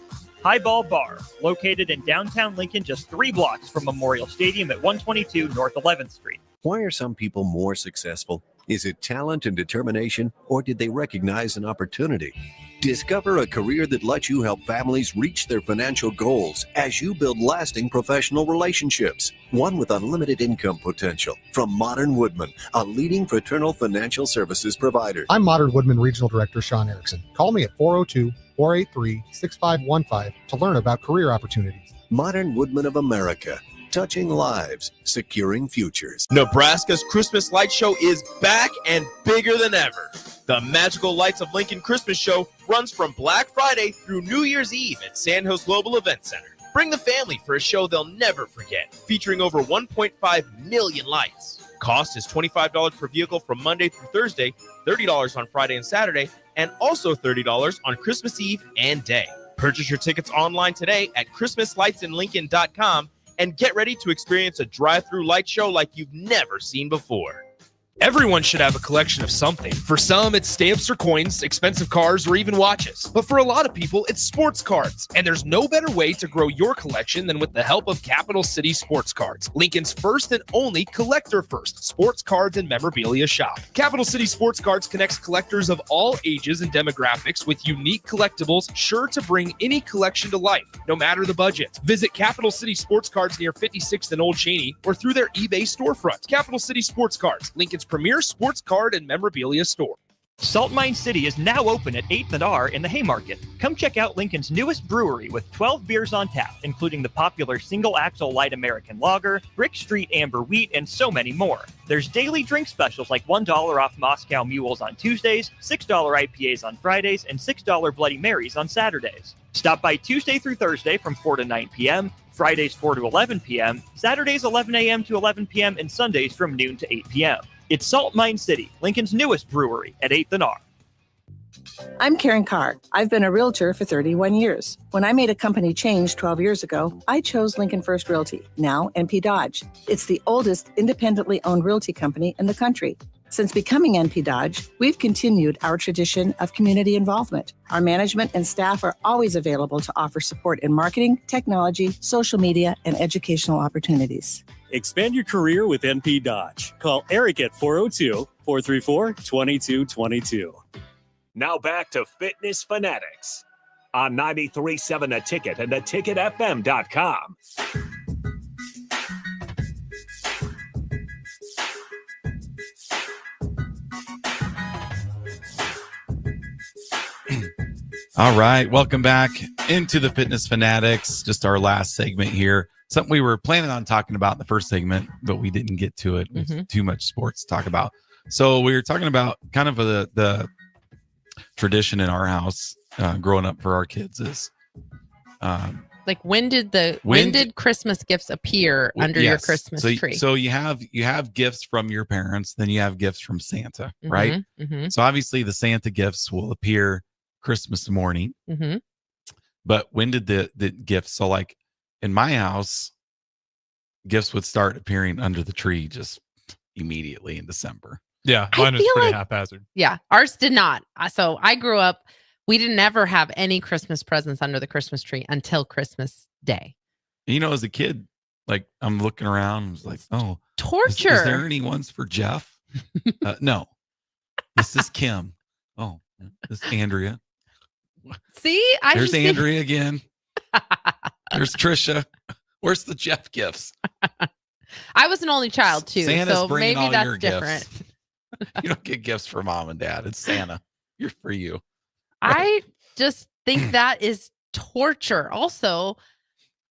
Highball Bar, located in downtown Lincoln, just 3 blocks from Memorial Stadium at 122 North 11th Street. Why are some people more successful? Is it talent and determination, or did they recognize an opportunity? Discover a career that lets you help families reach their financial goals as you build lasting professional relationships. One with unlimited income potential. From Modern Woodman, a leading fraternal financial services provider. I'm Modern Woodman Regional Director Sean Erickson. Call me at 402-483-6515 to learn about career opportunities. Modern Woodman of America. Touching lives, securing futures. Nebraska's Christmas Light Show is back and bigger than ever. The Magical Lights of Lincoln Christmas Show runs from Black Friday through New Year's Eve at Sandhills Global Event Center. Bring the family for a show they'll never forget, featuring over 1.5 million lights. Cost is $25 per vehicle from Monday through Thursday, $30 on Friday and Saturday, and also $30 on Christmas Eve and Day. Purchase your tickets online today at ChristmasLightsInLincoln.com and get ready to experience a drive-through light show like you've never seen before. Everyone should have a collection of something. For some, it's stamps or coins, expensive cars, or even watches. But for a lot of people, it's sports cards. And there's no better way to grow your collection than with the help of Capital City Sports Cards, Lincoln's first and only collector-first sports cards and memorabilia shop. Capital City Sports Cards connects collectors of all ages and demographics with unique collectibles sure to bring any collection to life, no matter the budget. Visit Capital City Sports Cards near 56th and Old Cheney or through their eBay storefront. Capital City Sports Cards, Lincoln's premier sports card and memorabilia store. Salt Mine City is now open at 8th and R in the Haymarket. Come check out Lincoln's newest brewery with 12 beers on tap, including the popular Single Axle Light American Lager, Brick Street Amber Wheat, and so many more. There's daily drink specials like $1 off Moscow Mules on Tuesdays, $6 IPAs on Fridays, and $6 Bloody Marys on Saturdays. Stop by Tuesday through Thursday from 4 to 9 p.m., Fridays 4 to 11 p.m., Saturdays 11 a.m. to 11 p.m., and Sundays from noon to 8 p.m. It's Salt Mine City, Lincoln's newest brewery at 8th and R. I'm Karen Carr. I've been a realtor for 31 years. When I made a company change 12 years ago, I chose Lincoln First Realty, now NP Dodge. It's the oldest independently owned realty company in the country. Since becoming NP Dodge, we've continued our tradition of community involvement. Our management and staff are always available to offer support in marketing, technology, social media, and educational opportunities. Expand your career with NP Dodge. Call Eric at 402-434-2222. Now back to Fitness Fanatics on 93.7 The Ticket and theticketfm.com. All right, welcome back into the Fitness Fanatics. Just our last segment here. Something we were planning on talking about in the first segment, but we didn't get to it. With too much sports to talk about. So we were talking about kind of the tradition in our house growing up for our kids is Like when did Christmas gifts appear under your Christmas tree? So you have gifts from your parents, then you have gifts from Santa, right? Mm-hmm. So obviously the Santa gifts will appear Christmas morning. Mm-hmm. But when did the gifts? So like in my house, gifts would start appearing under the tree just immediately in December. Yeah, mine was pretty haphazard. Yeah, ours did not. So I grew up, we didn't ever have any Christmas presents under the Christmas tree until Christmas Day. You know, as a kid, like I'm looking around, I was like, oh, torture. Is there any ones for Jeff? No, this is Kim. Oh, this is Andrea. See, there's Andrea again. There's Trisha. Where's the Jeff gifts? I was an only child too, Santa's so bringing maybe all that's your different. Gifts. You don't get gifts for mom and dad. It's Santa. You're for you. I just think that is torture. Also,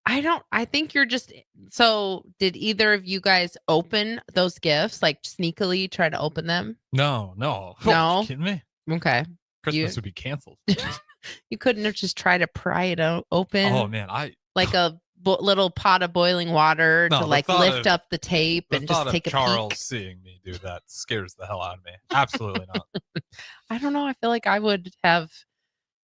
I think you're just, so did either of you guys open those gifts, like sneakily try to open them? No. No? Are you kidding me? Okay. Christmas would be canceled. You couldn't have just tried to pry it open? Oh man, like a little pot of boiling water No, to the like thought lift of- up the tape The and just thought take a of Charles peek. seeing me do that scares the hell out of me. Absolutely not. I don't know. I feel like I would have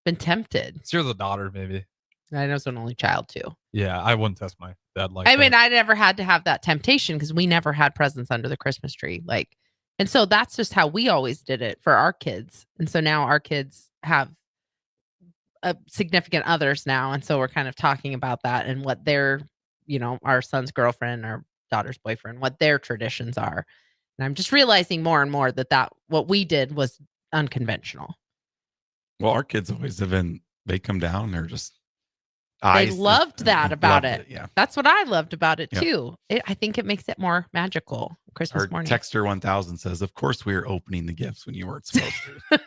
been tempted. It's you're the daughter, maybe. I know, so an only child too. Yeah, I wouldn't test my dad like I that. mean, I never had to have that temptation because we never had presents under the Christmas tree. Like, and so that's just how we always did it for our kids. And so now our kids have significant others now. And so we're kind of talking about that and what their, our son's girlfriend, our daughter's boyfriend, what their traditions are. And I'm just realizing more and more that what we did was unconventional. Well, our kids always have been, they come down, they're just They loved that about loved it. Yeah. That's what I loved about it Yeah. too. I think it makes it more magical. Christmas Our morning. Texter 1000 says, of course we were opening the gifts when you weren't supposed to.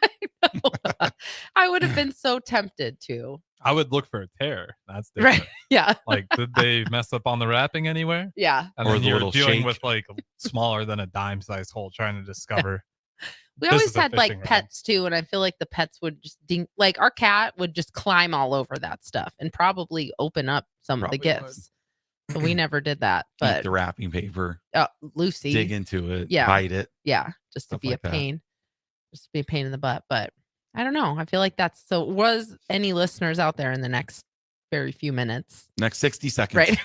I would have been so tempted to. I would look for a tear. That's different. Right. Yeah. Like, did they mess up on the wrapping anywhere? Yeah. And Or then the you're little dealing shake. with like smaller than a dime-sized hole, trying to discover. We This always is a had like fishing rod. pets too, and I feel like the pets would just like our cat would just climb all over that stuff and probably open up some of the Probably would. gifts. So we never did that. Eat But the wrapping paper, Lucy, dig into it, Yeah. bite it. yeah, just to Stuff be like a that. pain, just to be a pain in the butt. But I don't know. I feel like that's so. Was any listeners out there in the next very few minutes, Next 60 seconds. right?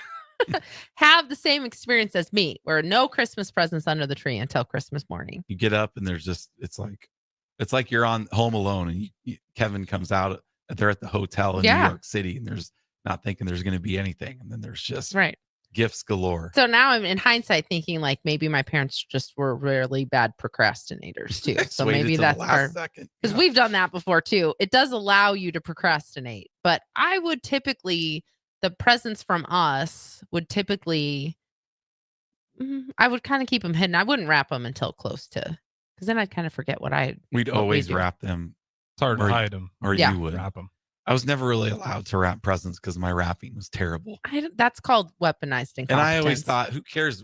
Have the same experience as me, where no Christmas presents under the tree until Christmas morning. You get up and there's just, it's like you're on Home Alone and Kevin comes out, they're at the hotel in New Yeah. York City and there's not thinking there's going to be anything. And then there's just Right. gifts galore. So now I'm in hindsight thinking like maybe my parents just were really bad procrastinators too. So Waited maybe till the that's last our, second. because we've done that before too. It does allow you to procrastinate, but I would typically, the presents from us would typically, I would kind of keep them hidden. I wouldn't wrap them until close to, because then I'd kind of forget what We'd what we always do. wrap them. It's hard to Or- hide them. Or Yeah. you would. Wrap them. I was never really allowed to wrap presents because my wrapping was terrible. That's called weaponized incompetence. And I always thought, who cares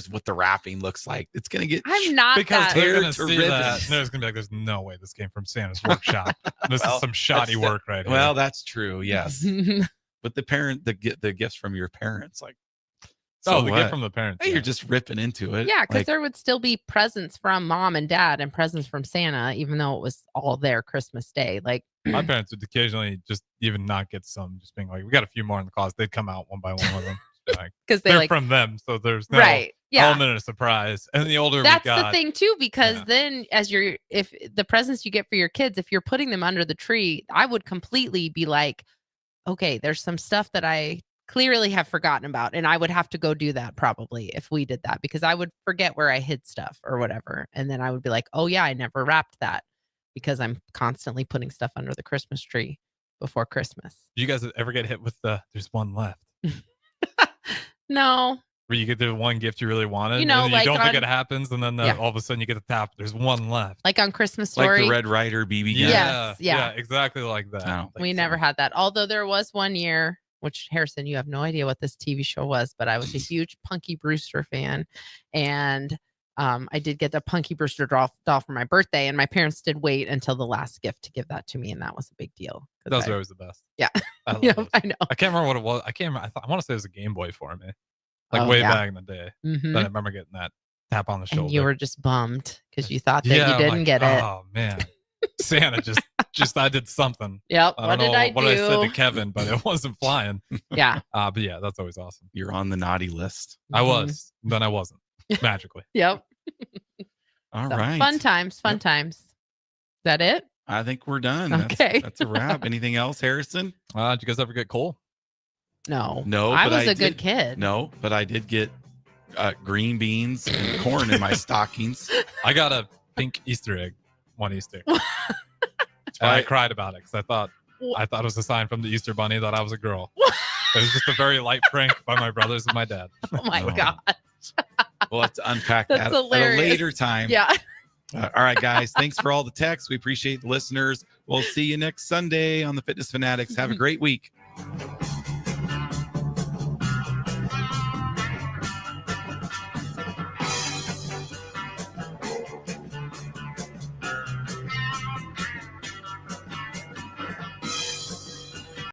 what the wrapping looks like? It's going to get I'm not Because that. they're Tear gonna to see ribbons. that. There's gonna be like, there's no way this came from Santa's workshop. This Well, is some shoddy that's- work right here. Well, that's true. Yes. But the gifts from your parents, like, so the what? gift from the parents. Hey, you're just ripping into it. Yeah, because Like, there would still be presents from mom and dad and presents from Santa, even though it was all there Christmas Day. Like, My parents would occasionally just even not get some, just being like, we got a few more in the closet. They'd come out one by one with them. Just be like, because they they're like, from them, so there's no right. Yeah. element of surprise. And the older That's we got, the thing too, because Yeah. then if the presents you get for your kids, if you're putting them under the tree, I would completely be like, okay, there's some stuff that I clearly have forgotten about. And I would have to go do that probably if we did that, because I would forget where I hid stuff or whatever. And then I would be like, oh yeah, I never wrapped that, because I'm constantly putting stuff under the Christmas tree before Christmas. do you guys ever get hit with there's one left? No. Where you get the one gift you really wanted, You know, and then like you don't think on- it happens, and then Yeah. all of a sudden you get the tap. There's one left. Like on Christmas like Story. the Red Ryder BB gun. Yes, yeah. exactly like that. I don't think We so. never had that. Although there was one year, which Harrison, you have no idea what this TV show was, but I was a huge Punky Brewster fan. And I did get the Punky Brewster doll for my birthday, and my parents did wait until the last gift to give that to me, and that was a big deal. Those are always the best. Yeah. I, Yeah, those. I know. I can't remember what it was. I can't remember. I want to say it was a Game Boy for me. Like Oh, way yeah. back in the day. Mhm. Then I remember getting that tap on the shoulder. And you were just bummed because you thought that Yeah, you I'm didn't like, get it. Oh man. Santa just I did something. Yep. I What don't did know I what I said to do? Kevin, but it wasn't flying. Yeah. But yeah, that's always awesome. You're on the naughty list. I was. Then I wasn't. Magically. Yep. All So, right. Fun times. Fun times. Is that it? I think we're done. Okay. That's a wrap. Anything else, Harrison? Did you guys ever get coal? No. No. I but was a did- good kid. No, but I did get green beans and corn in my stockings. I got a pink Easter egg one Easter. And I cried about it because I thought it was a sign from the Easter Bunny that I was a girl. It was just a very light prank by my brothers and my dad. Oh my God. We'll have to unpack That's that at a hilarious. later time. Yeah. All right, guys. Thanks for all the texts. We appreciate the listeners. We'll see you next Sunday on the Fitness Fanatics. Have a great week.